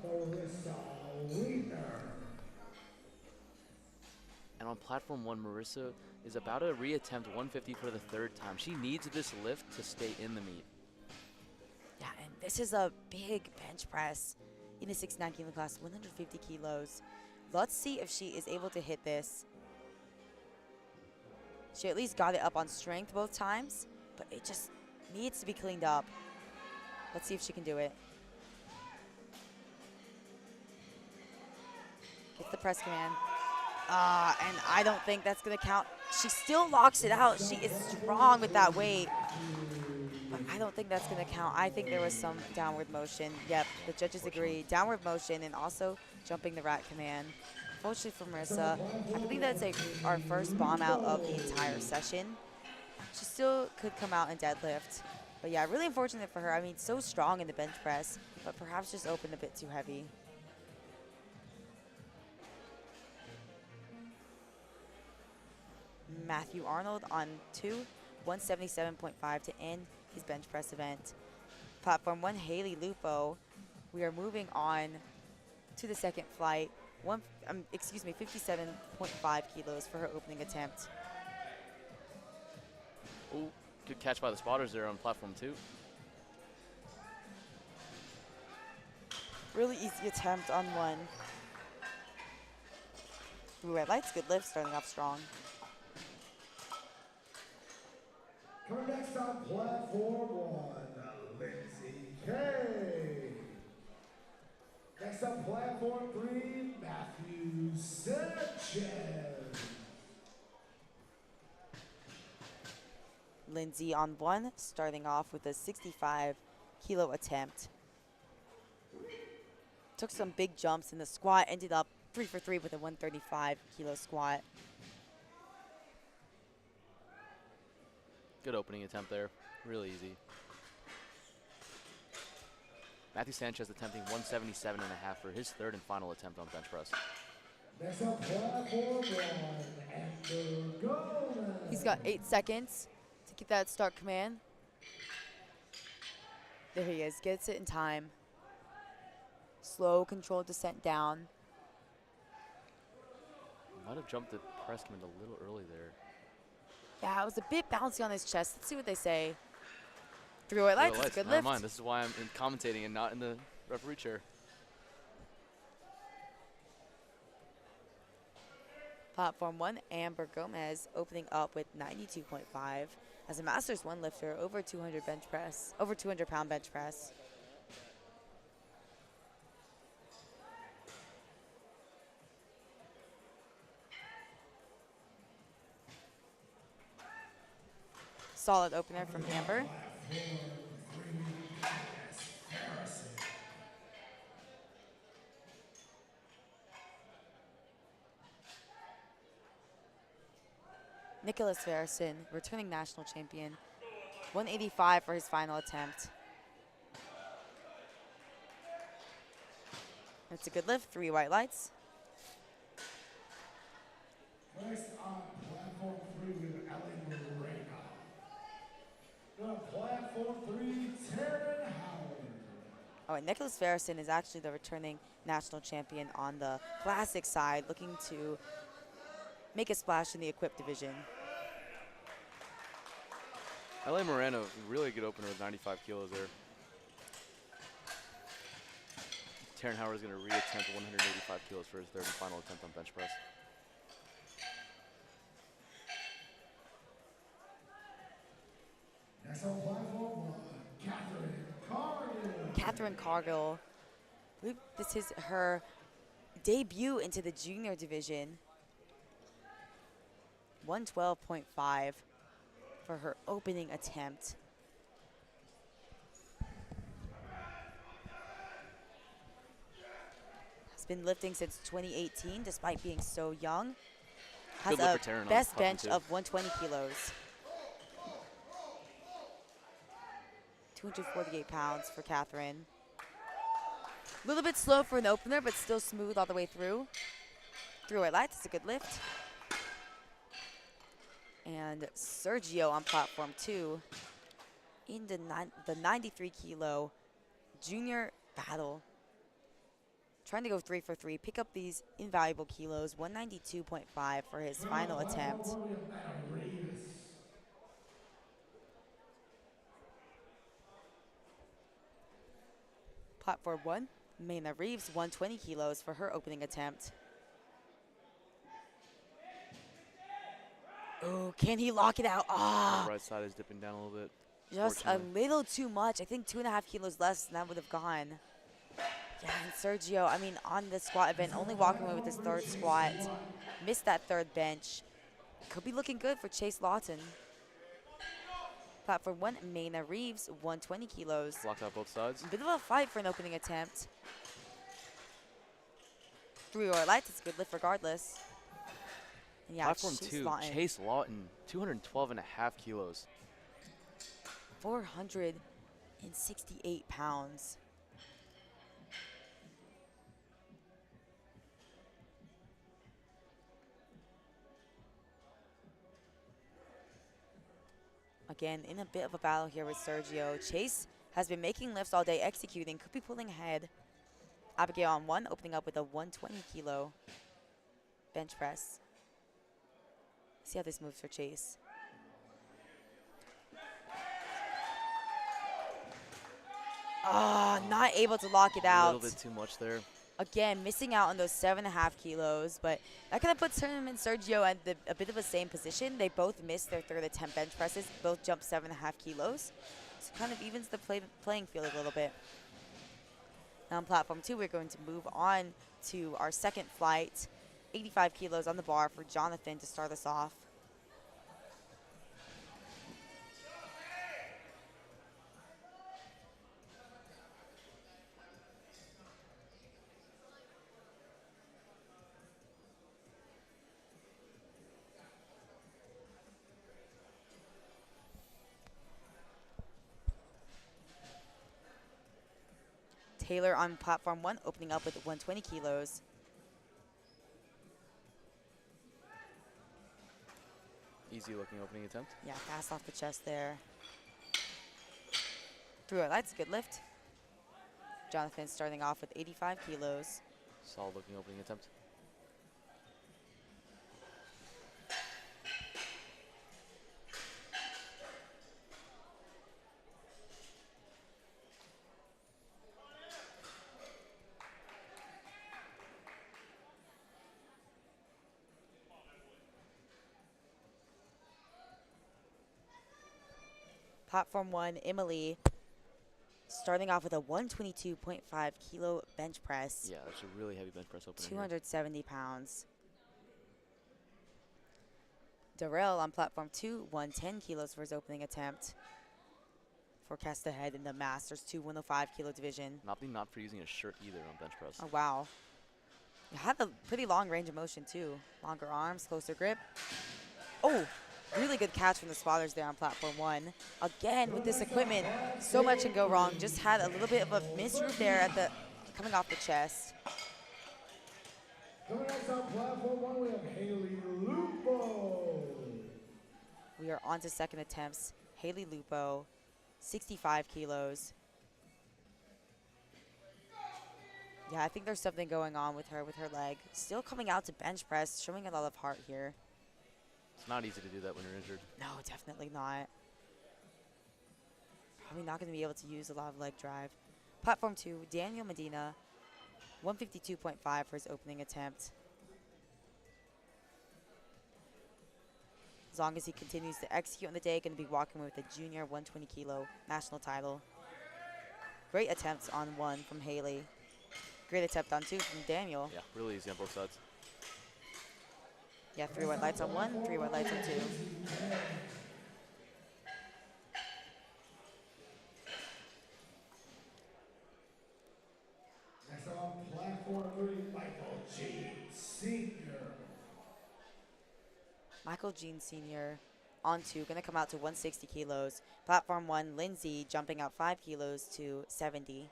And on platform 1, Marissa is about to reattempt 150 for the 3rd time. She needs this lift to stay in the meet. Yeah, and this is a big bench press in the 69-kilo class, 150 kilos. Let's see if she is able to hit this. She at least got it up on strength both times, but it just needs to be cleaned up. Let's see if she can do it. Gets the press command. And I don't think that's going to count. She still locks it out. She is strong with that weight. But I don't think that's going to count. I think there was some downward motion. Yep, the judges agree. Downward motion and also jumping the rat command. Unfortunately for Marissa, I believe that's our first bomb out of the entire session. She still could come out and deadlift. But yeah, really unfortunate for her. I mean, so strong in the bench press, but perhaps just opened a bit too heavy. Matthew Arnold on 2, 177.5 to end his bench press event. Platform 1, Haley Lupo. We are moving on to the second flight. 57.5 kilos for her opening attempt. Ooh, good catch by the spotters there on platform 2. Really easy attempt on 1. Ooh, red lights, good lift, starting off strong. Coming next on platform 1, Lindsay Okay. Next up, platform 3, Matthew Sanchez. Lindsay on 1, starting off with a 65-kilo attempt. Took some big jumps in the squat, ended up 3 for 3 with a 135-kilo squat. Good opening attempt there. Really easy. Matthew Sanchez attempting 177.5 for his third and final attempt on bench press. Next up, platform 1, Andrew Gomez. He's got 8 seconds to get that start command. There he is, gets it in time. Slow, controlled descent down. Might have jumped the press command a little early there. Yeah, it was a bit bouncy on his chest. Let's see what they say. 3 white lights, it's a good Never lift. mind, this is why I'm commentating and not in the referee chair. Platform 1, Amber Gomez opening up with 92.5 as a Masters 1 lifter, over 200 pound bench press. Solid opener from Amber. Nicholas Farrison, returning national champion. 185 for his final attempt. That's a good lift, 3 white lights. Next on platform 3 with Ellie Moreno. The platform 3, Taryn Howard. Oh, and Nicholas Farrison is actually the returning national champion on the classic side, looking to make a splash in the equipped division. L.A. Moreno, really good opener with 95 kilos there. Taryn Howard is going to reattempt 185 kilos for his third and final attempt on bench press. Next on platform 1, Catherine Cargill. Catherine Cargill, I believe this is her debut into the junior division. 112.5 for her opening attempt. Has been lifting since 2018 despite being so young. Has Good lift a for Taryn on best platform bench 2. of 120 kilos. 248 pounds for Catherine. A little bit slow for an opener, but still smooth all the way through. 3 white lights, it's a good lift. And Sergio on platform 2 in the 93-kilo junior battle. Trying to go 3 for 3, pick up these invaluable kilos, 192.5 for his final attempt. Platform 1, Mayna Reeves, 120 kilos for her opening attempt. Oh, can he lock it out? Ah, The right side is dipping down a little bit. just a little too much. I think 2.5 kilos less, and that would have gone. Yeah, and Sergio, I mean, on the squat event, only walking away with his third squat. Missed that third bench. Could be looking good for Chase Lawton. Platform 1, Mayna Reeves, 120 kilos. Blocked out both sides. A bit of a fight for an opening attempt. 3 white lights, it's a good lift regardless. And yeah, Platform Chase 2, Lawton, Chase Lawton, 212.5 kilos. 468 pounds. Again, in a bit of a battle here with Sergio. Chase has been making lifts all day, executing, could be pulling ahead. Abigail on 1, opening up with a 120-kilo bench press. See how this moves for Chase. Ah, not able to lock it A out. little bit too much there. Again, missing out on those 7.5 kilos, but that kind of puts him and Sergio at a bit of a same position. They both missed their third attempt bench presses, both jumped 7.5 kilos. attempt. Kind of evens the playing field a little bit. Now on platform 2, we're going to move on to our second flight. 85 kilos on the bar for Jonathan to start us off. Taylor on platform 1, opening up with 120 kilos. Easy looking opening attempt. Yeah, fast off the chest there. Through it, that's a good lift. Jonathan starting off with 85 kilos. Solid looking opening attempt. Platform 1, Emily starting off with a 122.5 kilo bench press. Yeah, that's a really heavy bench press opening. 270 pounds. Darrell on platform 2, 110 kilos for his opening attempt. Forecast ahead in the Masters 2 105 kilo division. Not for using a shirt either on bench press. Oh, wow. You have a pretty long range of motion, too. Longer arms, closer grip. Oh, really good catch from the spotters there on platform 1. Again, with this equipment, so much can go wrong. Just had a little bit of a misroute there at the coming off the chest. Coming next on platform 1, we have Haley Lupo. We are on to second attempts. Haley Lupo, 65 kilos. Yeah, I think there's something going on with her leg. Still coming out to bench press, showing a lot of heart here. It's not easy to do that when you're injured. No, definitely not. Probably not going to be able to use a lot of leg drive. Platform 2, Daniel Medina, 152.5 for his opening attempt. As long as he continues to execute on the day, going to be walking with a junior 120 kilo national title. Great attempts on 1 from Haley. Great attempt on 2 from Daniel. Yeah, really easy on both sides. Yeah, 3 white lights on 1, 3 white lights on 2. Next on platform 3, Michael G. Sr. Michael Jean Sr. on 2, going to come out to 160 kilos. Platform 1, Lindsay jumping out 5 kilos to 70.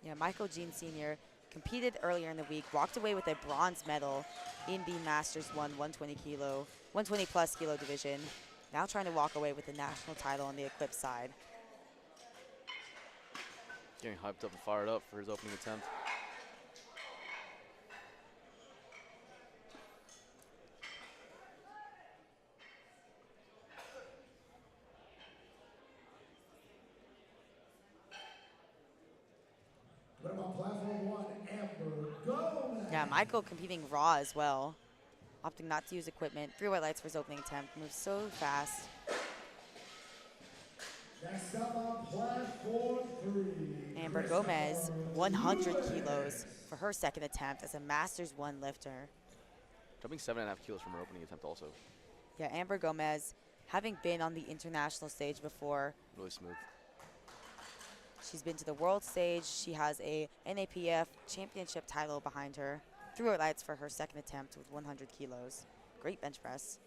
Yeah, Michael Jean Sr. competed earlier in the week, walked away with a bronze medal in the Masters 120 plus kilo division. Now trying to walk away with the national title on the equipped side. Getting hyped up and fired up for his opening attempt. But on platform 1, Amber Gomez. Yeah, Michael competing raw as well. Opting not to use equipment. 3 white lights for his opening attempt. Moves so fast. Next up on platform 3, Amber Gomez, 100 kilos for her second attempt as a Masters 1 lifter. Jumping 7.5 kilos from her opening attempt also. Yeah, Amber Gomez, having been on the international stage before, Really smooth. she's been to the world stage. She has a NAPF championship title behind her. 3 white lights for her second attempt with 100 kilos. Great bench press.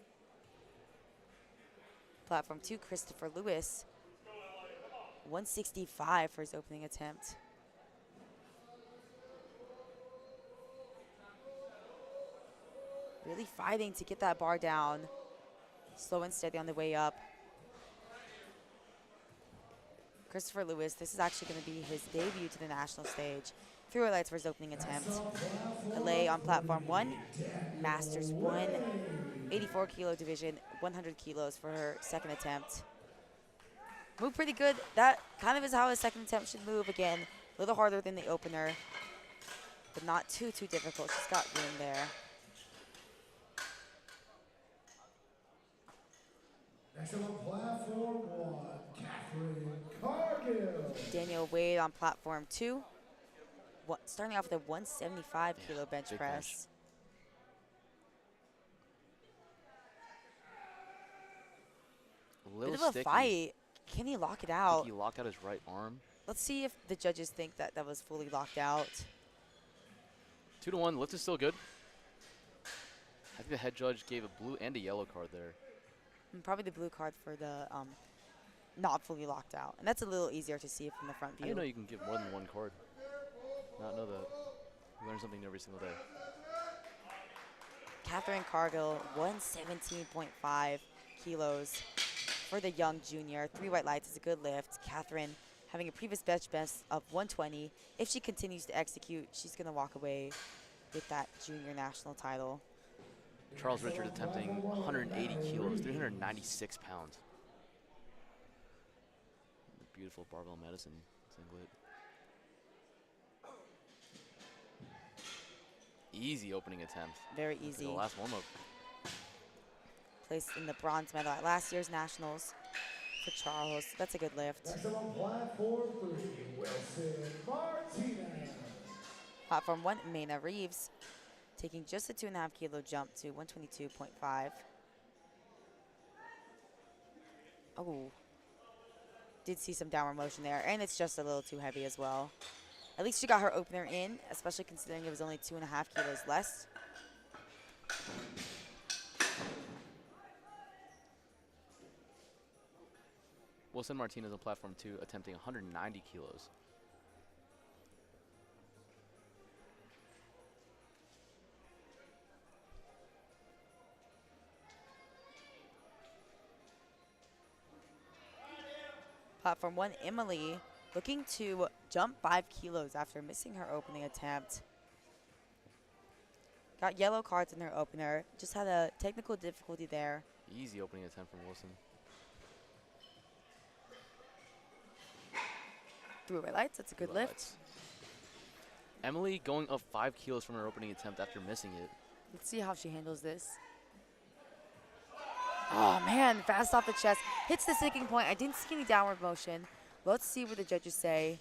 Platform 2, Christopher Lewis, 165 for his opening attempt. Really fighting to get that bar down. Slow and steady on the way up. Christopher Lewis, this is actually going to be his debut to the national stage. 3 white lights for his opening attempt. LA on platform 1, Masters 1, 84 kilo division, 100 kilos for her second attempt. Moved pretty good. That kind of is how his second attempt should move. Again, a little harder than the opener. but not too difficult. She's got room there. Next up on platform 1, Catherine Cargill. Daniel Wade on platform 2. Starting off with a 175 kilo bench big press. A little Bit of a sticky. fight. Can he lock it I out? think he locked out his right arm. Let's see if the judges think that that was fully locked out. 2-1. Lift is still good. I think the head judge gave a blue and a yellow card there. And probably the blue card for the not fully locked out. And that's a little easier to see from the front I view. didn't know you can give more than one card. Not know that. You learn something new every single day. Catherine Cargill, 117.5 kilos for the young junior. 3 white lights is a good lift. Catherine having a previous bench best of 120. If she continues to execute, she's going to walk away with that junior national title. Charles Richard attempting 180 kilos, 396 pounds. The beautiful barbell medicine singlet. Easy opening attempt. Very Look at easy. the last warm-up. Placed in the bronze medal at last year's nationals for Charles. That's a good lift. Next up on platform 3, Wilson Martinez. Platform 1, Mayna Reeves, taking just a 2.5 kilo jump to 122.5. Oh, did see some downward motion there, and it's just a little too heavy as well. At least she got her opener in, especially considering it was only 2.5 kilos less. Wilson Martinez on platform 2 attempting 190 kilos. Platform 1, Emily, looking to jump 5 kilos after missing her opening attempt. Got yellow cards in her opener. Just had a technical difficulty there. Easy opening attempt from Wilson. 3 white lights, that's a good lift. Lights. Emily going up 5 kilos from her opening attempt after missing it. Let's see how she handles this. Oh man, fast off the chest. Hits the sticking point. I didn't see any downward motion. Let's see what the judges say.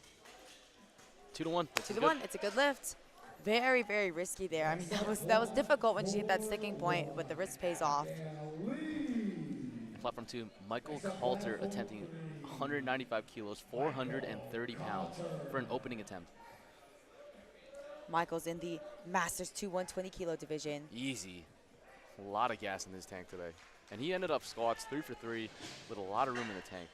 2-1. 2-1, it's a good lift. Very, very risky there. I mean, that was difficult when she hit that sticking point, but the risk pays off. Platform 2, Michael Coulter attempting 195 kilos, 430 pounds for an opening attempt. Michael's in the Masters 2 120 kilo division. Easy. A lot of gas in this tank today. And he ended up squats 3 for 3 with a lot of room in the tank.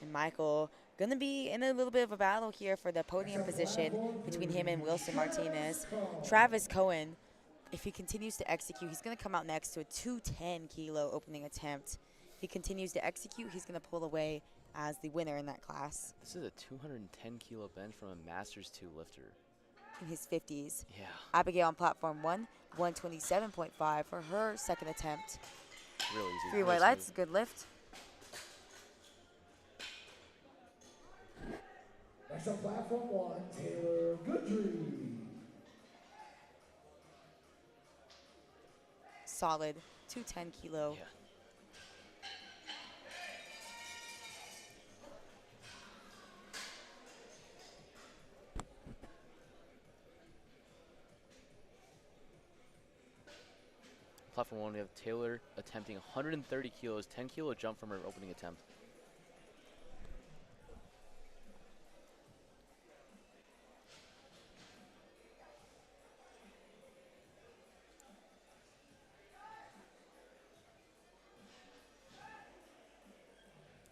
And Michael going to be in a little bit of a battle here for the podium position between him and Wilson Martinez. Travis Cohen, if he continues to execute, he's going to come out next to a 210 kilo opening attempt. If he continues to execute, he's going to pull away as the winner in that class. This is a 210 kilo bench from a Masters 2 lifter. In his 50s. Yeah. Abigail on platform 1, 127.5 for her second attempt. Real easy. 3 real white lights, smooth. good lift. Next on platform 1, Taylor Goodry. Solid 210 kilo. Yeah. Platform 1, we have Taylor attempting 130 kilos, 10 kilo jump from her opening attempt.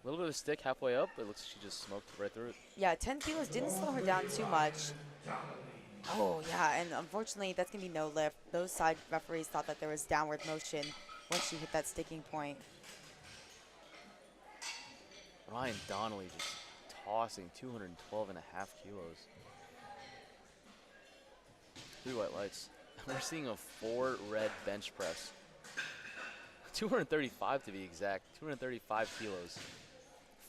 A little bit of a stick halfway up, but it looks like she just smoked right through it. Yeah, 10 kilos didn't slow her down too much. Oh, yeah, and unfortunately, that's going to be no lift. Those side referees thought that there was downward motion once she hit that sticking point. Ryan Donnelly just tossing 212.5 kilos. 3 white lights. We're seeing a 4 red bench press. 235 to be exact, 235 kilos.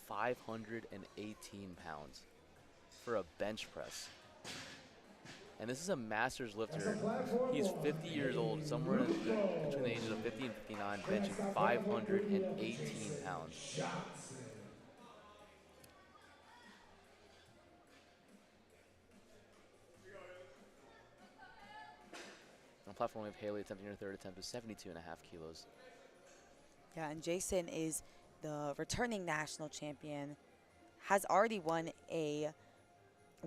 518 pounds for a bench press. And this is a master's lifter. He's 50 years old, somewhere between the ages of 50 and 59, benching 518 pounds. On platform, we have Haley attempting her third attempt with 72.5 kilos. Yeah, and Jason is the returning national champion, has already won a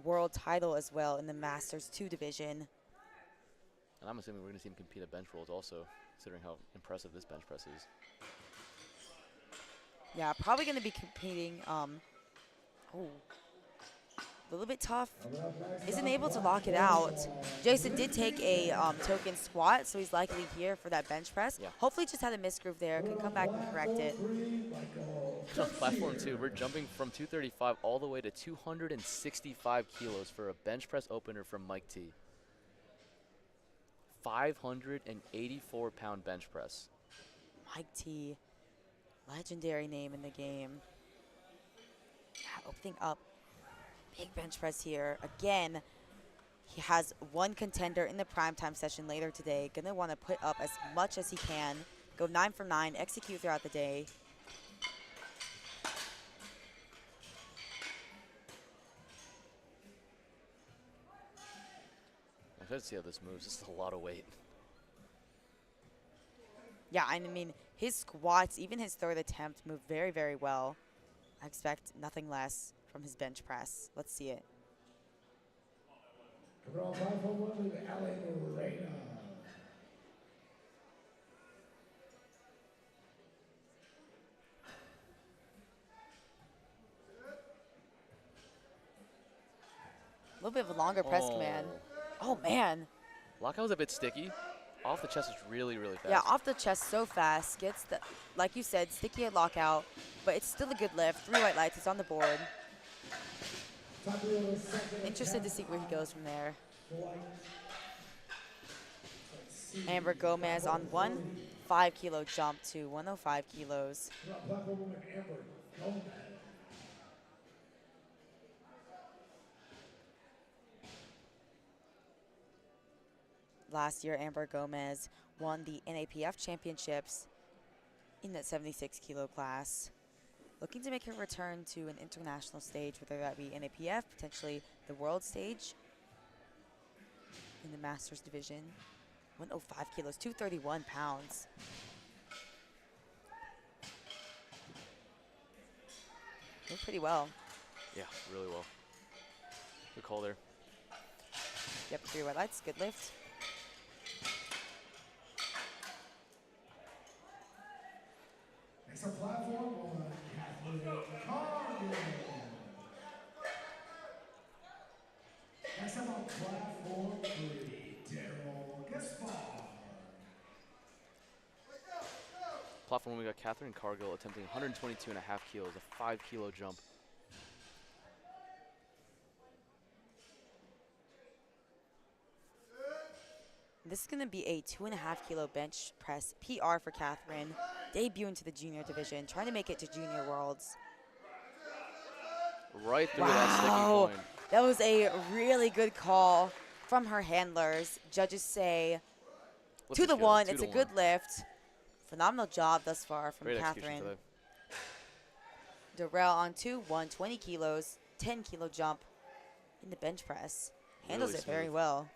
world title as well in the Masters 2 division. And I'm assuming we're going to see him compete at bench rolls also, considering how impressive this bench press is. Yeah, probably going to be competing. A little bit tough. Isn't able to lock it out. Jason did take a token squat, so he's likely here for that bench press. Yeah. Hopefully just had a misgroove there. Can come back and correct it. On platform 2, we're jumping from 235 all the way to 265 kilos for a bench press opener from Mike T. 584-pound bench press. Mike T, legendary name in the game. Yeah, opening up. Big bench press here. Again, he has one contender in the primetime session later today. Gonna want to put up as much as he can. Go 9 from 9, execute throughout the day. I'm excited to see how this moves. This is a lot of weight. Yeah, I mean, his squats, even his third attempt, moved very, very well. I expect nothing less from his bench press. Let's see it. Coming on platform 1 with Alan Reyna. A little bit of a longer press command. Oh, man. Lockout was a bit sticky. Off the chest is really, really fast. Yeah, off the chest so fast. Gets the, like you said, sticky at lockout, but it's still a good lift. 3 white lights, it's on the board. Interested to see where he goes from there. Amber Gomez on 5 kilo jump to 105 kilos. Last year, Amber Gomez won the NAPF championships in that 76 kilo class. Looking to make her return to an international stage, whether that be NAPF, potentially the world stage in the Masters division. 105 kilos, 231 pounds. Did pretty well. Yeah, really well. Good call there. Yep, 3 white lights, good lift. Next on platform 1, Kathleen Cargill. Next up on platform 3, Daryl Gaspar. Platform, we got Catherine Cargill attempting 122.5 kilos, a 5 kilo jump. This is going to be a 2.5 kilo bench press PR for Catherine. Debut into the junior division, trying to make it to Junior Worlds. Right through that sticky point. That was a really good call from her handlers. Judges say Lift to the is good, 1. 2 It's to a 1. good lift. Phenomenal job thus far from Great execution Catherine. today. Darrell on 2, 120 kilos, 10 kilo jump in the bench press. Handles Really it very smooth. well.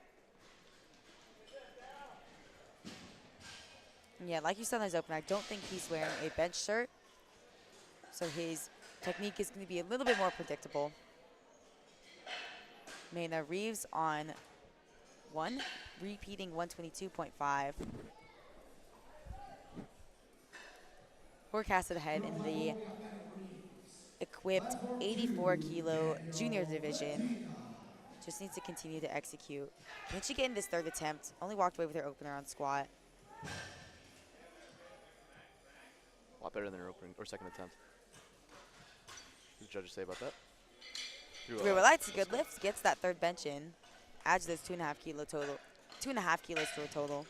Yeah, like you said in his opener, I don't think he's wearing a bench shirt, so his technique is going to be a little bit more predictable. Mayna Reeves on 1, repeating 122.5. Forecasted ahead in the equipped 84 kilo junior division. Just needs to continue to execute. Can she get in this third attempt? Only walked away with her opener on squat. A lot better than her opening or second attempt. What did the judges say about that? 3 lights, good lift, gets that third bench in. Adds those 2.5 kilo total, 2.5 kilos to a total.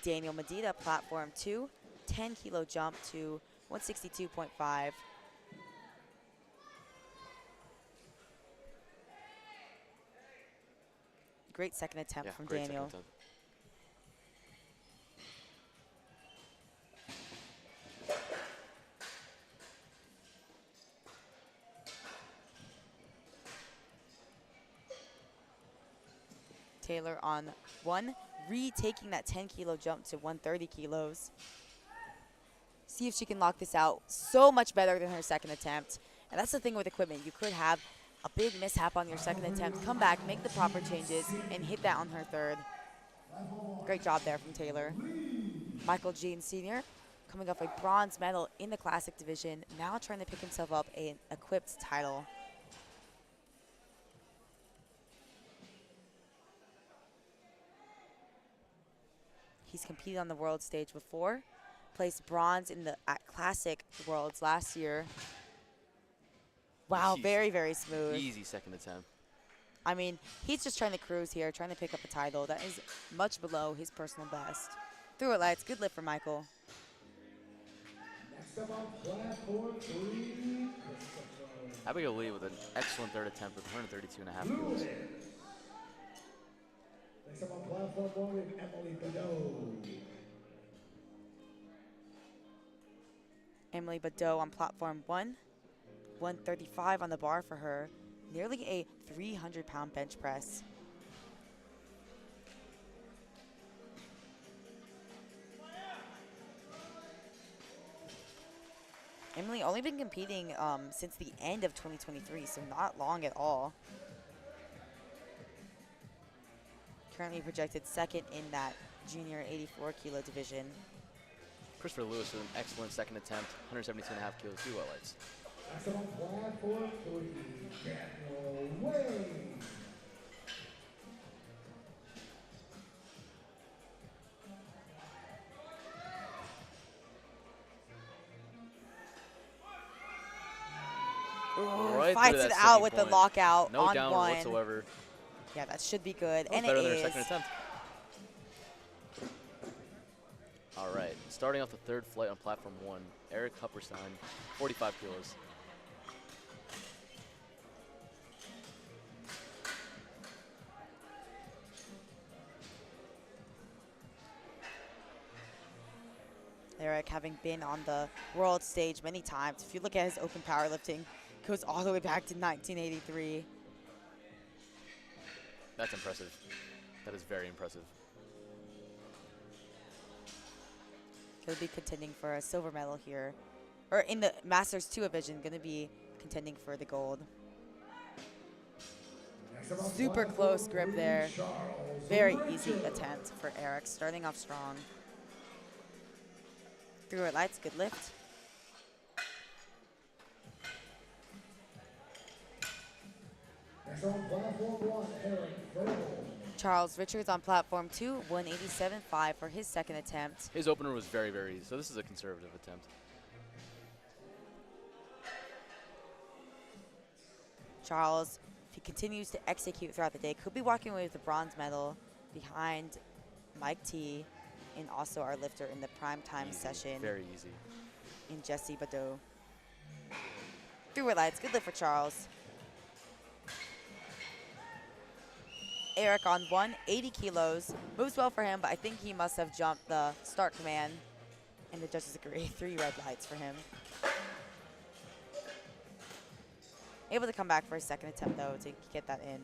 Daniel Medina, platform 2, 10 kilo jump to 162.5. Great second attempt Yeah, from great Daniel. second attempt. Taylor on 1, retaking that 10-kilo jump to 130 kilos. See if she can lock this out. So much better than her second attempt. And that's the thing with equipment. You could have a big mishap on your second attempt, come back, make the proper changes, and hit that on her third. Great job there from Taylor. Michael Jean Sr. coming off a bronze medal in the Classic division, now trying to pick himself up an equipped title. He's competed on the world stage before, placed bronze in the Classic Worlds last year. Wow, Easy. very, very smooth. Easy second attempt. I mean, he's just trying to cruise here, trying to pick up a title. That is much below his personal best. Through it lights, good lift for Michael. Next up on platform 3, Christopher Abigail Lee with an excellent third attempt with 132.5 kilos. Lewis. Next up on platform 1, we have Emily Badeau. Emily Badeau on platform 1, 135 on the bar for her. Nearly a 300-pound bench press. Emily only been competing since the end of 2023, so not long at all. Currently projected second in that junior 84-kilo division. Christopher Lewis with an excellent second attempt, 172.5 kilos, two lights. Next up on platform 3, Daniel Wayne. Right Fights through it that out sticky with point. the lockout No on downward 1. whatsoever. Yeah, that should be good, That was and better it than her is. second attempt. All right, starting off the third flight on platform 1, Eric Hupperstein, 45 kilos. Eric, having been on the world stage many times, if you look at his open powerlifting, goes all the way back to 1983. That's impressive. That is very impressive. Going to be contending for a silver medal here. Or in the Masters 2 division, going to be contending for the gold. Next up on Super platform close grip 3, there. Charles Very Richard. easy attempt for Eric, starting off strong. Through it lights, good lift. Next up on platform 1, Eric Verbal. Charles Richards on platform 2, 187.5 for his second attempt. His opener was very, very easy, so this is a conservative attempt. Charles, if he continues to execute throughout the day, could be walking away with the bronze medal behind Mike T and also our lifter in the primetime Easy, session very easy. in Jessie Badeau. Through it lights, good lift for Charles. Eric on 1, 80 kilos. Moves well for him, but I think he must have jumped the start command. And the judges agree, 3 red lights for him. Able to come back for his second attempt, though, to get that in.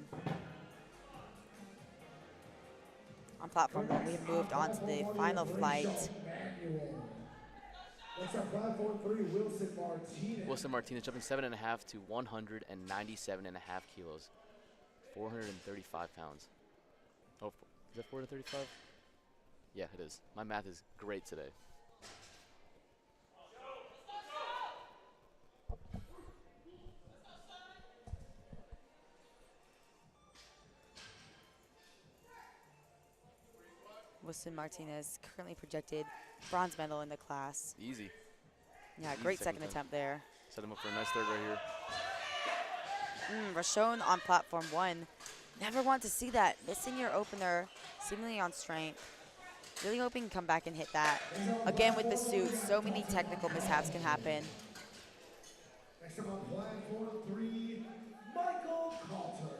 On platform 1, we have moved on to the final flight. Next up, platform 3, Wilson Martinez. Wilson Martinez jumping 7.5 to 197.5 kilos, 435 pounds. Oh, is that 435? Yeah, it is. My math is great today. Wilson Martinez currently projected bronze medal in the class. Easy. Yeah, Easy great second second attempt there. Set him up for a nice third right here. Rashon on platform 1. Never want to see that. Missing your opener, seemingly on strength. Really hoping you can come back and hit that. Again with the suit, so many technical mishaps can happen. Next up on platform 3, Michael Coulter.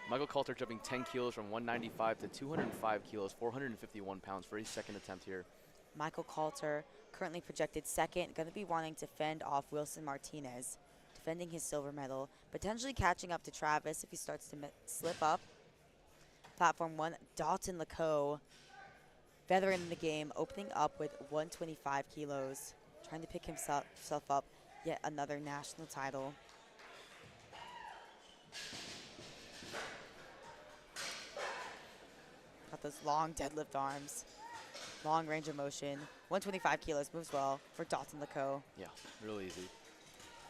Michael Coulter jumping 10 kilos from 195 to 205 kilos, 451 pounds for his second attempt here. Michael Coulter, currently projected second, going to be wanting to fend off Wilson Martinez, defending his silver medal, potentially catching up to Travis if he starts to slip up. Platform 1, Dalton Lacoe, veteran in the game, opening up with 125 kilos, trying to pick himself up yet another national title. Got those long deadlift arms, long range of motion. 125 kilos, moves well for Dalton Lacoe. Yeah, real easy.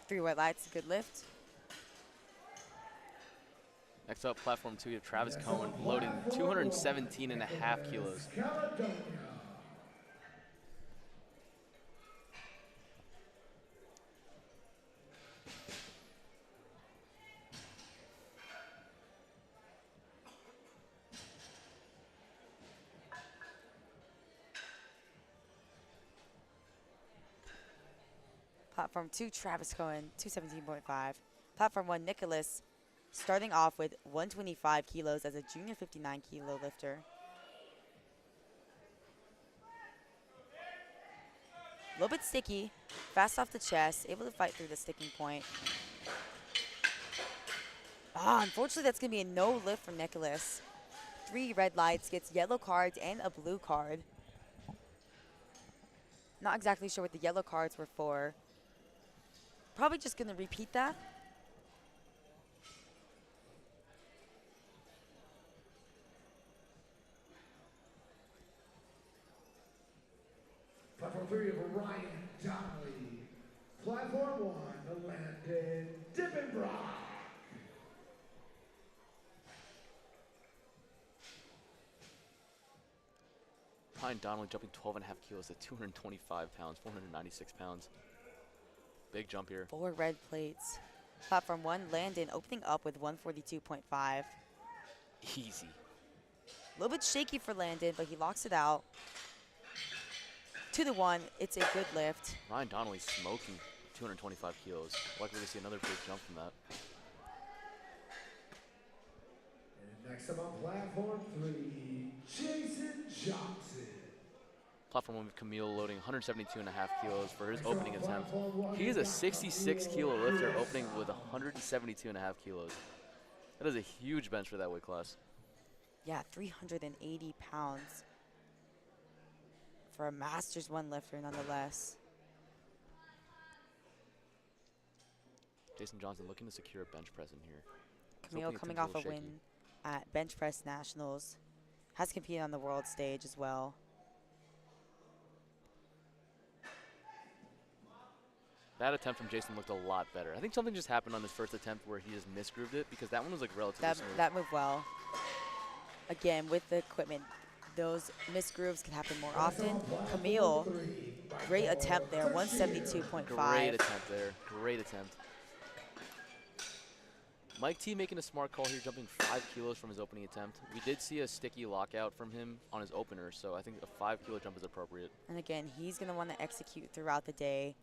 3 white lights, good lift. Next up, platform 2, you have Travis Cohen loading 217.5 kilos. Platform 2, Travis Cohen, 217.5. Platform 1, Nicholas, starting off with 125 kilos as a junior 59 kilo lifter. A little bit sticky, fast off the chest, able to fight through the sticking point. Unfortunately, that's going to be a no lift for Nicholas. 3 red lights, gets yellow cards and a blue card. Not exactly sure what the yellow cards were for. Probably just going to repeat that. Platform 3 of Ryan Donnelly. Platform 1, Landon Dippenbrock. Ryan Donnelly jumping 12.5 kilos at 225 pounds, 496 pounds. Big jump here. 4 red plates. Platform 1, Landon opening up with 142.5. Easy. A little bit shaky for Landon, but he locks it out. 2 to 1, it's a good lift. Ryan Donnelly smoking 225 kilos. Likely to see another big jump from that. And next up on platform 3, Jason Johnson. Platform 1 with Camille loading 172.5 kilos for his opening attempt. He is a 66 kilo lifter opening with 172.5 kilos. That is a huge bench for that weight class. Yeah, 380 pounds for a Masters 1 lifter nonetheless. Jason Johnson looking to secure a bench press in here. Camille coming off a win at Bench Press Nationals. Has competed on the world stage as well. That attempt from Jason looked a lot better. I think something just happened on his first attempt where he just misgrooved it, because that one was like relatively smooth. That moved well. Again, with the equipment, those misgrooves can happen more often. Camille, great attempt there, 172.5. Great attempt there. Great attempt. Mike T making a smart call here, jumping 5 kilos from his opening attempt. We did see a sticky lockout from him on his opener, so I think a 5 kilo jump is appropriate. And again, he's going to want to execute throughout the day,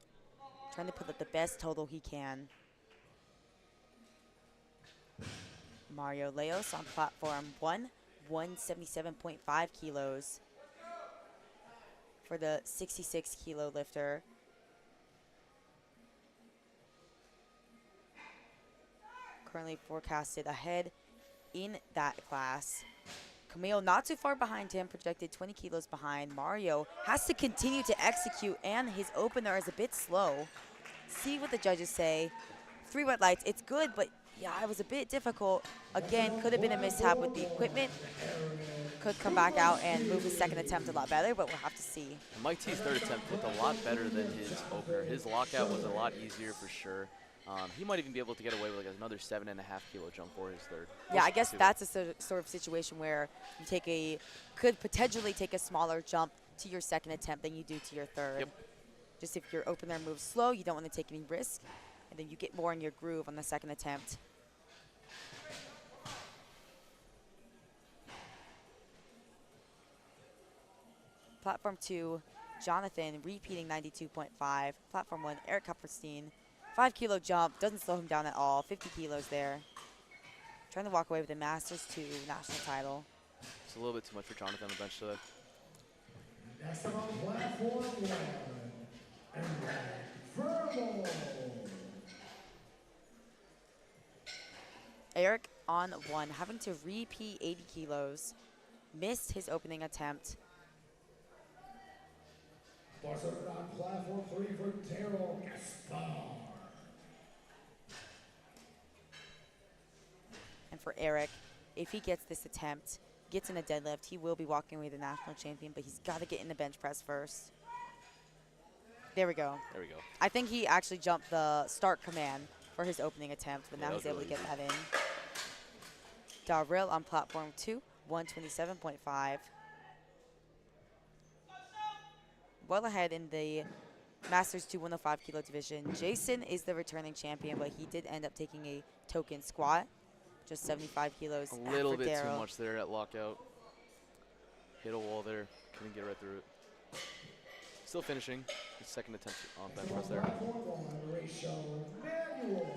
trying to put up the best total he can. Mario Leos on platform 1, 177.5 kilos for the 66 kilo lifter. Currently forecasted ahead in that class. Camille not too far behind him, projected 20 kilos behind. Mario has to continue to execute, and his opener is a bit slow. See what the judges say. 3 wet lights, it's good, but yeah, it was a bit difficult. Again, could have been a mishap with the equipment. Could come back out and move his second attempt a lot better, but we'll have to see. Mike T's third attempt looked a lot better than his opener. His lockout was a lot easier for sure. He might even be able to get away with like another 7.5 kilo jump for his third. Yeah, I guess that's a sort of situation where you could potentially take a smaller jump to your second attempt than you do to your third. Yep. Just if your opener moves slow, you don't want to take any risk, and then you get more in your groove on the second attempt. Platform 2, Jonathan repeating 92.5. Platform 1, Eric Kupferstein, 5 kilo jump, doesn't slow him down at all, 50 kilos there. Trying to walk away with the Masters 2 national title. It's a little bit too much for Jonathan on the bench today. Next up on platform 1, Verbal. Eric on 1, having to repeat 80 kilos. Missed his opening attempt. Also on platform 3 for Daryl Gaspar. And for Eric, if he gets this attempt, gets in a deadlift, he will be walking away the national champion, but he's got to get in the bench press first. There we go. There we go. I think he actually jumped the start command for his opening attempt, but Yeah, now that he's was able to really get that in. Darrell on platform 2, 127.5. Well ahead in the Masters 2 105 kilo division. Jason is the returning champion, but he did end up taking a token squat. Just 75 kilos. A little for bit Darryl. too much there at lockout. Hit a wall there. Couldn't get right through it. Still finishing. His second attempt on bench press there. Platform 1, Rachel Manuel.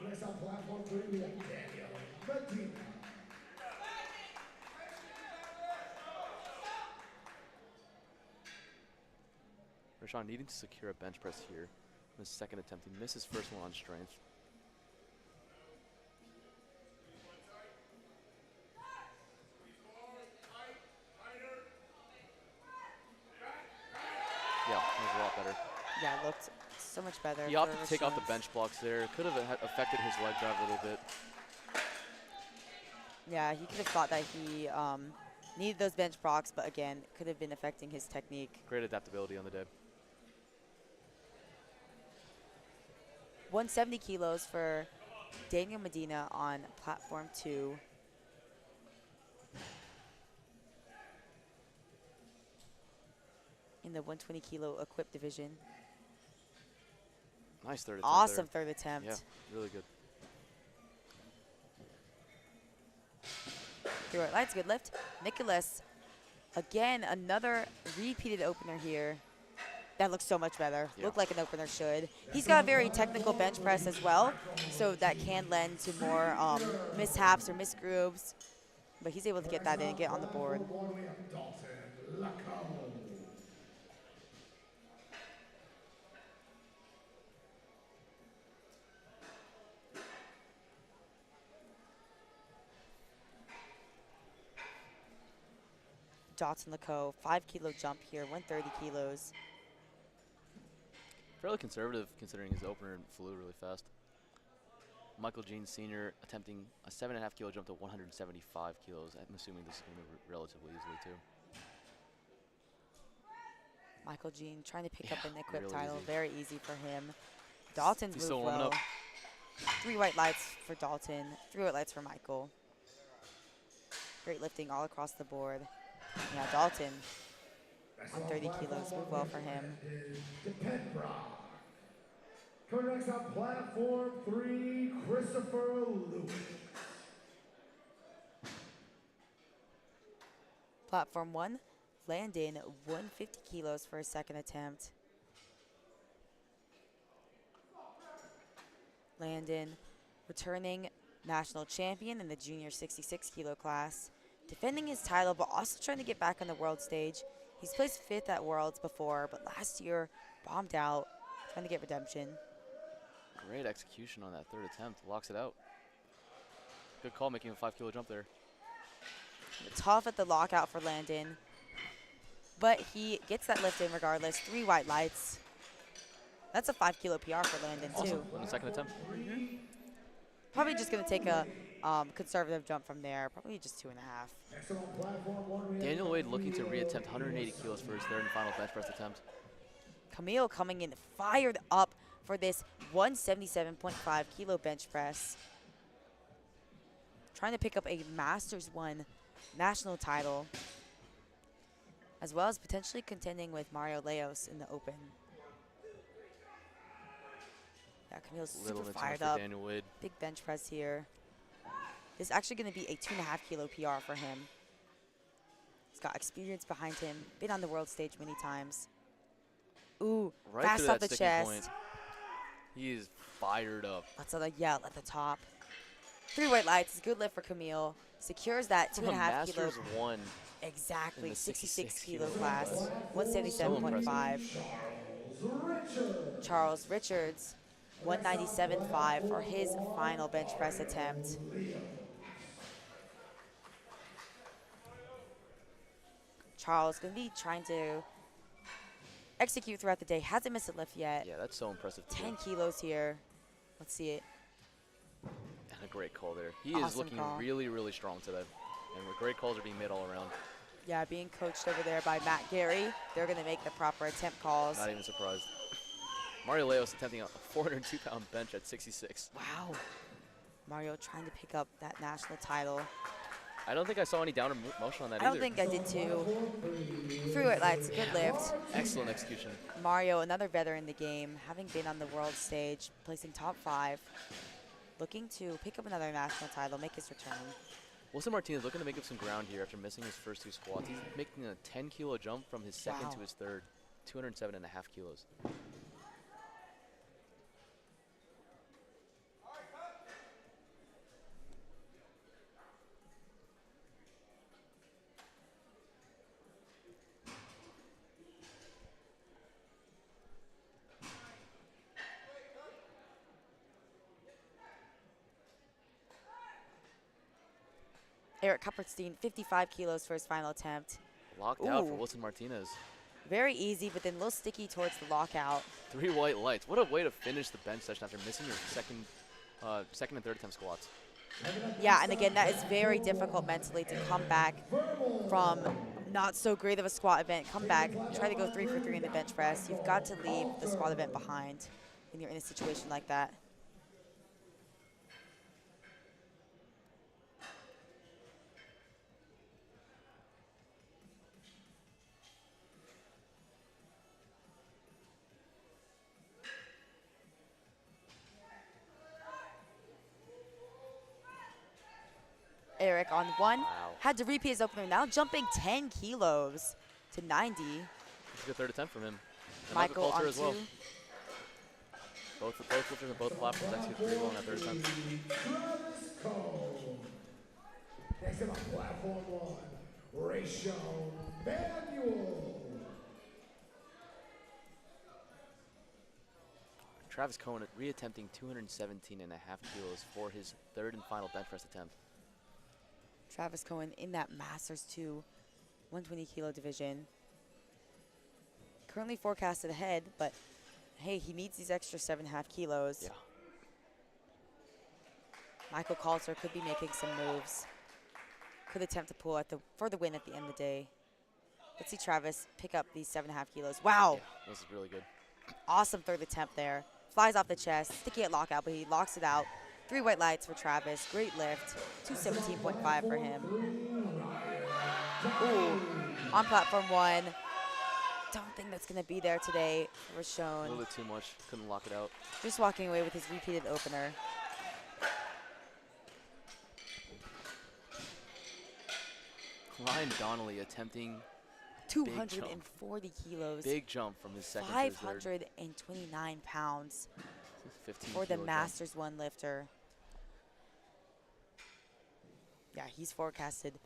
Next on platform 3, we have Daniel Medina. Rashawn needing to secure a bench press here. In his second attempt, he missed his first one on strength. Yeah, that was a lot better. Yeah, it looked so much better. He opted for to take off the Rashawn's. bench blocks there. Could have affected his leg drive a little bit. Yeah, he could have thought that he needed those bench blocks, but again, could have been affecting his technique. Great adaptability on the day. 170 kilos for Daniel Medina on platform 2. In the 120 kilo equipped division. Nice third attempt Awesome there. third attempt. Yeah, really good. Through it. Lights, good lift. Nicholas, again, another repeated opener here. That looks so much better. Yeah. Looked like an opener should. He's got a very technical bench press as well, so that can lend to more mishaps or misgrooves. But he's able to get that in, get on the board. Platform 1, we have Dalton Lacombe. Dotson Laco, 5 kilo jump here, 130 kilos. Fairly conservative considering his opener flew really fast. Michael Jean Sr. attempting a 7.5 kilo jump to 175 kilos. I'm assuming this is going to move relatively easily too. Michael Jean trying to pick up an Yeah, equipped real title, easy. very easy for him. Dalton's He's moved still warming well. up. 3 white lights for Dalton, 3 white lights for Michael. Great lifting all across the board. Yeah, Dalton on 30 kilos, moved well for him. Coming next on platform 3, Christopher Lewis. Platform 1, Landon, 150 kilos for his second attempt. Landon, returning national champion in the junior 66 kilo class, defending his title, but also trying to get back on the world stage. He's placed 5th at Worlds before, but last year bombed out, trying to get redemption. Great execution on that third attempt. Locks it out. Good call making a 5 kilo jump there. Tough at the lockout for Landon, but he gets that lift in regardless. 3 white lights. That's a 5 kilo PR for Landon too. On the second attempt. Probably just gonna take a conservative jump from there. Probably just 2.5. Next on platform 1, we have Daniel Wade looking to reattempt 180 kilos for his third and final bench press attempt. Camille coming in fired up for this 177.5 kilo bench press. Trying to pick up a Masters 1 national title, as well as potentially contending with Mario Leos in the Open. Yeah, Camille's Little super bit too much fired for up. Daniel Wade. Big bench press here. This is actually going to be a 2.5 kilo PR for him. He's got experience behind him, been on the world stage many times. Ooh, Right fast to off that the sticking chest. point. He is fired up. Lots of the yell at the top. 3 white lights, good lift for Camille. Secures that From a 2.5 kilo. Masters 1 in Exactly, the 66 kilo kilo class, So impressive. 177.5. Charles Richards, 197.5 for his final bench press attempt. Charles going to be trying to execute throughout the day. Hasn't missed a lift yet. Yeah, that's so impressive. 10 kilos here. Let's see it. And a great call there. He is Awesome looking call. really, really strong today. And great calls are being made all around. Yeah, being coached over there by Matt Gary. They're going to make the proper attempt calls. Not even surprised. Mario Leos attempting a 402-pound bench at 66. Wow. Mario trying to pick up that national title. I don't think I saw any downward motion on that I either. don't think I did too. 3 white lights, good lift. Excellent execution. Mario, another veteran in the game, having been on the world stage, placing top 5, looking to pick up another national title, make his return. Wilson Martinez looking to make up some ground here after missing his first 2 squats. He's making a 10-kilo jump from his second Wow. to his third, 207.5 kilos. Eric Kupperstein, 55 kilos for his final attempt. Locked out for Ooh. Wilson Martinez. Very easy, but then a little sticky towards the lockout. 3 white lights. What a way to finish the bench session after missing your second and third attempt squats. Yeah, and again, that is very difficult mentally to come back from not so great of a squat event. Come back, try to go 3 for 3 in the bench press. You've got to leave the squat event behind when you're in a situation like that. Eric on 1, Wow. had to repeat his opener, now jumping 10 kilos to 90. It's a good third attempt from him. And Michael Coulter on as well. 2. Both lifters on both platforms executed pretty well on that third attempt. Travis Cole. Next up on platform 1, Ratio Manuel. Travis Cohen reattempting 217.5 kilos for his third and final bench press attempt. Travis Cohen in that Masters 2 120 kilo division. Currently forecasted ahead, but hey, he needs these extra 7.5 kilos. Yeah. Michael Coulter could be making some moves. Could attempt to pull for the win at the end of the day. Let's see Travis pick up these 7.5 kilos. Wow, Yeah, this is really good. awesome third attempt there. Flies off the chest, sticky at lockout, but he locks it out. 3 white lights for Travis, great lift. 217.5 for him. Ooh, on platform 1. Don't think that's gonna be there today for A Rashon. little bit too much. Couldn't lock it out. Just walking away with his repeated opener. Ryan Donnelly attempting 240 kilos. big jump from his second to his third. 529 pounds 15 for the kilo jump. Masters 1 lifter. Yeah, he's forecasted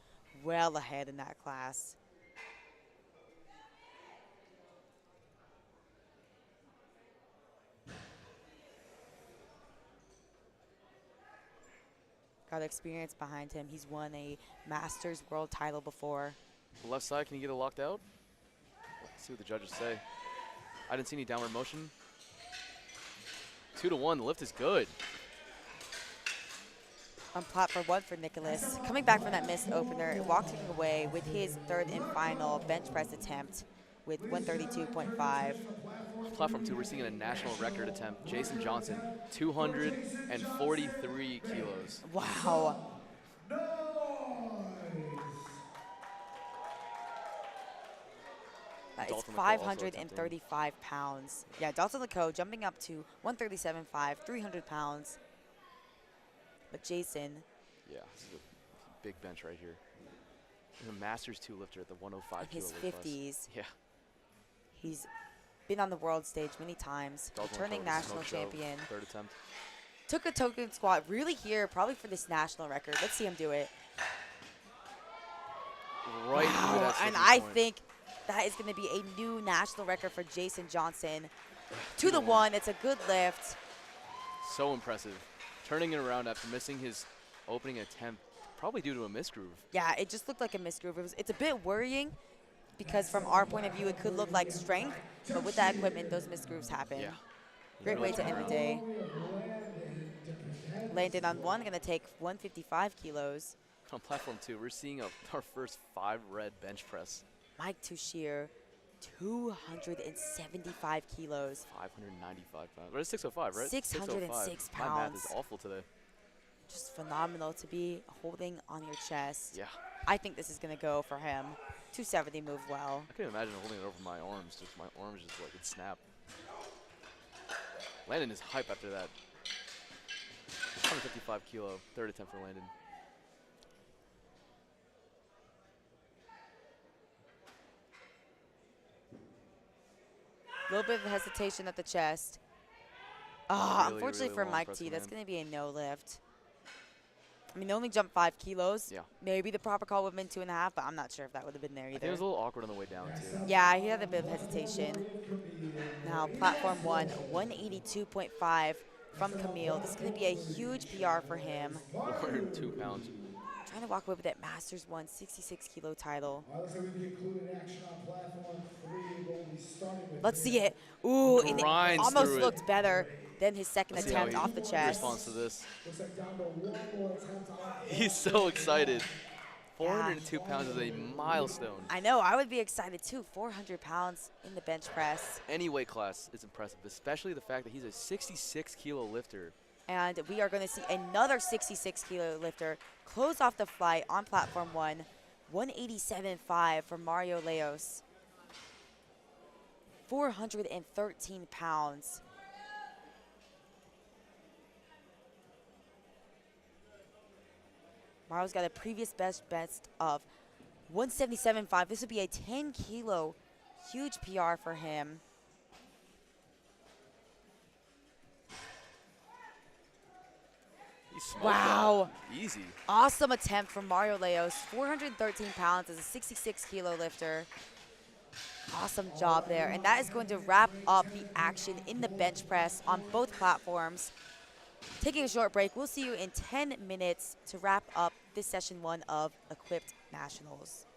well ahead in that class. Got experience behind him. He's won a Masters world title before. Left side, can you get it locked out? Let's see what the judges say. I didn't see any downward motion. 2-1, the lift is good. On platform 1 for Nicholas. Coming back from that missed opener, walking away with his third and final bench press attempt with 132.5. Platform 2, we're seeing a national record attempt. Jason Johnson, 243 kilos. Wow. That is Dalton LeCaux also 535 pounds. Yeah, Dalton LeCaux jumping up to 137.5, 300 pounds. But Jason, Yeah, this is a big bench right here. He's a Masters 2 lifter at the 105 in his kilo weight class. 50s, Yeah. he's been on the world stage many times, Dalton returning LeCaux, national smoke show, champion. Third attempt. Took a token squat really here, probably for this national record. Let's see him do it. Right through Wow, that and sticking I point. think that is going to be a new national record for Jason Johnson. 2 To the 1, it's a good lift. So impressive. Turning it around after missing his opening attempt, probably due to a misgroove. Yeah, it just looked like a misgroove. It's a bit worrying because from our point of view, it could look like strength, but with that equipment, those misgrooves happen. Yeah. Great way to end the day. Landon Landon on 1, going to take 155 kilos. On platform 2, we're seeing our first 5 red bench press. Mike Tushir, 275 kilos. 595 pounds. Or it's 605, right? 606 My math is pounds. awful today. Just phenomenal to be holding on your chest. Yeah. I think this is going to go for him. 270 move well. I can't imagine holding it over my arms. Just my arms just like would snap. Landon is hype after that. 155 kilo, third attempt for Landon. A little bit of hesitation at the chest. Really, Unfortunately really for long Mike press T, that's command. going to be a no lift. I mean, they only jumped 5 kilos. Yeah. Maybe the proper call would have been 2.5, but I'm not sure if that would have been there I think it either. was a little awkward on the way down, too. Yeah, he had a bit of hesitation. Now, platform 1, 182.5 from Camille. This is going to be a huge PR for him. 402 pounds. Trying to walk away with that Masters 1 66 kilo title. Looks like we've concluded action on platform 3. We'll be starting with Let's see it. Ooh, it Grinds almost through it. looked better than his second Let's see how attempt he off the chest. responds to this. Looks like down to 1 more attempt on He's so excited. 402 pounds is a milestone. I know, I would be excited too. 400 pounds in the bench press. Any weight class is impressive, especially the fact that he's a 66 kilo lifter. And we are going to see another 66 kilo lifter close off the flight on platform 1. 187.5 for Mario Leos. 413 pounds. Mario's got a previous best of 177.5. This would be a 10 kilo huge PR for him. He smoked Wow. that. Easy. Awesome attempt from Mario Leos. 413 pounds as a 66 kilo lifter. Awesome job there. And that is going to wrap up the action in the bench press on both platforms. Taking a short break, we'll see you in 10 minutes to wrap up this session 1 of Equipped Nationals.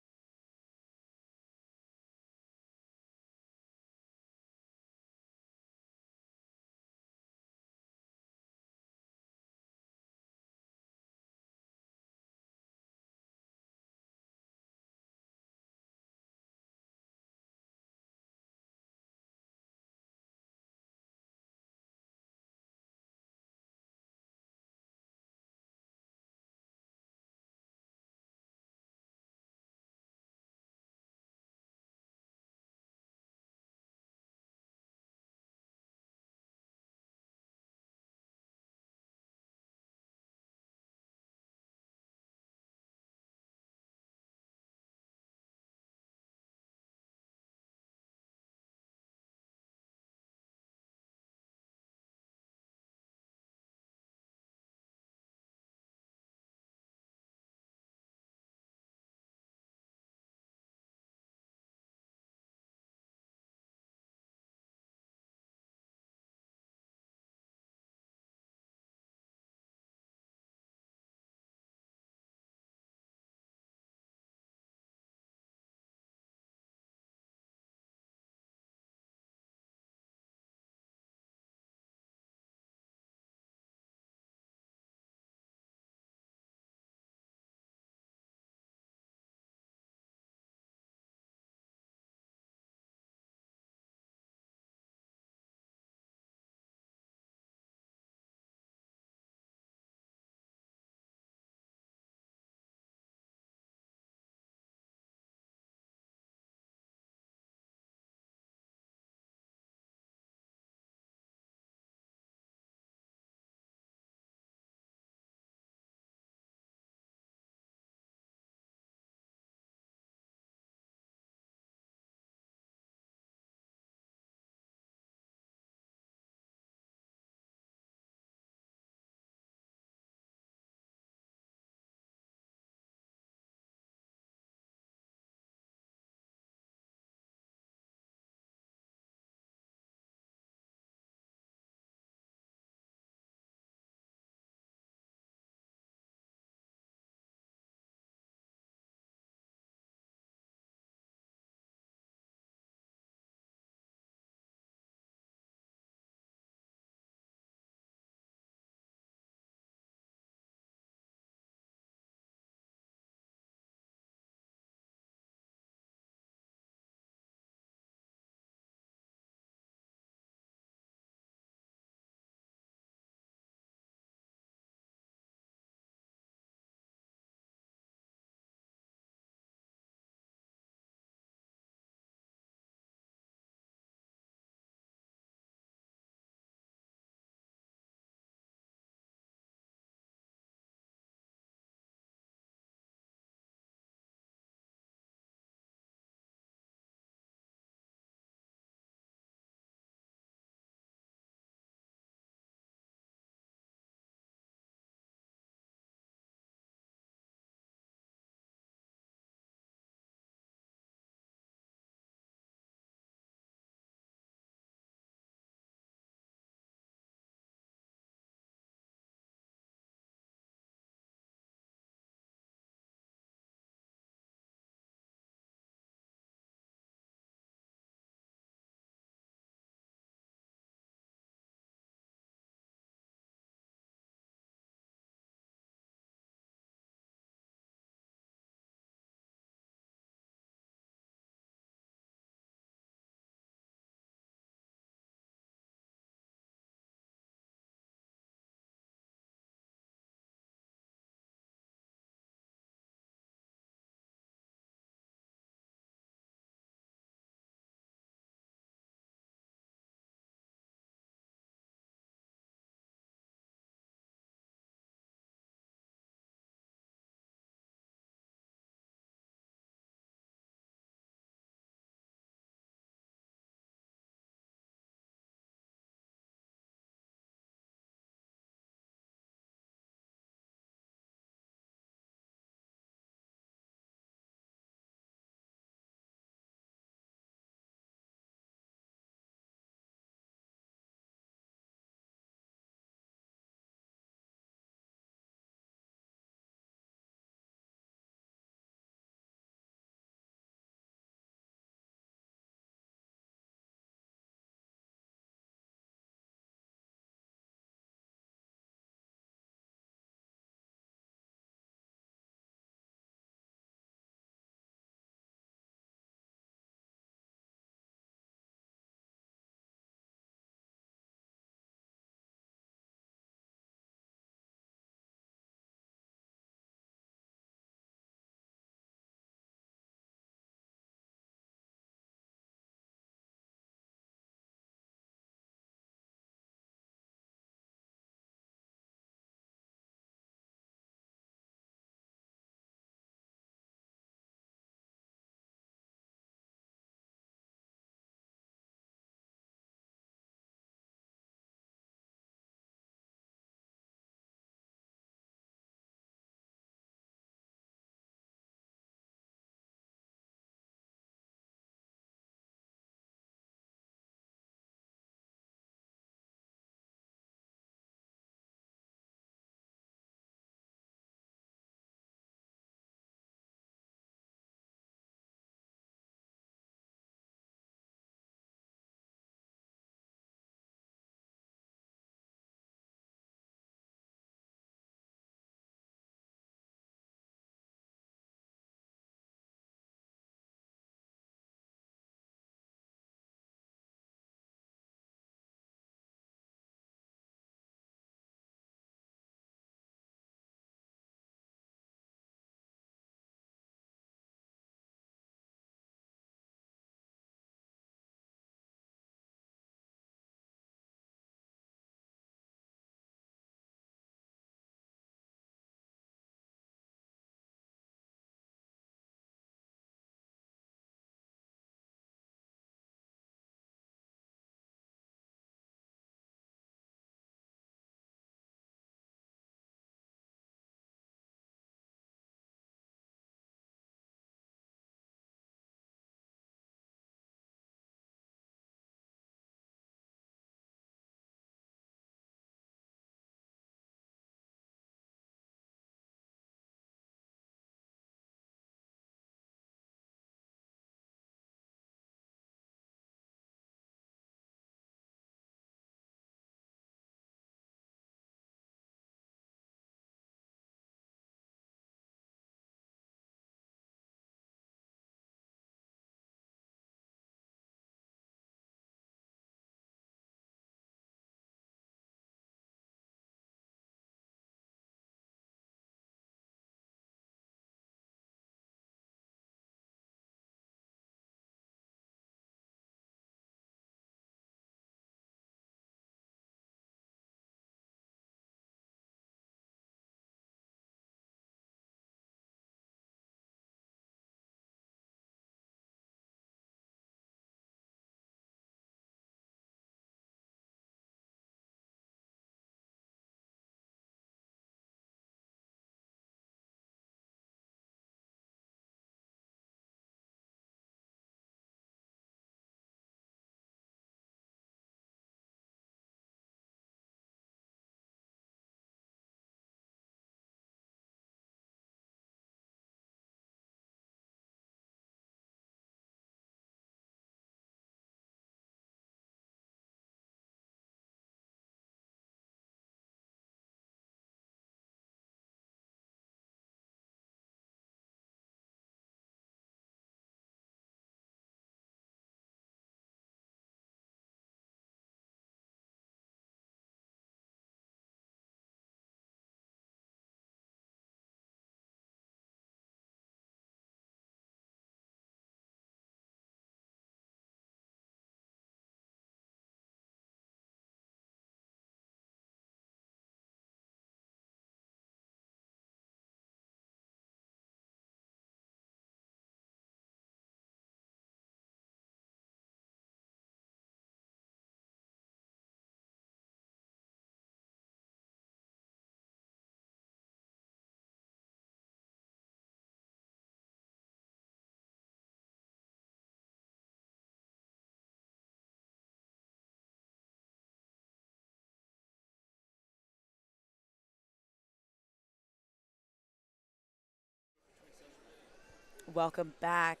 Welcome back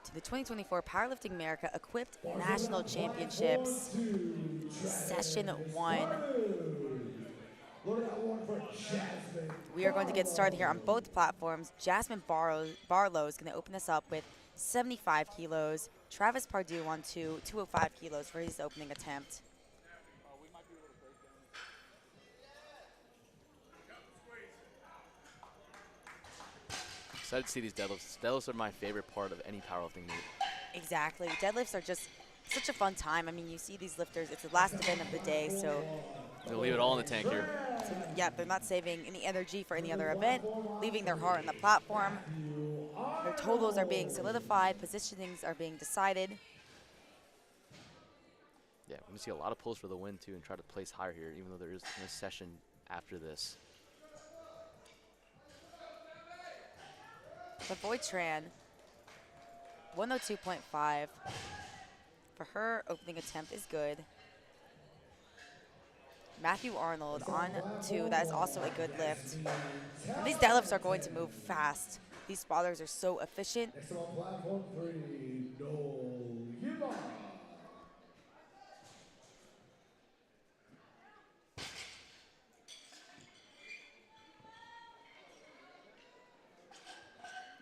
to the 2024 Powerlifting America Equipped National Championships, Session 1. Look at that one for Jasmine. We are going to get started here on both platforms. Jasmine Barlow is going to open us up with 75 kilos. Travis Pardue on 205 kilos for his opening attempt. Excited to see these deadlifts. Deadlifts are my favorite part of any powerlifting meet. Exactly. Deadlifts are just such a fun time. I mean, you see these lifters, it's the last event of the day, so They'll leave it all in the tank here. yeah, they're not saving any energy for any other event, leaving their heart on the platform. Their totals are being solidified, positionings are being decided. Yeah, we're going to see a lot of pulls for the win, too, and try to place higher here, even though there is no session after this. For Voitran, 102.5 for her opening attempt is good. Matthew Arnold on 2, that is also a good lift. And these deadlifts are going to move fast. These spotters are so efficient. Next on platform 3, Noel Yima.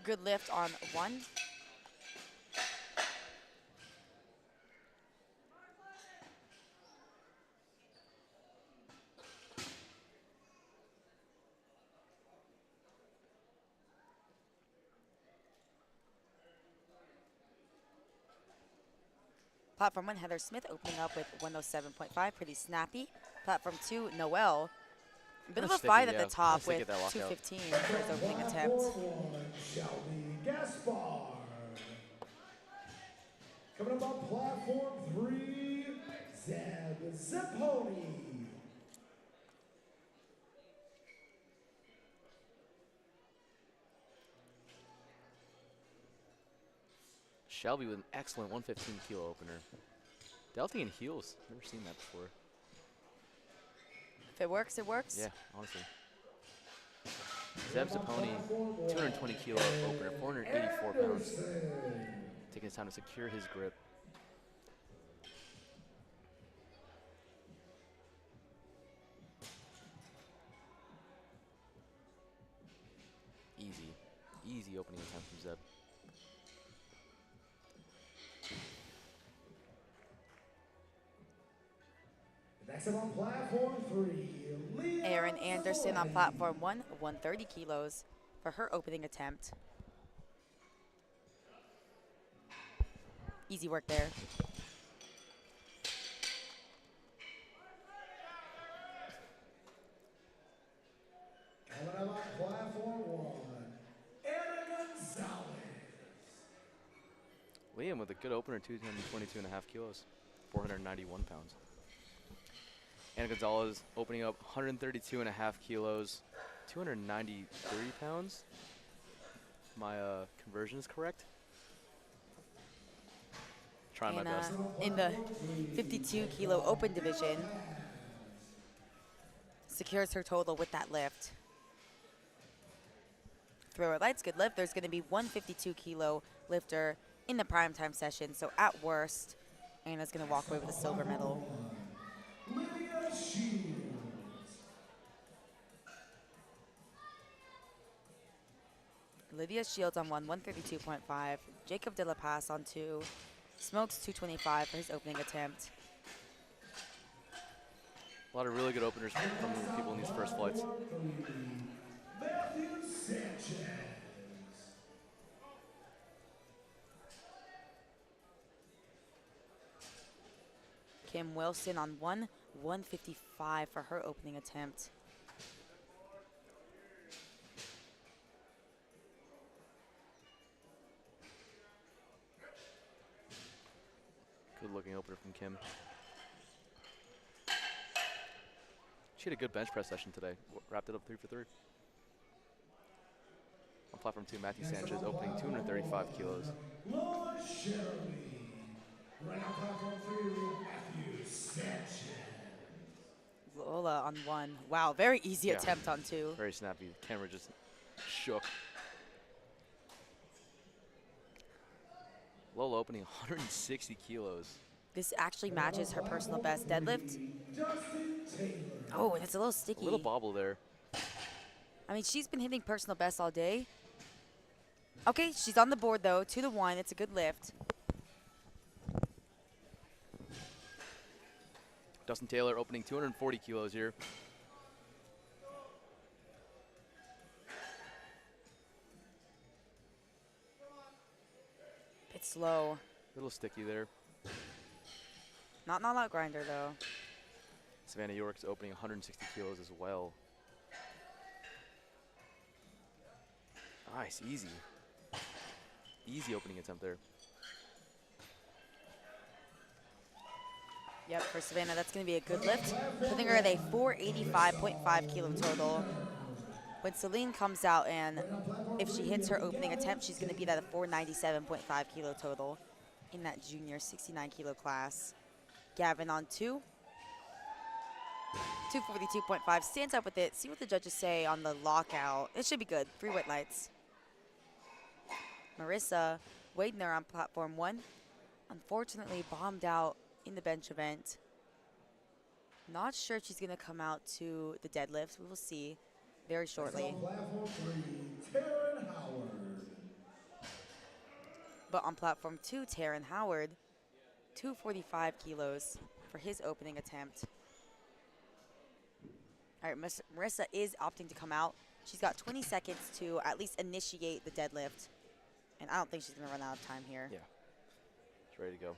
Good lift on 1. Platform 1, Heather Smith opening up with 107.5, pretty snappy. Platform 2, Noel. A bit of a Sticky, fight at yeah. the top Sticky with at that lockout. 215 for his opening attempt. Platform 1, Shelby Gaspar. Coming up on platform 3, Zeb Zipponi. Shelby with an excellent 115 kilo opener. Delting in heels. Never seen that before. If it works, it works. Yeah, honestly. Zeb Zipponi, 220 kilo opener, 484 pounds. Taking his time to secure his grip. Easy opening attempt from Zeb. Next up on platform 3, Leah Erin Anderson on Zoe. platform 1, 130 kilos for her opening attempt. Easy work there. Coming up on platform 1, Anna Gonzalez. Liam with a good opener, 222.5 kilos, 491 pounds. Anna Gonzalez opening up 132.5 kilos, 293 pounds. My conversion is correct. Trying my best. In the 52 kilo open division, secures her total with that lift. Thrower lights, good lift. There's going to be 152 kilo lifter in the primetime session, so at worst, Anna's going to walk away with a silver medal. Lydia Shields. Lydia Shields on 1, 132.5. Jacob De La Paz on 2. Smokes 225 for his opening attempt. A lot of really good openers from the people in these first flights. Matthew Sanchez. Kim Wilson on 1, 155 for her opening attempt. Good looking opener from Kim. She had a good bench press session today. Wrapped it up 3 for 3. On platform 2, Matthew Sanchez opening 235 kilos. Lola Shelby. Right on platform 3, Matthew Sanchez. Lola on 1. Wow, very easy Yeah. attempt on 2. Very snappy. The camera just shook. Low opening 160 kilos. This actually matches her personal best deadlift. Justin Taylor. Oh, and it's a little A little sticky. bobble there. I mean, she's been hitting personal best all day. Okay, she's on the board, though. 2-1. It's a good lift. Dustin Taylor opening 240 kilos here. It's slow. A little sticky there. Not an all-out grinder, though. Savannah York's opening 160 kilos as well. Nice, easy. Easy opening attempt there. Yep, for Savannah, that's going to be a good lift. Putting her at a 485.5 kilo total. When Celine comes out and if she hits her opening attempt, she's going to be at a 497.5 kilo total in that junior 69 kilo class. Gavin on 2. 242.5. Stands up with it. See what the judges say on the lockout. It should be good. 3 white lights. Marissa Wadner on platform 1. Unfortunately, bombed out in the bench event. Not sure if she's going to come out to the deadlifts. We will see very shortly. On platform 3, Taryn Howard. But on platform 2, Taryn Howard, 245 kilos for his opening attempt. All right, Marissa is opting to come out. She's got 20 seconds to at least initiate the deadlift. And I don't think she's going to run out of time here. Yeah. She's ready to go.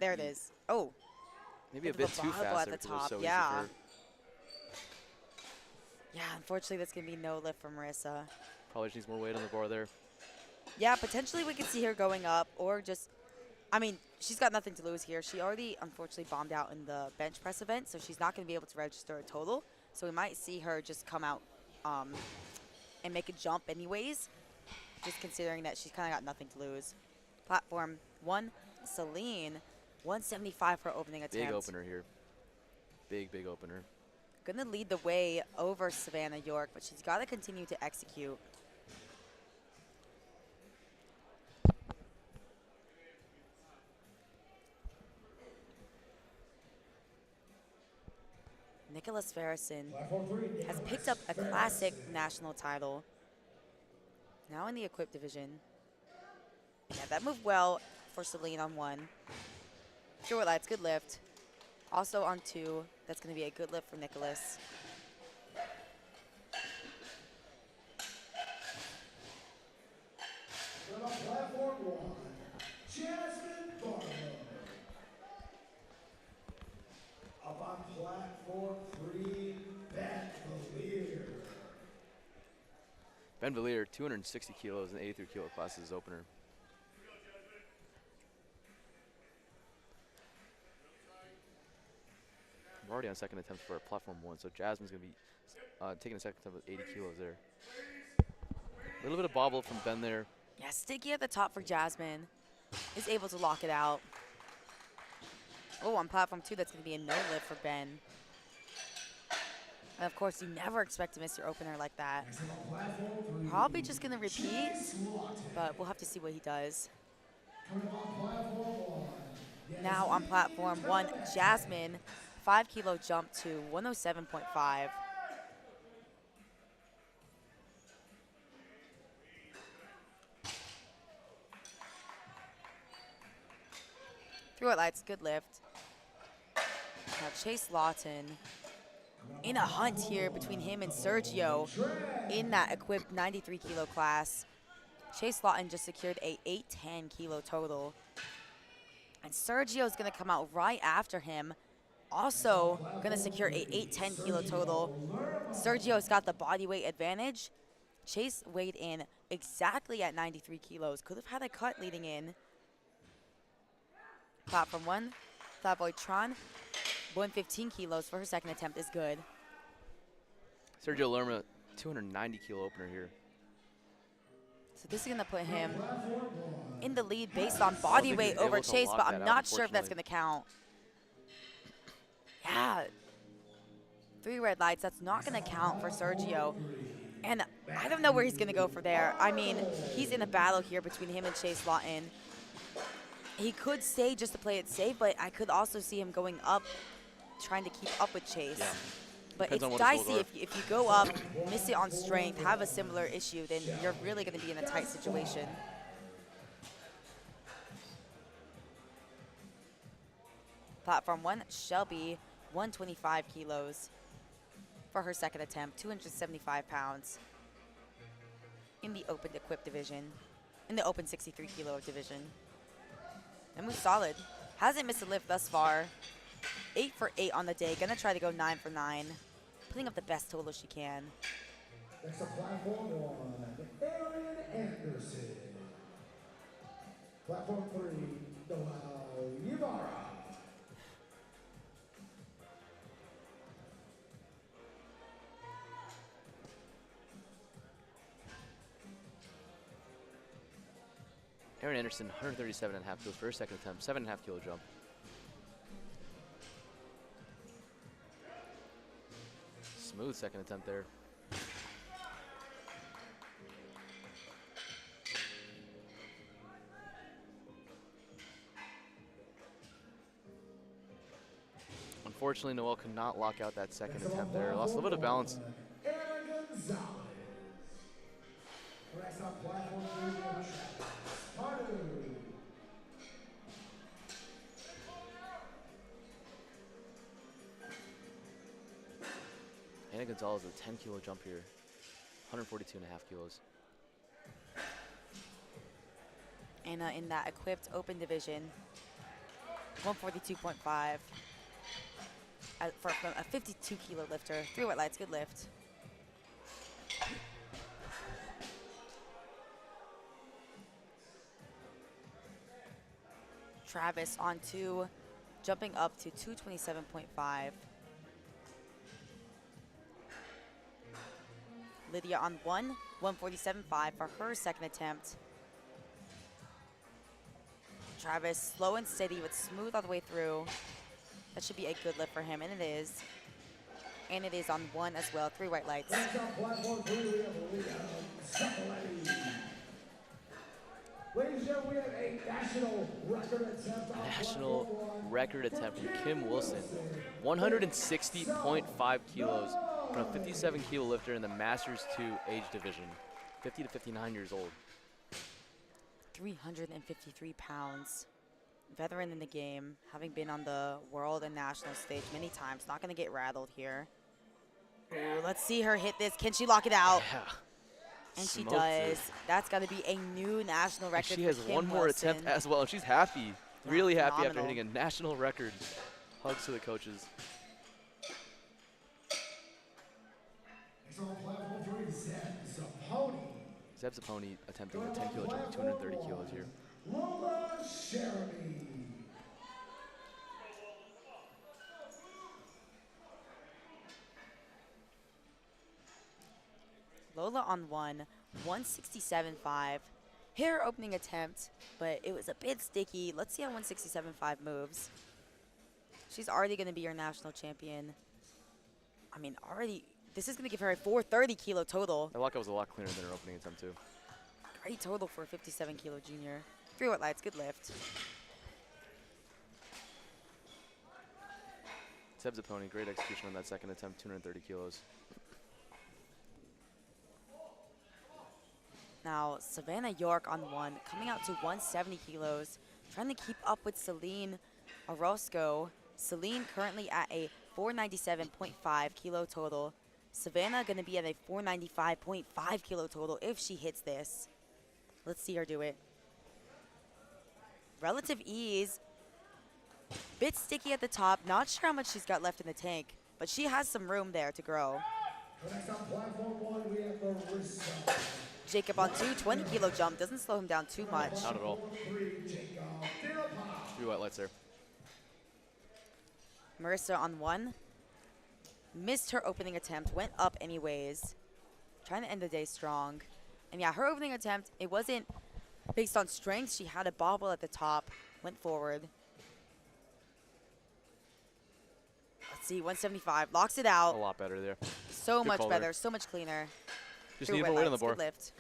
There it is. Oh. Maybe a Bit of bit too bobble fast at there the 'cause it was top, so easy yeah. for her. Yeah, unfortunately, that's going to be no lift from Marissa. Probably just needs more weight on the bar there. Yeah, potentially we could see her going up or just, I mean, she's got nothing to lose here. She already, unfortunately, bombed out in the bench press event, so she's not going to be able to register a total. So we might see her just come out and make a jump anyways, just considering that she's kind of got nothing to lose. Platform 1, Celine, 175 for opening attempt. Big opener here. Big opener. Going to lead the way over Savannah York, but she's got to continue to execute. Nicholas Farrison has picked up a classic national title. Now in the equipped division. Yeah, that moved well for Celine on 1. Short lights, good lift. Also on 2, that's going to be a good lift for Nicholas. On platform 1, Jasmine Barlow. Up on platform 3, Ben Valier. Ben Valier, 260 kilos and 83 kilo class is his opener. We're already on second attempt for platform 1, so Jasmine's going to be taking a second attempt with 80 kilos there. A little bit of bobble from Ben there. Yeah, sticky at the top for Jasmine. Is able to lock it out. Oh, on platform 2, that's going to be a no lift for Ben. And of course, you never expect to miss your opener like that. Probably just going to repeat, but we'll have to see what he does. Now on platform 1, Jasmine, 5 kilo jump to 107.5. Through it lights, good lift. Now Chase Lawton in a hunt here between him and Sergio in that equipped 93 kilo class. Chase Lawton just secured a 810 kilo total. And Sergio is going to come out right after him. Also going to secure a 810 kilo total. Sergio's got the body weight advantage. Chase weighed in exactly at 93 kilos. Could have had a cut leading in. Platform 1, Flatboy Tron, 115 kilos for her second attempt is good. Sergio Lerma, 290 kilo opener here. So this is going to put him in the lead based on body weight over Chase, but I'm not sure if that's going to count. Yeah. 3 red lights. That's not going to count for Sergio. And I don't know where he's going to go from there. I mean, he's in a battle here between him and Chase Lawton. He could stay just to play it safe, but I could also see him going up, trying to keep up with Chase. Yeah. But Depends on it's what his goals dicey are. if you go up, miss it on strength, have a similar issue, then you're really going to be in a tight situation. Platform 1, Shelby, 125 kilos for her second attempt, 275 pounds in the open equipped division, in the open 63 kilo division. And moves solid. Hasn't missed a lift thus far. 8 for 8 on the day. Gonna try to go 9 for 9. Putting up the best total she can. Next up, platform 1, Aaron Anderson. Platform 3, Noel Ybarra. Aaron Anderson, 137.5 kilos for her second attempt, 7.5 kilo jump. Smooth second attempt there. Unfortunately, Noel could not lock out that second attempt there. Lost a little bit of balance. Aaron Gonzalez. Next up, platform 3, Pardo. Anna Gonzalez with a 10 kilo jump here. 142.5 kilos. Anna in that equipped open division, 142.5. From a 52 kilo lifter. 3 white lights, good lift. Travis on 2, jumping up to 227.5. Lydia on 1, 147.5 for her second attempt. Travis slow and steady but smooth all the way through. That should be a good lift for him, and it is. And it is on 1 as well, 3 white lights. Next up, platform 3, we have Leah Zapolletti. Ladies and gentlemen, we have a national record attempt on National platform 1. record attempt from Kim Wilson. 160.5 kilos from a 57 kilo lifter in the Masters 2 age division. 50 to 59 years old. 353 pounds. Veteran in the game, having been on the world and national stage many times. Not going to get rattled here. Ooh, let's see her hit this. Can she lock it out? Yeah. And she Smoked does. it. That's got to be a new national And record she for has Kim one more Wilson. attempt as well, and she's happy. Yeah, Really happy after phenomenal. hitting a national record. Hugs to the coaches. Next on platform 3, Zeb Zaponi. Zeb Zaponi attempting a 10 kilo jump to 230 kilos here. Lola Sheremy. Lola on 1, 167.5. Hit her opening attempt, but it was a bit sticky. Let's see how 167.5 moves. She's already going to be your national champion. I mean, already, this is going to give her a 430 kilo total. That lockout was a lot cleaner than her opening attempt too. Great total for a 57 kilo junior. 3 white lights, good lift. Zeb Zaponi, great execution on that second attempt, 230 kilos. Now, Savannah York on 1, coming out to 170 kilos, trying to keep up with Celine Orozco. Celine currently at a 497.5 kilo total. Savannah going to be at a 495.5 kilo total if she hits this. Let's see her do it. Relative ease. Bit sticky at the top. Not sure how much she's got left in the tank, but she has some room there to grow. Next on platform 1, we have Marissa. Jacob on 2, 20 kilo jump. Doesn't slow him down too much. Not at all. 3, Jacob Dillapop. 3 white lights there. Marissa on 1. Missed her opening attempt. Went up anyways. Trying to end the day strong. And yeah, her opening attempt, it wasn't based on strength. She had a bobble at the top. Went forward. Let's see, 175. Locks it A out. lot better there. So Good much call better. there. So much cleaner. Just Through need to red put weight on the lights. bar. Good lift.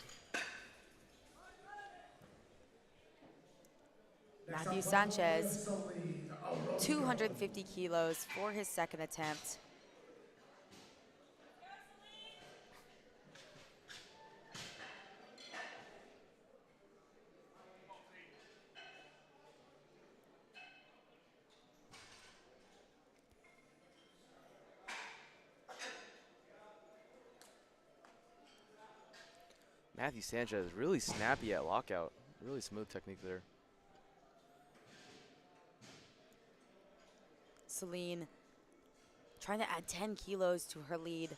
Next Matthew on platform three, we have Sanchez, Celine Orozco. 250 kilos for his second attempt. Matthew Sanchez really snappy at lockout. Really smooth technique there. Celine trying to add 10 kilos to her lead.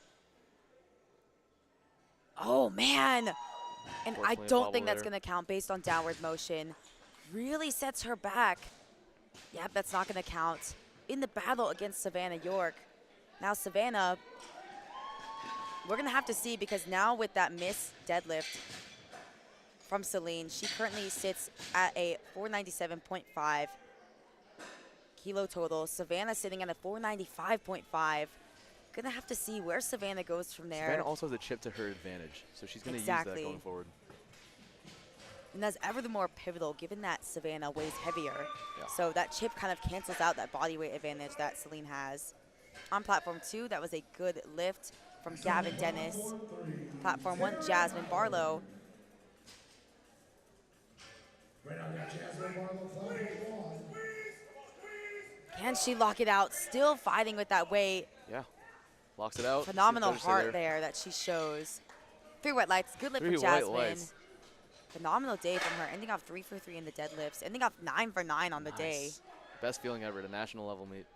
Oh, man. And I Unfortunately, a don't think bobble that's there. going to count based on downward motion. Really sets her back. Yep, that's not going to count. In the battle against Savannah York. Now Savannah, we're going to have to see, because now with that missed deadlift from Celine, she currently sits at a 497.5 kilo total. Savannah sitting at a 495.5. Gonna have to see where Savannah goes from there. Savannah also has a chip to her advantage, so she's going to use Exactly. that going forward. And that's ever the more pivotal, given that Savannah weighs heavier. Yeah. So that chip kind of cancels out that body weight advantage that Celine has. On platform 2, that was a good lift from Gavin Dennis. Platform 1, Jasmine Barlow. Right now we got Jasmine Barlow, platform one. Can she lock it out? Still fighting with that weight. Yeah. Locks it out. Phenomenal See if heart there. there that she shows. 3 white lights, good lift 3 from white Jasmine. lights. Phenomenal day from her, ending off 3 for 3 in the deadlifts, ending off 9 for 9 on the day. Nice. Best feeling ever at a national level meet.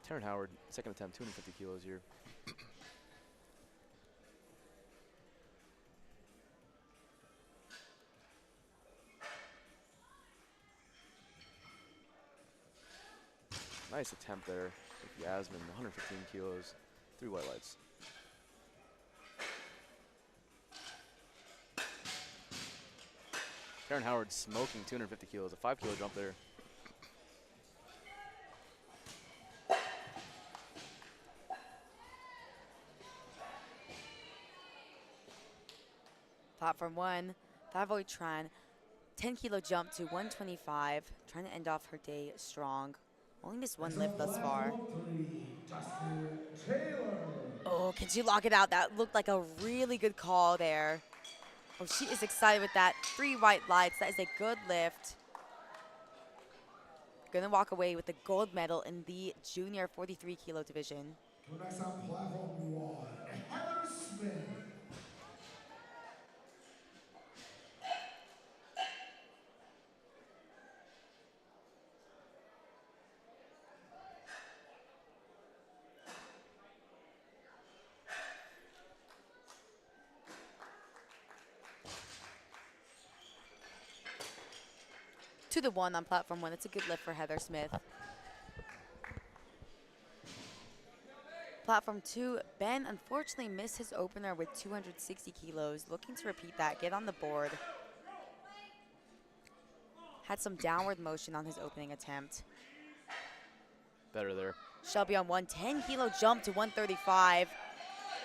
Taryn Howard, second attempt, 250 kilos here. Nice attempt there with Yasmin, 115 kilos, 3 white lights. Taryn Howard smoking 250 kilos, a 5 kilo jump there. Platform 1, Favoy Tran, 10 kilo jump to 125, trying to end off her day strong. Only missed one lift thus far. Dustin Taylor. Oh, can she lock it out? That looked like a really good call there. Oh, she is excited with that. 3 white lights, that is a good lift. Gonna walk away with the gold medal in the junior 43 kilo division. Next on platform one, Heather Smith. To the 1 on platform 1, it's a good lift for Heather Smith. Platform 2, Ben unfortunately missed his opener with 260 kilos. Looking to repeat that, get on the board. Had some downward motion on his opening attempt. Better there. Shelby on 1, 10 kilo jump to 135.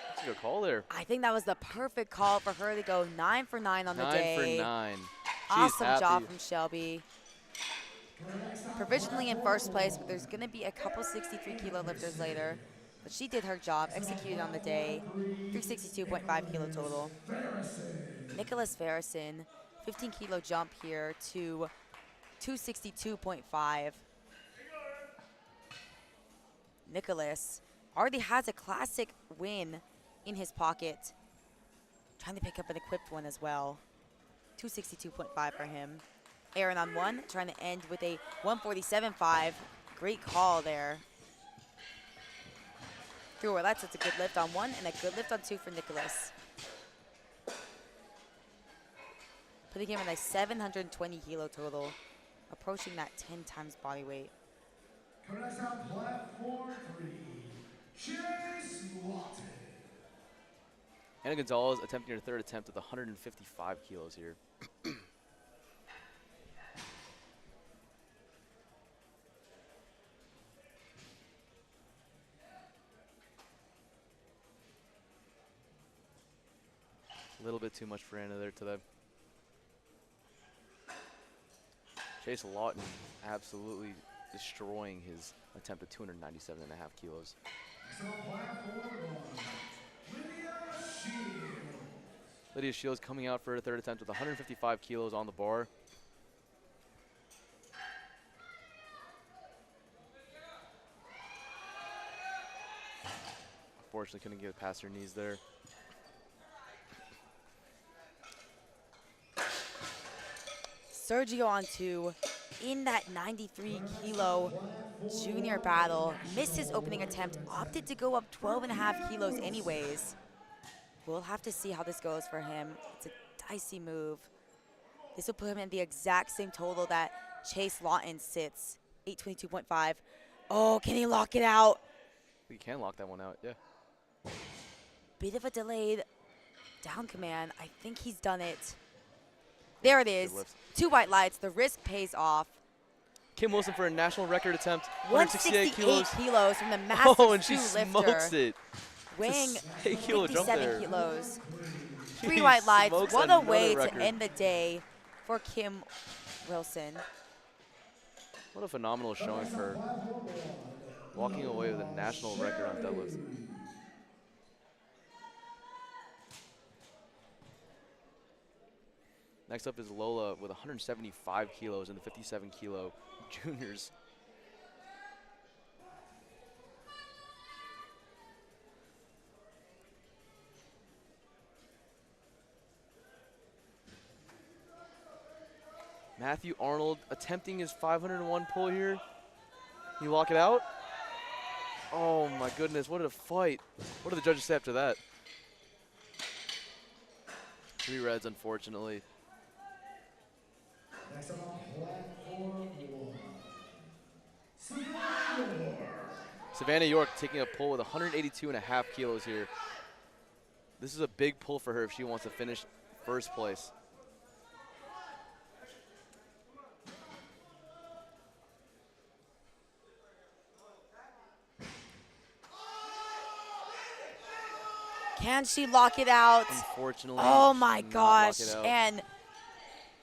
That's a good call there. I think that was the perfect call for her to go 9 for 9 on the 9 day. for 9. She's Awesome happy. job from Shelby. Provisionally in first place, but there's going to be a couple 63 kilo lifters later. But she did her job, executed on the day. 362.5 kilo total. Nicholas Farrison, 15 kilo jump here to 262.5. Nicholas already has a classic win in his pocket. Trying to pick up an equipped one as well. 262.5 for him. Aaron on 1, trying to end with a 147.5. Great call there. Through that's a good lift on 1 and a good lift on 2 for Nicholas. Putting him in a 720 kilo total, approaching that 10 times body weight. Coming next on platform 3, Chase Lawton. Anna Gonzalez attempting her third attempt with 155 kilos here. too much for Anna there today. Chase Lawton absolutely destroying his attempt at 297.5 kilos. So platform one, Lydia Shields. Lydia Shields coming out for her third attempt with 155 kilos on the bar. Unfortunately, couldn't get past her knees there. Sergio on 2 in that 93-kilo junior battle. Missed his opening attempt, opted to go up 12.5 kilos anyways. We'll have to see how this goes for him. It's a dicey move. This will put him in the exact same total that Chase Lawton sits, 822.5. Oh, can he lock it out? You can lock that one out, yeah. Bit of a delayed down command. I think he's done it. There it is. lift. 2 white lights. The risk pays off. Kim Wilson for a national record attempt, 168 kilos. kilos from the Masters Oh, and she 2 smokes lifter. it. Weighing 8 kilo jump 57 there. kilos. She 3 white lights. smokes What a another way record. to end the day for Kim Wilson. What a phenomenal showing for her. Walking away with a national record on deadlifts. Next up is Lola with 175 kilos in the 57 kilo juniors. Matthew Arnold attempting his 501 pull here. Can you lock it out? Oh my goodness, what a fight. What did the judges say after that? 3 reds, unfortunately. Next up on platform one, Savannah. Savannah York taking a pull with 182.5 kilos here. This is a big pull for her if she wants to finish first place. Can she lock it out? Unfortunately, Oh she my did not lock gosh. it out. And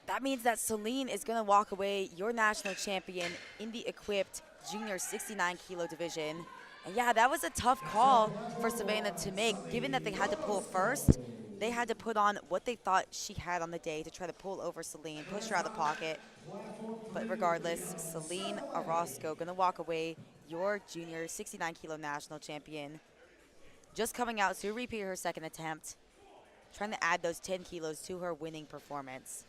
that means that Celine is going to walk away your national champion in the equipped junior 69 kilo division. And yeah, that was a tough call for Savannah to make. Given that they had to pull first, they had to put on what they thought she had on the day to try to pull over Celine, push her out of the pocket. But regardless, Celine Orozco going to walk away your junior 69 kilo national champion. Just coming out to repeat her second attempt, trying to add those 10 kilos to her winning performance.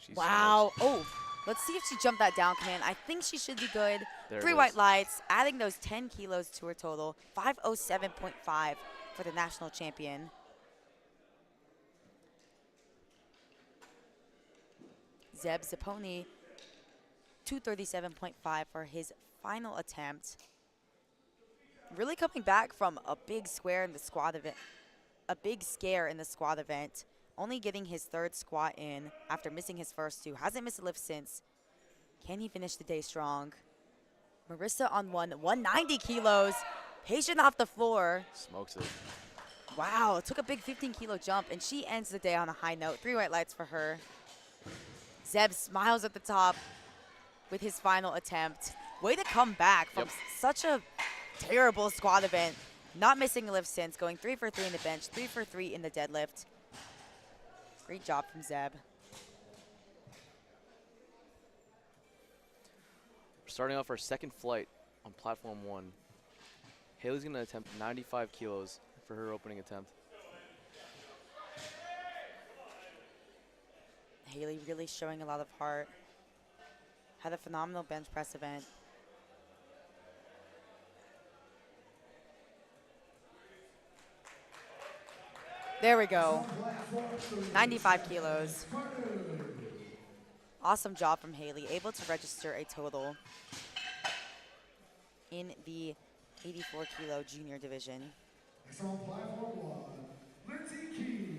She Wow. smokes. Oh, let's see if she jumped that down command. I think she should be good. There it 3 white is. lights, adding those 10 kilos to her total. 507.5 for the national champion. Zeb Zapponi, 237.5 for his final attempt. Really coming back from a big square in the squat event, a big scare in the squat event. Only getting his 3rd squat in after missing his first 2. Hasn't missed a lift since. Can he finish the day strong? Marissa on 190 kilos. Patient off the floor. Smokes it. Wow, took a big 15 kilo jump, and she ends the day on a high note. 3 white lights for her. Zeb smiles at the top with his final attempt. Way to come back from such a terrible squat event. Not missing a lift since, going 3 for 3 in the bench, 3 for 3 in the deadlift. Great job from Zeb. We're starting off our second flight on platform 1. Haley's going to attempt 95 kilos for her opening attempt. Haley really showing a lot of heart. Had a phenomenal bench press event. There we go. 95 kilos. Awesome job from Haley. Able to register a total in the 84 kilo junior division. Next on platform 1, Lindsay Key.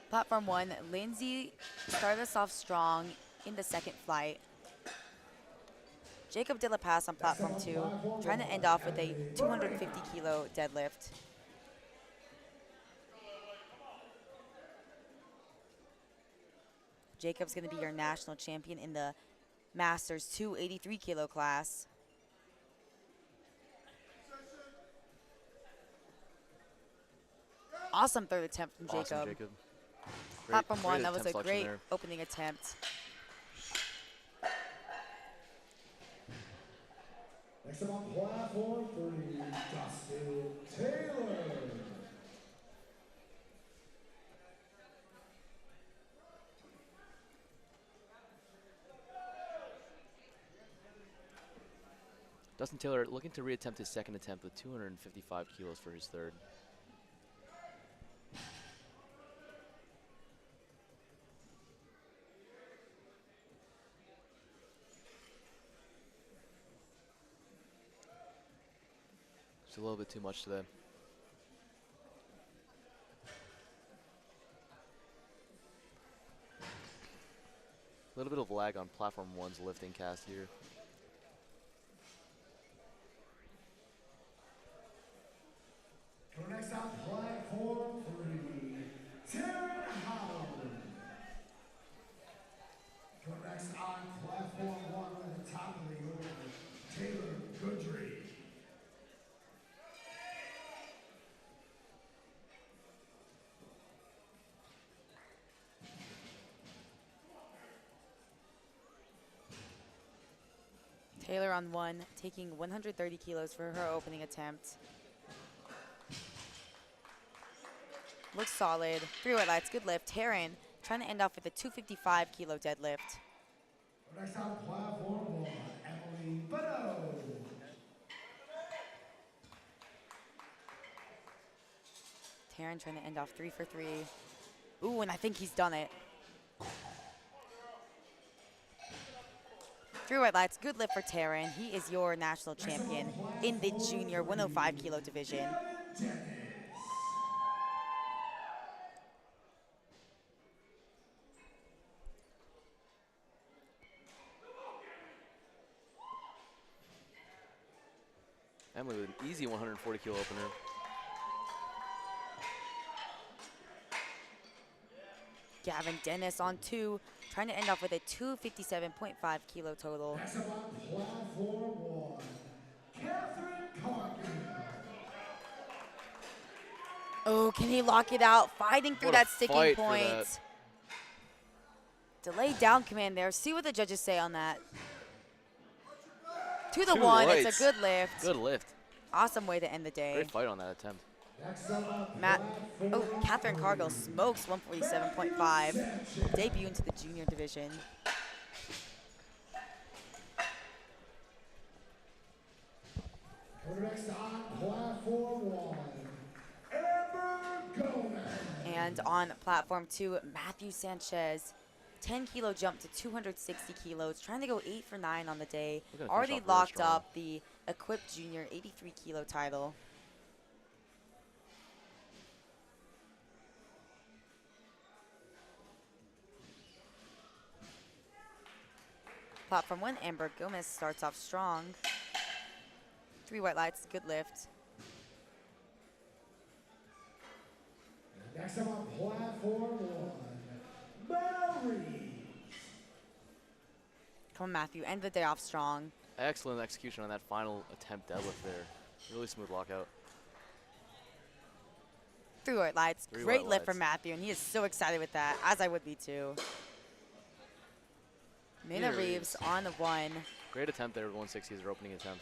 Platform 1, Lindsay started us off strong in the second flight. Jacob De La Paz on platform 2, trying to end off with a 250 kilo deadlift. Jacob's going to be your national champion in the Masters 283 kilo class. Awesome third attempt from Jacob. Awesome, Jacob. Platform 1, that was attempt a selection great there. opening attempt. Next up on platform 3, Dustin Taylor. Dustin Taylor looking to reattempt his second attempt with 255 kilos for his third. Just a little bit too much today. A little bit of lag on platform 1's lifting cast here. Next on platform 3, Taryn Howard. Next on platform 1 at the top of the order, Taylor Goodry. Taylor on 1, taking 130 kilos for her opening attempt. Looks solid. 3 white lights, good lift. Taryn trying to end off with a 255 kilo deadlift. Next on platform 1, Emily Bono. Taryn trying to end off 3 for 3. Ooh, and I think he's done it. 3 white lights, good lift for Taryn. He is your national champion in the junior 105 kilo division. Emily with an easy 140 kilo opener. Gavin Dennis on 2, trying to end off with a 257.5 kilo total. Next up on platform 1, Catherine Cargill. Oh, can he lock it out? Fighting through What a that sticking fight for point. that. Delayed down command there. See what the judges say on that. To the Two 1, whites. it's a good lift. Good lift. Awesome way to end the day. Great fight on that attempt. Next up on Matt, platform Catherine 3, Cargill smokes 147.5. Debut into the junior division. Next on platform 1, Amber Gomez. And on platform 2, Matthew Sanchez. 10 kilo jump to 260 kilos. Trying to go 8 for 9 on the day. We're gonna finish Already off really locked strong. up the equipped junior 83 kilo title. Platform 1, Amber Gomez starts off strong. 3 white lights, good lift. Next up on platform 1, Mary. Come on, Matthew, end the day off strong. Excellent execution on that final attempt deadlift there. Really smooth lockout. 3 white lights, 3 great white lift from lights. Matthew, and he is so excited with that, as I would be too. Mina Mina Reeves Reeves. on the 1. Great attempt there with 160 as her opening attempt.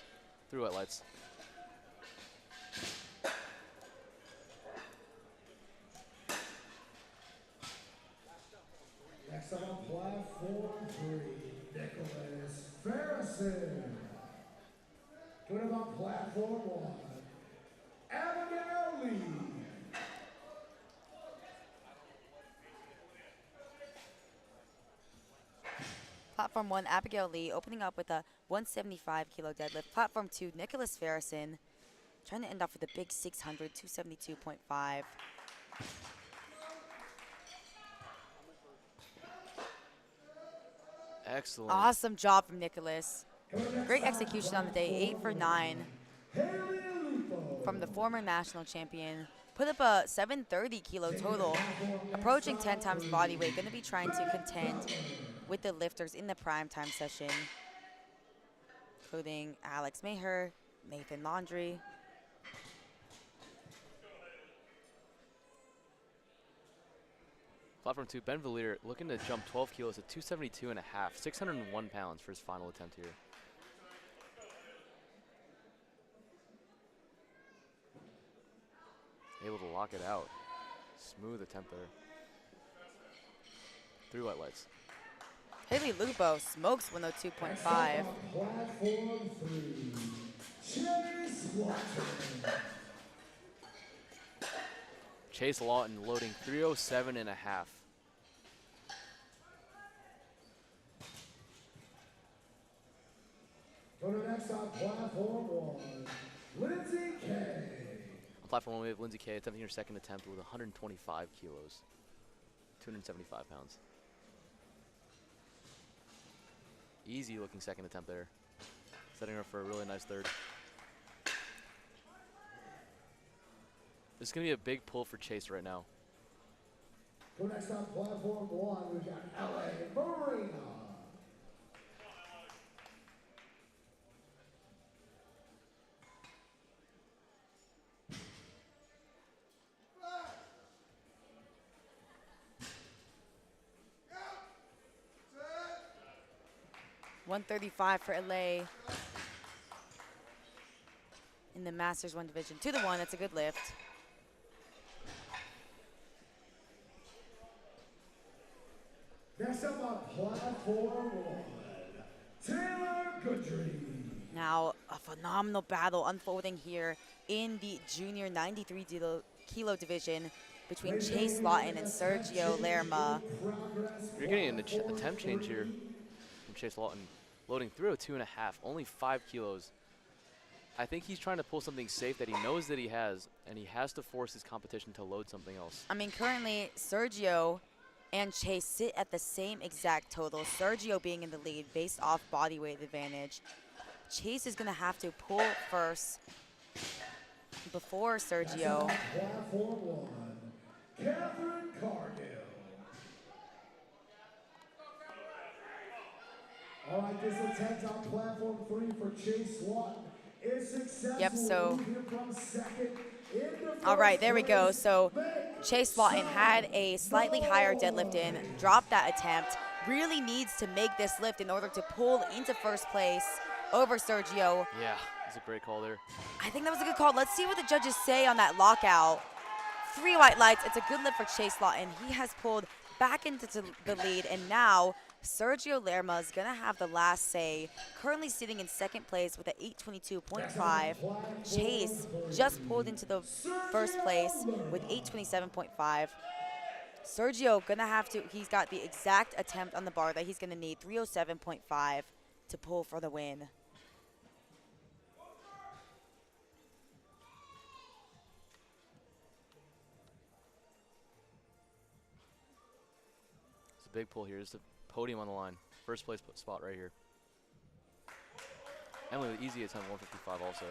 3 white lights. platform 3, Nicholas Farrison. Coming up on platform 1, Abigail Lee. Platform 1, Abigail Lee, opening up with a 175 kilo deadlift. Platform 2, Nicholas Farrison, trying to end off with a big 600, 272.5. Excellent. Awesome job from Nicholas. Great execution on the day, 8 for 9 from the former national champion. Put up a 730 kilo total, approaching 10 times body weight. Going to be trying to contend with the lifters in the primetime session, including Alex Maher, Nathan Laundrie. Platform 2, Ben Valier looking to jump 12 kilos at 272 and a half, 601 pounds for his final attempt here. Able to lock it out. Smooth attempt there. 3 white lights. Haley Lupo smokes 102.5. Platform 3, Chase Watson. Chase Lawton loading 307 and a half. Coming next on platform 1, Lindsay K. On platform 1, we have Lindsay Kay attempting her second attempt with 125 kilos, 275 pounds. Easy looking second attempt there. Setting her up for a really nice third. This is going to be a big pull for Chase right now. So next on platform 1, we've got L.A. Marina. $135 for LA in the Masters 1 division. 2 to 1, that's a good lift. Next up on platform 1, Taylor Goodry. Now, a phenomenal battle unfolding here in the junior 93 kilo division between Chase Lawton and Sergio Lerma. You're getting an attempt change here from Chase Lawton. Loading 302 and a half, only 5 kilos. I think he's trying to pull something safe that he knows that he has, and he has to force his competition to load something else. I mean, currently, Sergio and Chase sit at the same exact total. Sergio being in the lead based off body weight advantage. Chase is going to have to pull first before Sergio. Platform 1, Catherine Cargill. All right, this attempt on platform 3 for Chase Lawton is successful. Yep, so. From second into All right, there we go. place. So Chase Lawton had a slightly higher deadlift in, dropped that attempt. Really needs to make this lift in order to pull into first place over Sergio. Yeah, that's a great call there. I think that was a good call. Let's see what the judges say on that lockout. 3 white lights. It's a good lift for Chase Lawton. He has pulled back into the lead, and now Sergio Lerma is going to have the last say. Currently sitting in second place with an 822.5. Chase just pulled into the first place with 827.5. Sergio going to have to, he's got the exact attempt on the bar that he's going to need, 307.5 to pull for the win. It's a big pull here. It's a podium on the line. First place spot right here. Emily with easy attempt, 155 also.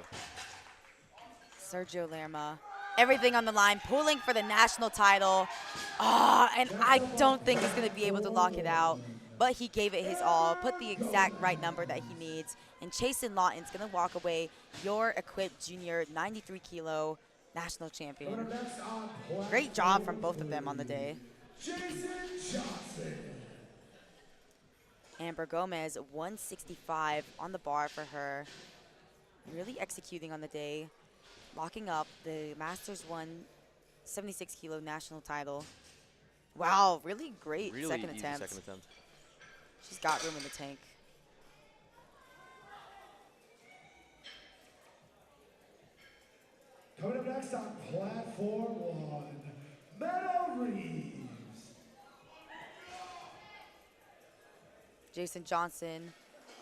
Sergio Lerma, everything on the line, pulling for the national title. And I don't think he's going to be able to lock it out, but he gave it his all, put the exact right number that he needs. And Chasen Lawton's going to walk away your equipped junior 93 kilo national champion. Great job from both of them on the day. Jason Johnson. Amber Gomez, 165 on the bar for her. Really executing on the day, locking up the Masters 1 76 kilo national title. Wow, really great Really second easy attempt. second attempt. She's got room in the tank. Coming up next on platform 1, Meadow Reeves. Jason Johnson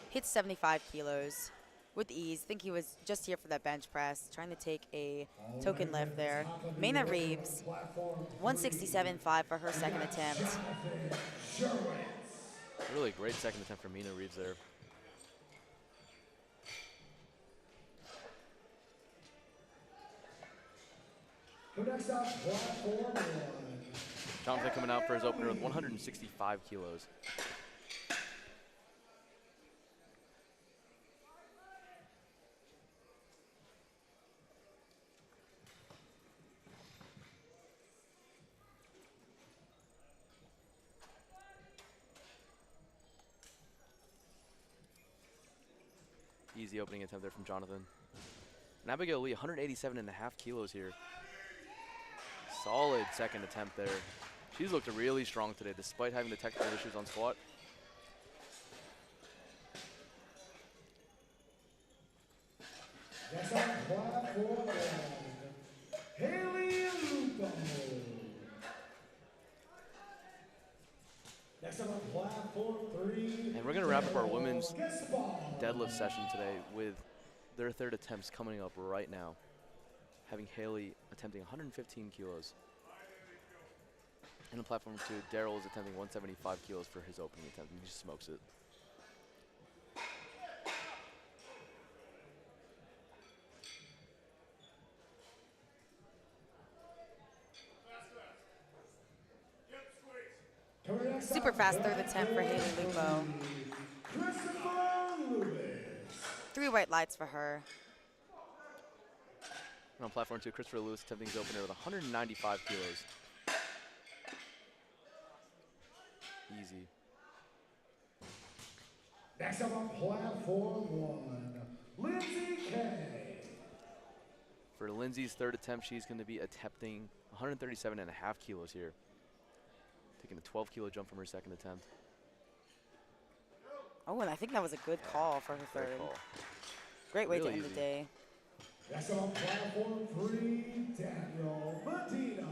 hits 75 kilos with ease. I think he was just here for that bench press, trying to take a token lift there. Mayna Reeves, 167.5 for her second attempt. Really great second attempt for Mina Reeves there. Next on platform 1. Jonathan coming out for his opener with 165 kilos. Easy opening attempt there from Jonathan. And Abigail Lee, 187.5 kilos here. Solid second attempt there. She's looked really strong today, despite having the technical issues on squat. Next on platform 1, Haley Lupo. Next up on platform 3. And we're going to wrap up our women's deadlift session today with their third attempts coming up right now. Having Haley attempting 115 kilos. And on platform 2, Daryl is attempting 175 kilos for his opening attempt, and he just smokes it. Super fast third attempt for Haley Lupo. 3 white lights for her. And on platform 2, Christopher Lewis attempting his opener with 195 kilos. Easy. Next up on platform 1, Lindsay Kay. For Lindsay's third attempt, she's going to be attempting 137.5 kilos here. Taking a 12-kilo jump from her second attempt. Oh, and I think that was a good call for her Great third. call. Great way Really to end easy. the day. Next up on platform 3, Daniel Medina.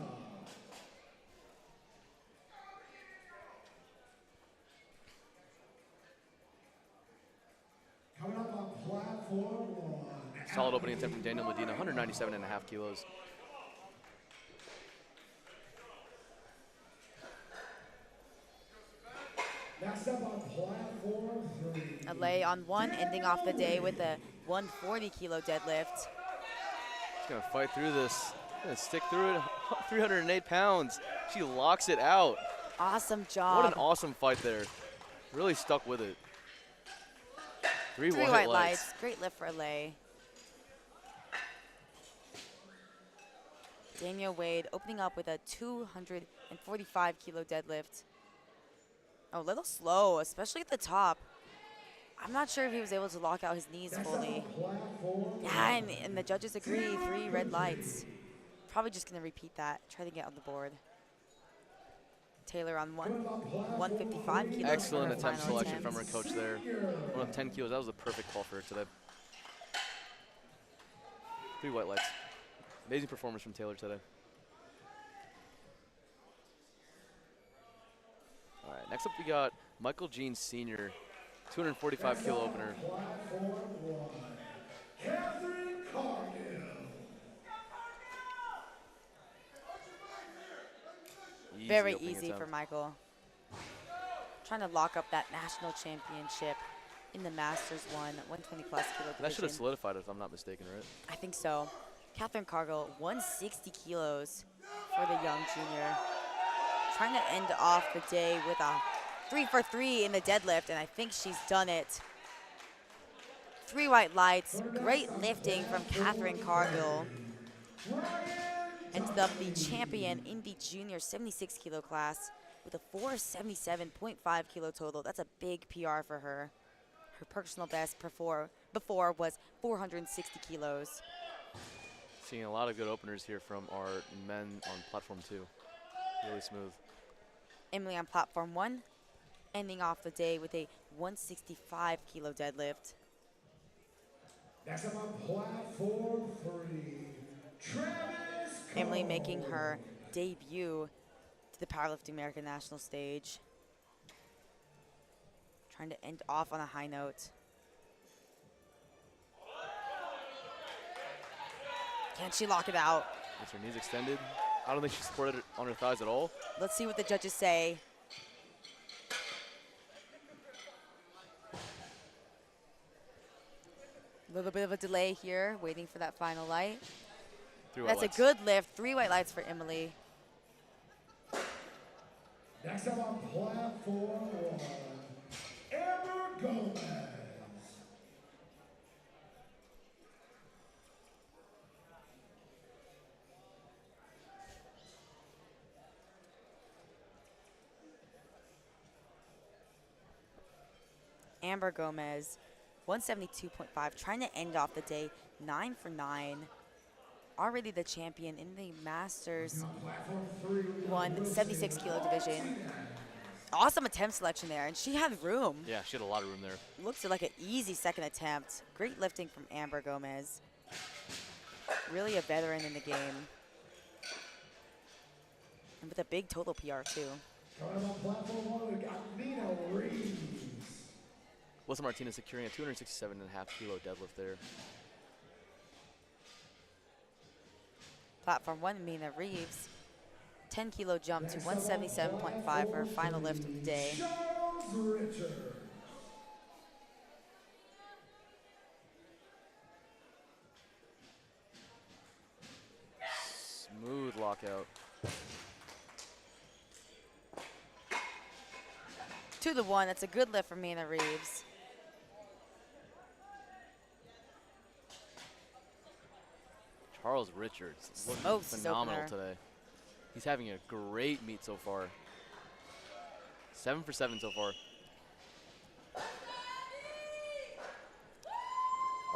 Coming up on platform 1. Solid opening attempt from Daniel Medina, 197.5 kilos. Next up on platform 3. A lay on 1, ending off the day with a 140-kilo deadlift. She's going to fight through this. Going to stick through it. 308 pounds. She locks it out. Awesome job. What an awesome fight there. Really stuck with it. 3 3 white white lights. lights. Great lift for a lay. Daniel Wade opening up with a 245-kilo deadlift. Oh, a little slow, especially at the top. I'm not sure if he was able to lock out his knees fully. Yeah, and the judges agree, 3 red lights. Probably just gonna repeat that, try to get on the board. Taylor on 155 kilos. Excellent for her attempt final selection attempt. from her coach there. 1 of 10 kilos. That was the perfect call for her today. 3 white lights. Amazing performance from Taylor today. All right, next up we got Michael Jean Sr., 245-kilo opener. Platform 1, Catherine Cargill. Very opening easy attempt. for Michael. Trying to lock up that national championship in the Masters 120 plus kilo division. That should have solidified it if I'm not mistaken, right? I think so. Catherine Cargill, 160 kilos for the young junior. Trying to end off the day with a 3 for 3 in the deadlift, and I think she's done it. 3 white lights, great lifting from Catherine Cargill. Ended up the champion in the junior 76 kilo class with a 477.5 kilo total. That's a big PR for her. Her personal best before was 460 kilos. Seeing a lot of good openers here from our men on platform 2. Really smooth. Emily on platform 1. ending off the day with a 165 kilo deadlift. Next up on platform 3, Travis Emily Cole. making her debut to the Powerlifting American National stage. Trying to end off on a high note. Can she lock it out? Gets her knees extended. I don't think she supported it on her thighs at all. Let's see what the judges say. A little bit of a delay here, waiting for that final light. Three white That's lights. a good lift. 3 white lights for Emily. Next up on platform 1, Amber Gomez. Amber Gomez, 172.5, trying to end off the day 9 for 9. Already the champion in the Masters On platform 3, we got 176 Lucy kilo division. Martinez. Awesome attempt selection there, and she had room. Yeah, she had a lot of room there. Looks like an easy second attempt. Great lifting from Amber Gomez. Really a veteran in the game. And with a big total PR too. Coming up on platform 1, we got Nina Reeves. Melissa Martinez securing a 267.5 kilo deadlift there. Platform 1, Mina Reeves. 10 kilo jump to 177.5 for her final lift of the day. Charles Richard. Smooth lockout. To the 1, that's a good lift from Mina Reeves. Charles Richards looking Smokes his phenomenal opener. today. He's having a great meet so far. 7 for 7 so far.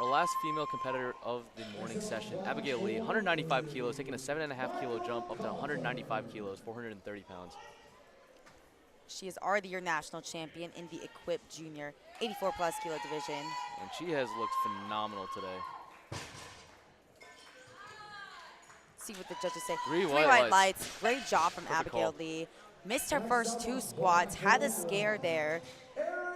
Our last female competitor of the morning session, Abigail Lee, 195 kilos, taking a 7.5 kilo jump up to 195 kilos, 430 pounds. She is already your national champion in the equipped junior 84 plus kilo division. And she has looked phenomenal today. See what the judges say. Three Three white white lights. lights. Great job from Perfect Abigail call. Lee. Missed her first 2 squats, had a scare there.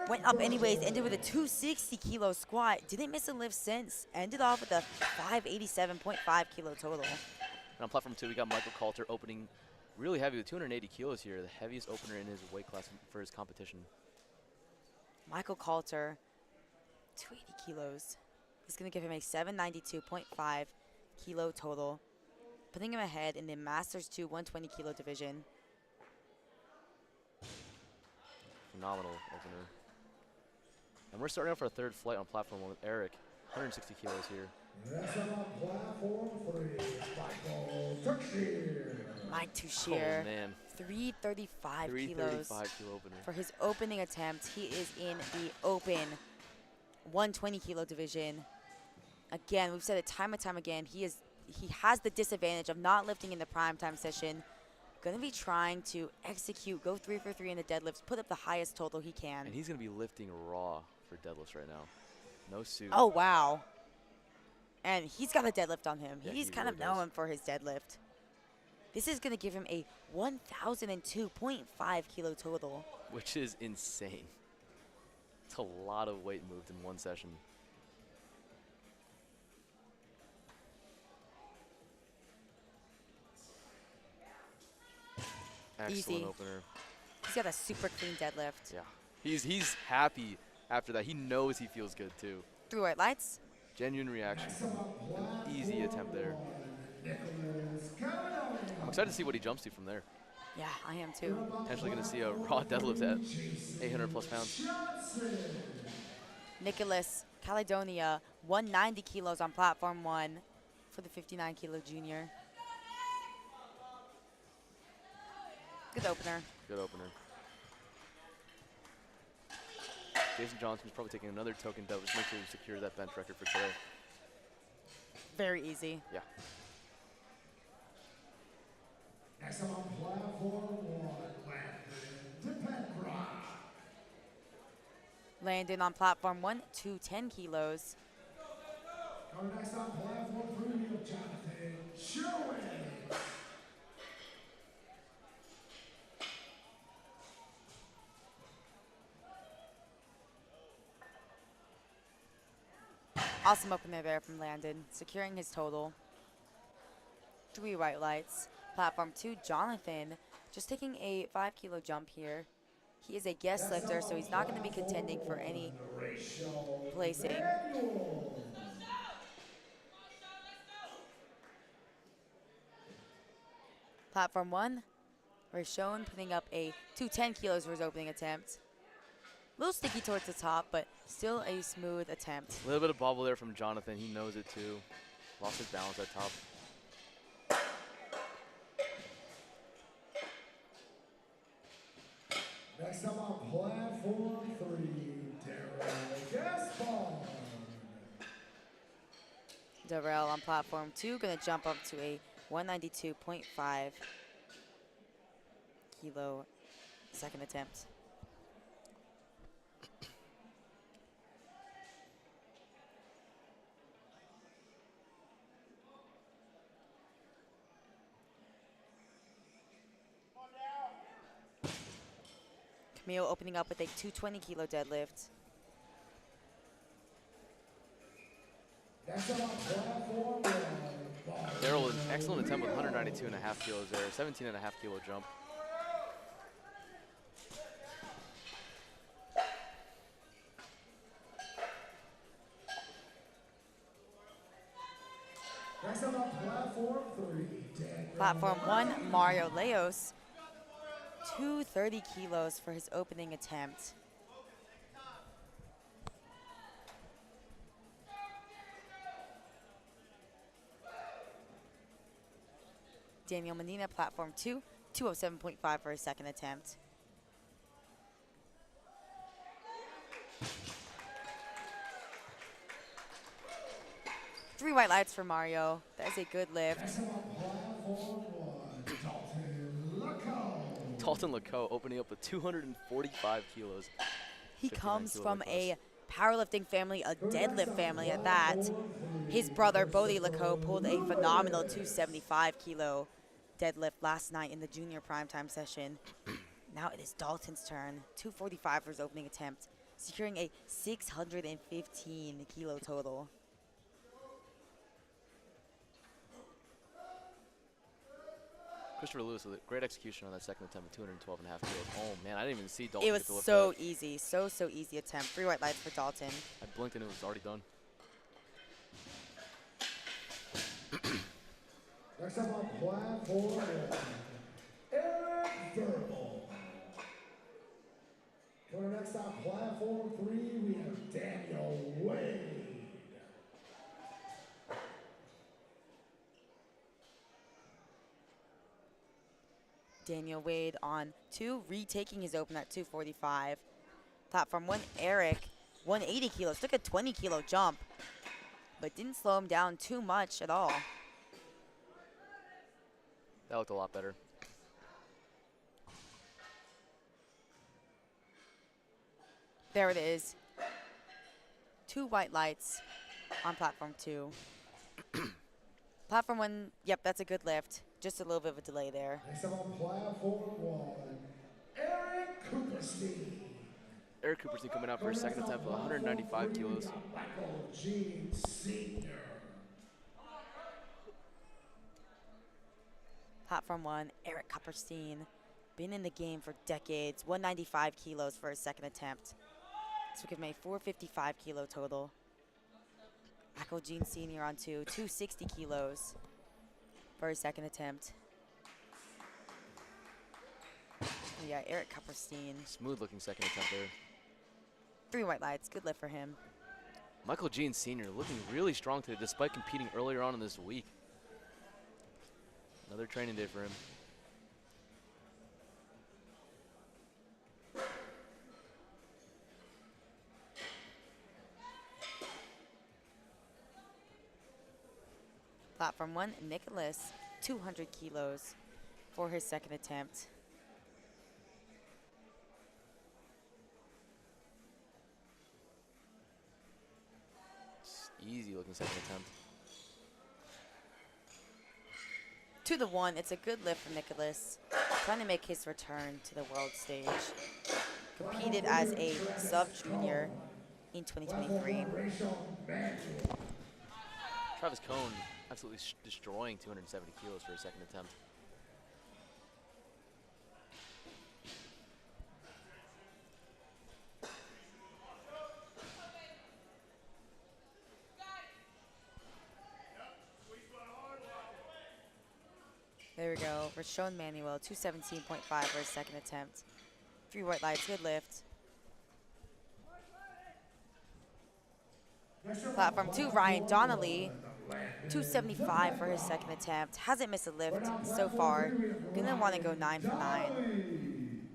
Went up anyways, ended with a 260 kilo squat. Didn't miss a lift since. Ended off with a 587.5 kilo total. And on platform 2, we got Michael Coulter opening really heavy with 280 kilos here, the heaviest opener in his weight class for his competition. Michael Coulter, 280 kilos. He's going to give him a 792.5 kilo total, putting him ahead in the Masters 2 120 kilo division. Phenomenal opener. And we're starting off our third flight on platform 1 with Eric, 160 kilos here. Next up on platform 3, Michael Tuxeer. Mike Oh Touchier, man, 335 kilos 335 kilo opener. for his opening attempt. He is in the open 120 kilo division. Again, we've said it time and time again. He has the disadvantage of not lifting in the primetime session. Going to be trying to execute, go 3 for 3 in the deadlifts, put up the highest total he can. And he's going to be lifting raw for deadlifts right now. No suit. Oh, wow. And he's got a deadlift on him. Yeah, He's he kind really of known for his deadlift. This is going to give him a 1,002.5 kilo total. Which is insane. It's a lot of weight moved in one session. Excellent Easy. opener. He's got a super clean deadlift. Yeah. He's happy after that. He knows he feels good too. 3 white lights. Genuine reaction. An easy attempt there. Nicholas Cavanaugh. I'm excited to see what he jumps to from there. Yeah, I am too. Potentially going to see a raw deadlift at 800 plus pounds. Nicholas Caledonia, 190 kilos on platform 1 for the 59 kilo junior. Good opener. Good opener. Jason Johnson's probably taking another token deadlift. Just make sure he secures that bench record for today. Very easy. Yeah. Next up on platform 1, Landon DePetra. Landon on platform 1, 210 kilos. Coming next on platform 3, we have Jonathan Sherwin. Awesome opener there from Landon, securing his total. 3 white lights. Platform 2, Jonathan, just taking a 5 kilo jump here. He is a guest lifter, so he's not going to be contending for any placing. Platform 1, Rayshon putting up a 210 kilos for his opening attempt. A little sticky towards the top, but still a smooth attempt. A little bit of bobble there from Jonathan. He knows it too. Lost his balance at top. Next up on platform 3, Daryl Gaspar. Darrell on platform 2, going to jump up to a 192.5 kilo second attempt. Camille opening up with a 220 kilo deadlift. Next up on platform 1, Daryl, an excellent attempt with 192.5 kilos there, 17.5 kilo jump. Next up on platform 3, Daniel. Platform 1, Mario Leos, 230 kilos for his opening attempt. Daniel Medina, platform 2, 207.5 for his second attempt. Three white lights for Mario. That is a good lift. Next up on platform 1, Dalton Laco. Dalton Laco opening up with 245 kilos. He 59 comes kilo from leg a press. powerlifting family, a deadlift family at that. His brother, Bodie Laco, pulled a phenomenal 275 kilo deadlift last night in the junior primetime session. Now it is Dalton's turn. 245 for his opening attempt, securing a 615 kilo total. Christopher Lewis with a great execution on that second attempt with 212.5 kilos. Oh man, I didn't even see Dalton It was get the lift so out. easy, so easy attempt. 3 white lights for Dalton. I blinked and it was already done. Next up on platform 1, Eric Verbal. Coming next on platform 3, we have Daniel Wade. Daniel Wade on 2, retaking his open at 245. Platform 1, Eric, 180 kilos, took a 20 kilo jump, but didn't slow him down too much at all. That looked a lot better. There it is. 2 white lights on platform 2. Platform 1, yep, that's a good lift. Just a little bit of a delay there. Next up on platform 1, Eric Cooperstein. Eric Cooperstein coming out for his second attempt with 195 kilos. Michael Gene Sr. Platform 1, Eric Copperstein. Been in the game for decades. 195 kilos for his second attempt. This will give him a 455 kilo total. Michael Gene Sr. on 2, 260 kilos for his second attempt. Yeah, Eric Copperstein. Smooth looking second attempt there. 3 white lights, good lift for him. Michael Gene Sr. looking really strong today despite competing earlier on in this week. Another training day for him. Platform 1, Nicholas, 200 kilos for his second attempt. in the second attempt. To the 1, it's a good lift for Nicholas, trying to make his return to the world stage. Competed as a sub-junior in 2023. Travis Cone absolutely destroying 270 kilos for his second attempt. There we go. Rashon Manuel, 217.5 for his second attempt. 3 white lights, good lift. Platform 2, Ryan Donnelly, 275 for his second attempt. Hasn't missed a lift so far. Gonna want to go 9 for 9.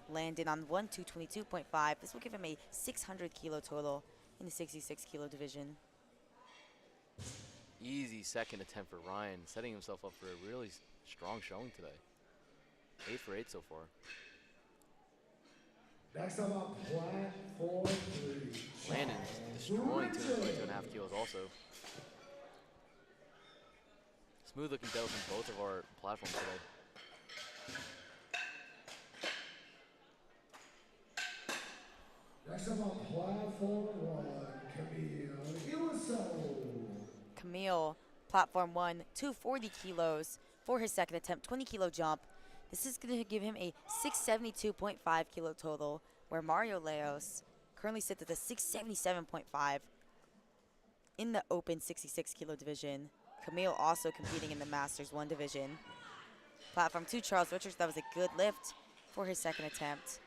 Landed on 1, 222.5. This will give him a 600 kilo total in the 66 kilo division. Easy second attempt for Ryan, setting himself up for a really strong showing today. 8 for 8 so far. Next up on platform 3. Landon destroying 222.5 kilos also. Smooth looking deadlift from both of our platforms today. Next up on platform 1, Camille Iwaso. Camille, platform 1, 240 kilos for his second attempt, 20 kilo jump. This is going to give him a 672.5 kilo total, where Mario Leos currently sits at a 677.5 in the open 66 kilo division. Camille also competing in the Masters 1 division. Platform 2, Charles Richards, that was a good lift for his second attempt.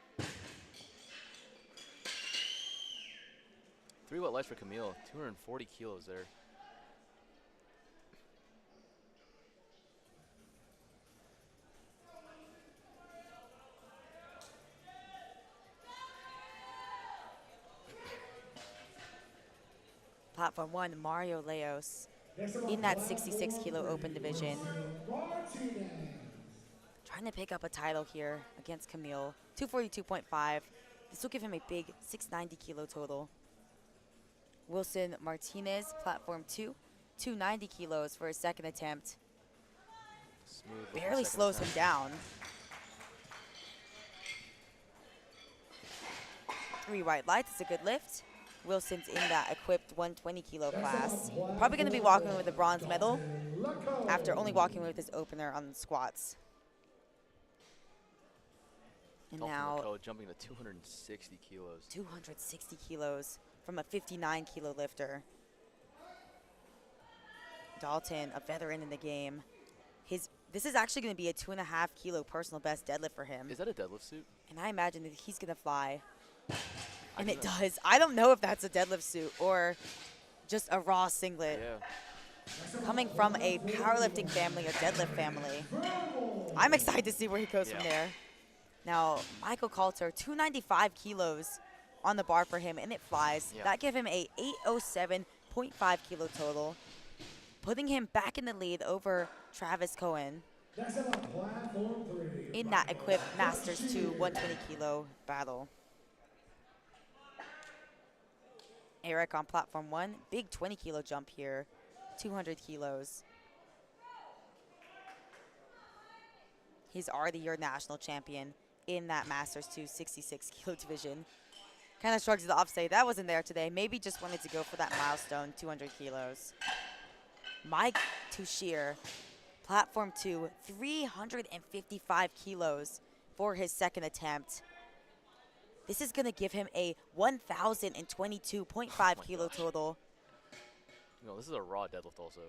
3 wet lights for Camille, 240 kilos there. Platform 1, Mario Leos in that 66 kilo open division. Trying to pick up a title here against Camille. 242.5. This will give him a big 690 kilo total. Wilson Martinez, platform 2, 290 kilos for his second attempt. Smooth Barely slows him down. 3 white lights, it's a good lift. Wilson's in that equipped 120 kilo class. Probably going to be walking with a bronze medal after only walking with his opener on the squats. And now jumping to 260 kilos. 260 kilos from a 59 kilo lifter. Dalton, a veteran in the game. This is actually going to be a 2.5 kilo personal best deadlift for him. Is that a deadlift suit? And I imagine that he's going to fly. And it does. I don't know if that's a deadlift suit or just a raw singlet. Yeah. Coming from a powerlifting family, a deadlift family. I'm excited to see where he goes from there. Now, Michael Coulter, 295 kilos on the bar for him, and it flies. Yeah. That gave him a 807.5 kilo total, putting him back in the lead over Travis Cohen in that equipped Masters 2 120 kilo battle. Eric on platform 1, big 20 kilo jump here, 200 kilos. He's already your national champion in that Masters 2 66 kilo division. Kind of shrugs it off, say that wasn't there today. Maybe just wanted to go for that milestone, 200 kilos. Mike Tushir, platform 2, 355 kilos for his second attempt. This is going to give him a 1,022.5 kilo total. No, this is a raw deadlift also.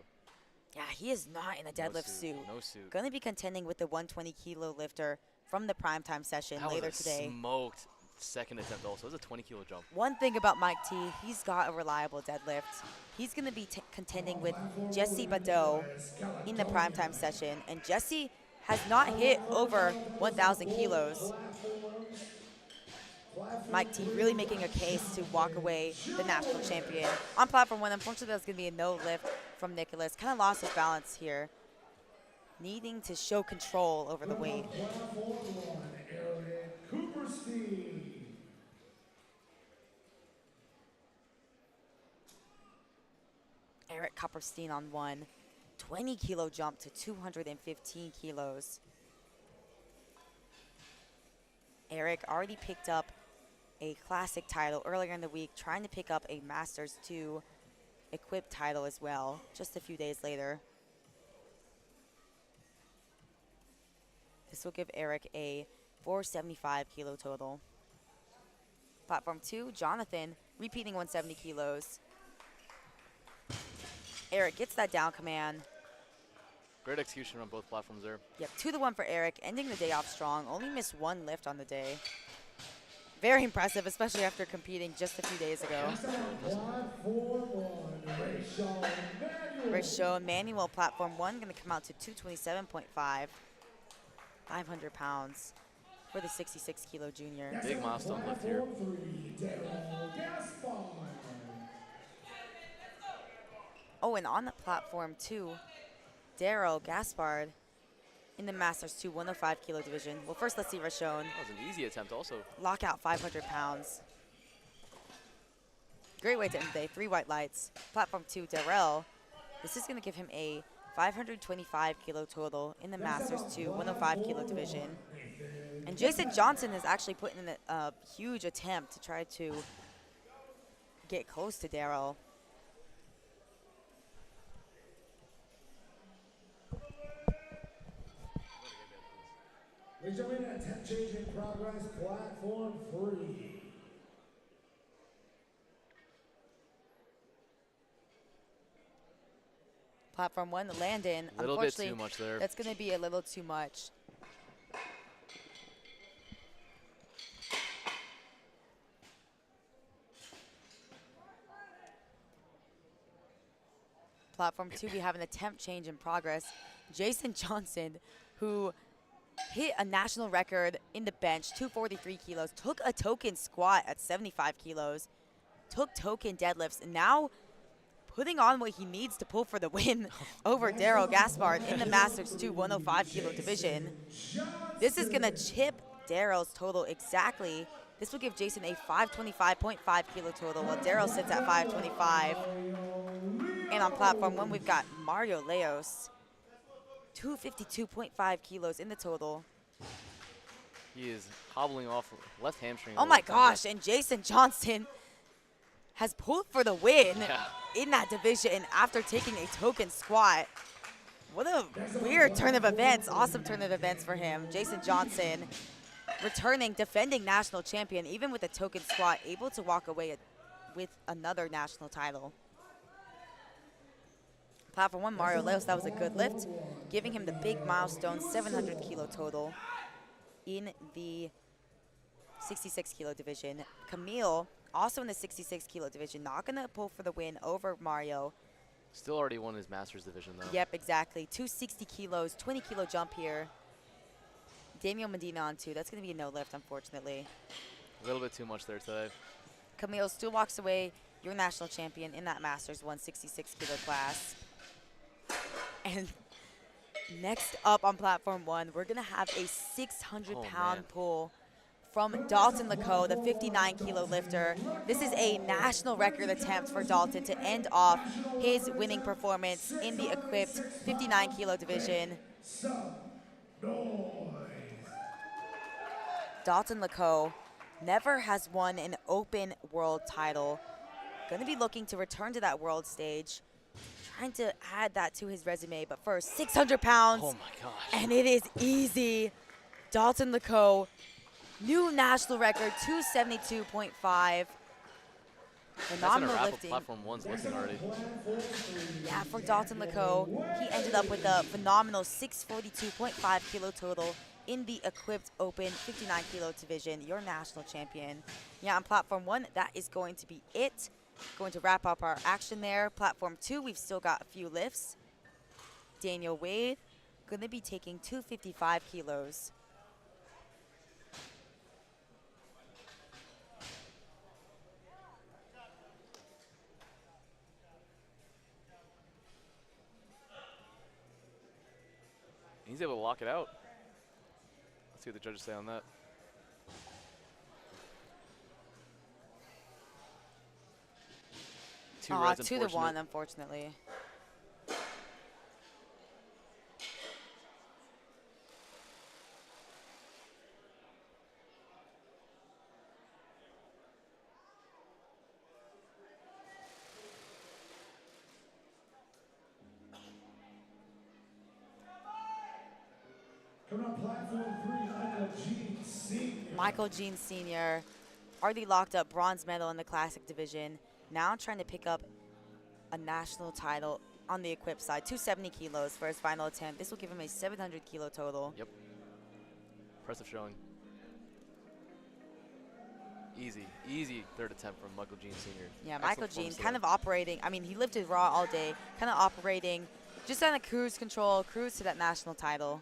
Yeah, he is not in a deadlift suit. No suit. Going to be contending with the 120 kilo lifter from the primetime session later today. Smoked second attempt also. It was a 20 kilo jump. One thing about Mike T, he's got a reliable deadlift. He's going to be contending with Jesse Badeau in the primetime session, and Jesse has not hit over 1,000 kilos. Mike T really making a case to walk away the national champion. On platform 1, unfortunately, that was going to be a no lift from Nicholas. Kind of lost his balance here, needing to show control over the weight. Eric Copperstein on 1. 20-kilo jump to 215 kilos. Eric already picked up a classic title earlier in the week, trying to pick up a Masters 2 equipped title as well, just a few days later. This will give Eric a 475 kilo total. Platform 2, Jonathan, repeating 170 kilos. Eric gets that down command. Great execution on both platforms there. Yep, 2-1 for Eric, ending the day off strong. Only missed 1 lift on the day. Very impressive, especially after competing just a few days ago. Rishon Manuel, platform 1, going to come out to 227.5. 500 pounds for the 66-kilo junior. Big milestone lift here. Oh, and on the platform 2, Daryl Gaspard in the Masters 2 105-kilo division. Well, first let's see Rishon. That was an easy attempt also. Lockout 500 pounds. Great way to end the day. 3 white lights. Platform 2, Darrell. This is going to give him a 525-kilo total in the Masters 2 105-kilo division. And Jason Johnson has actually put in a huge attempt to try to get close to Darrell. Ladies and gentlemen, attempt change in progress, platform 3. Platform 1, Landon. A little bit too much there. That's going to be a little too much. Platform 2, we have an attempt change in progress. Jason Johnson, who hit a national record in the bench, 243 kilos, took a token squat at 75 kilos, took token deadlifts, and now putting on what he needs to pull for the win over Daryl Gaspard in the Masters 2 105-kilo division. This is going to chip Daryl's total exactly. This will give Jason a 525.5 kilo total, while Daryl sits at 525. And on platform 1, we've got Mario Leos, 252.5 kilos in the total. He is hobbling off left hamstring. Oh my gosh, and Jason Johnson has pulled for the win in that division after taking a token squat. What a weird turn of events. Awesome turn of events for him. Jason Johnson returning, defending national champion, even with a token squat, able to walk away with another national title. Platform 1, Mario Leos, that was a good lift, giving him the big milestone 700 kilo total in the 66 kilo division. Camille, also in the 66 kilo division, not gonna pull for the win over Mario. Still already won his Masters division though. Yep, exactly. 260 kilos, 20 kilo jump here. Daniel Medina on 2. That's gonna be a no lift, unfortunately. A little bit too much there today. Camille still walks away your national champion in that Masters 166 kilo class. And next up on platform 1, we're gonna have a 600-pound pull from Dalton Laco, the 59-kilo lifter. This is a national record attempt for Dalton to end off his winning performance in the equipped 59-kilo division. Dalton Laco never has won an open world title. Gonna be looking to return to that world stage, trying to add that to his resume, but first, 600 pounds. Oh my gosh. And it is easy. Dalton Laco, new national record, 272.5. Phenomenal lifting. Platform 1's lifting already. Yeah, for Dalton Laco, he ended up with a phenomenal 642.5 kilo total in the equipped open 59 kilo division, your national champion. Yeah, on platform 1, that is going to be it. Going to wrap up our action there. Platform 2, we've still got a few lifts. Daniel Wade, going to be taking 255 kilos. He's able to lock it out. Let's see what the judges say on that. Two reds, 2-1, unfortunately. platform 3, Michael Jean Sr. Michael Jean Sr. already locked up bronze medal in the classic division. Now trying to pick up a national title on the equipped side. 270 kilos for his final attempt. This will give him a 700 kilo total. Yep. Impressive showing. Easy third attempt from Michael Jean Sr. Yeah, Excellent Michael Jean performance kind today. of operating. I mean, he lifted raw all day, kind of operating just on a cruise control, cruise to that national title.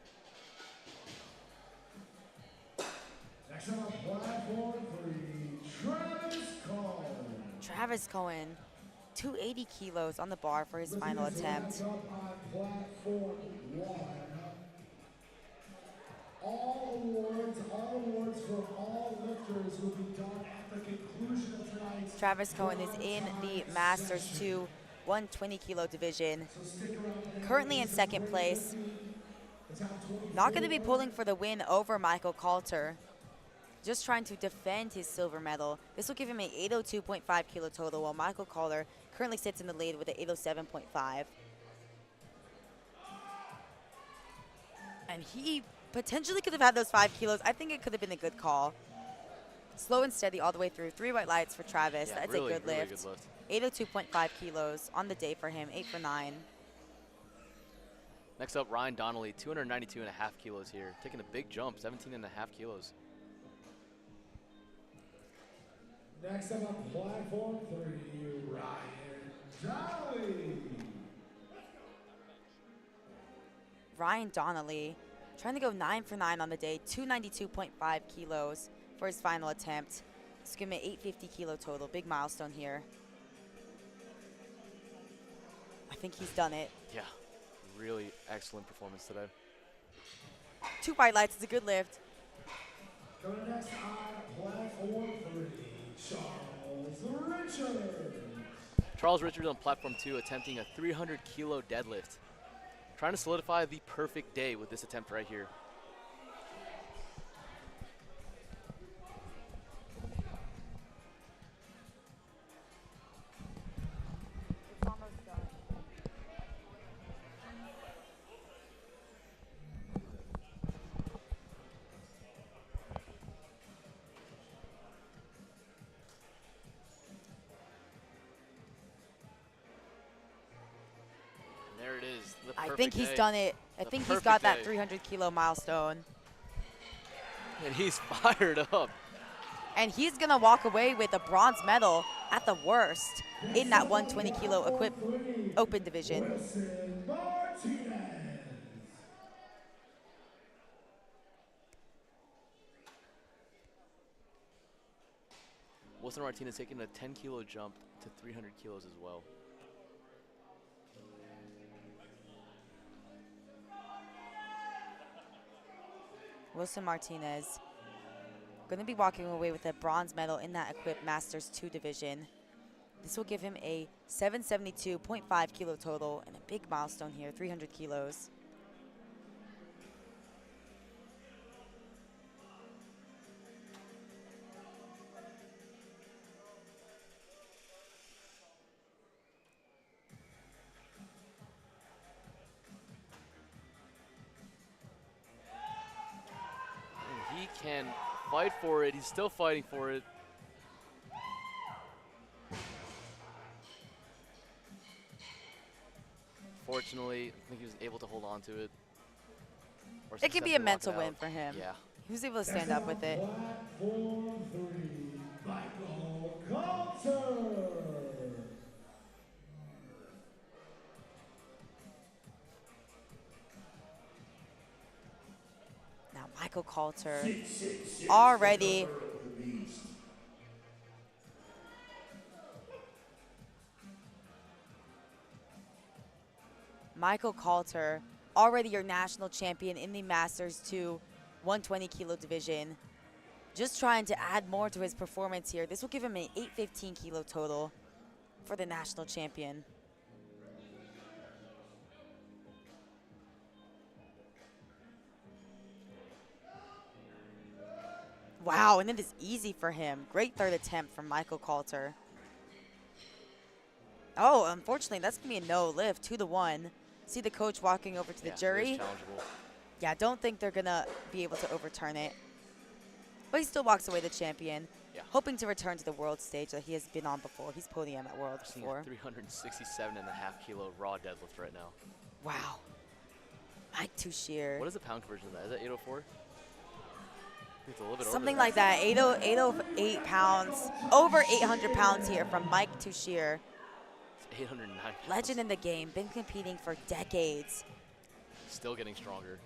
Next on platform 3, Travis Cole. Travis Cohen, 280 kilos on the bar for his final attempt. Up on platform 1. All awards from all lifters will be done at the conclusion of tonight's. Travis Cohen is in the Masters 2 120 kilo division. So stick around. Currently in second place. The top 24. Not going to be pulling for the win over Michael Coulter. Just trying to defend his silver medal. This will give him an 802.5 kilo total, while Michael Coulter currently sits in the lead with an 807.5. And he potentially could have had those 5 kilos. I think it could have been a good call. Slow and steady all the way through. 3 white lights for Travis. Yeah, That's really, a good really lift. good lift. 802.5 kilos on the day for him. 8 for 9. Next up, Ryan Donnelly, 292.5 kilos here. Taking a big jump, 17.5 kilos. Next up on platform 3, Ryan Donnelly. Ryan Donnelly trying to go 9 for 9 on the day. 292.5 kilos for his final attempt. Let's give him an 850 kilo total. Big milestone here. I think he's done it. Yeah, really excellent performance today. 2 white lights is a good lift. Coming next on platform 3, Charles Richard. Charles Richards on platform 2 attempting a 300 kilo deadlift. Trying to solidify the perfect day with this attempt right here. There it is. The I perfect think he's day. done it. I The think he's perfect got that day. 300 kilo milestone. And he's fired up. And he's going to walk away with a bronze medal at the worst in that 120 kilo equipped open division. Wilson Martinez. Wilson Martinez taking a 10 kilo jump to 300 kilos as well. Wilson Martinez going to be walking away with a bronze medal in that equipped Masters 2 division. This will give him a 772.5 kilo total and a big milestone here, 300 kilos. And he can fight for it. He's still fighting for it. Fortunately, I think he was able to hold on to it. Or It can be successfully a walk mental it win out. for him. Yeah. He was able to stand up with it. Platform 3, Michael Coulter. Now Michael Coulter already Michael Coulter, already your national champion in the Masters 2 120 kilo division. Just trying to add more to his performance here. This will give him an 815 kilo total for the national champion. Wow, and it is easy for him. Great third attempt from Michael Coulter. Oh, unfortunately, that's going to be a no lift, 2-1. See the coach walking over to the Yeah, it is jury. challengeable. Yeah, don't think they're going to be able to overturn it. But he still walks away the champion, hoping to return to the world stage that he has been on before. He's podium at Worlds Seeing before. a 367.5 kilo raw deadlift right now. Wow. Mike Tuchscherer. What is the pound conversion of that? Is that 804? It's a little bit Something over like that. 808 pounds. Over 800 pounds here from Mike Tuchscherer. It's 809 pounds. Legend in the game. Been competing for decades. Still getting stronger.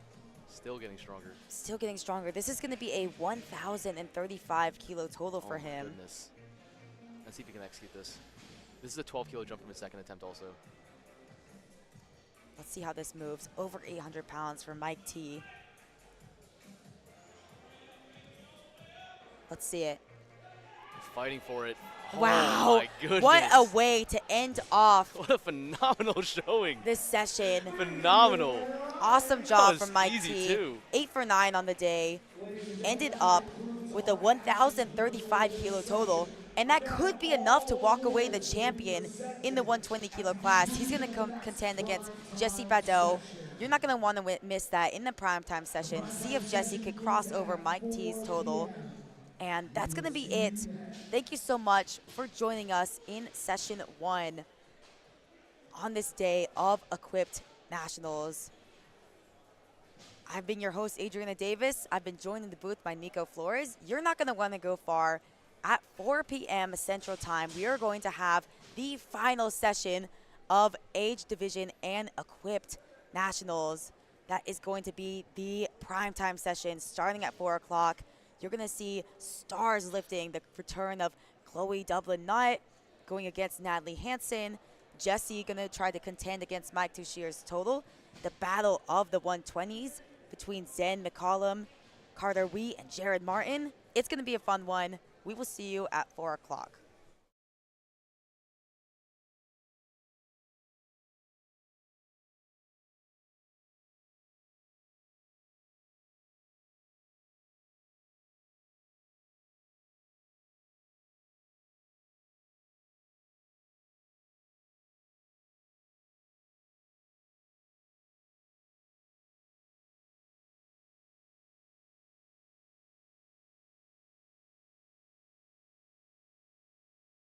Still getting stronger. Still getting stronger. This is going to be a 1,035 kilo total for him. Goodness. Let's see if he can execute this. This is a 12 kilo jump from his second attempt also. Let's see how this moves. Over 800 pounds for Mike T. Let's see it. He's fighting for it. Wow. Oh my goodness. What a way to end off What a phenomenal showing. this session. Phenomenal. Awesome That job was from Mike easy T. too. 8 for 9 on the day. Ended up with a 1,035 kilo total. And that could be enough to walk away the champion in the 120 kilo class. He's going to contend against Jesse Badeau. You're not going to want to miss that in the primetime session. See if Jesse could cross over Mike T's total. And that's going to be it. Thank you so much for joining us in session 1 on this day of Equipped Nationals. I've been your host, Adriana Davis. I've been joined in the booth by Nico Flores. You're not going to want to go far. At 4 p.m. Central Time, we are going to have the final session of Age Division and Equipped Nationals. That is going to be the primetime session starting at 4 o'clock. You're going to see stars lifting, the return of Chloe Dublin-Nutt going against Natalie Hansen. Jesse going to try to contend against Mike Tuchscherer's total. The battle of the 120s between Zen McCollum, Carter Wheat, and Jared Martin. It's going to be a fun one. We will see you at 4 o'clock.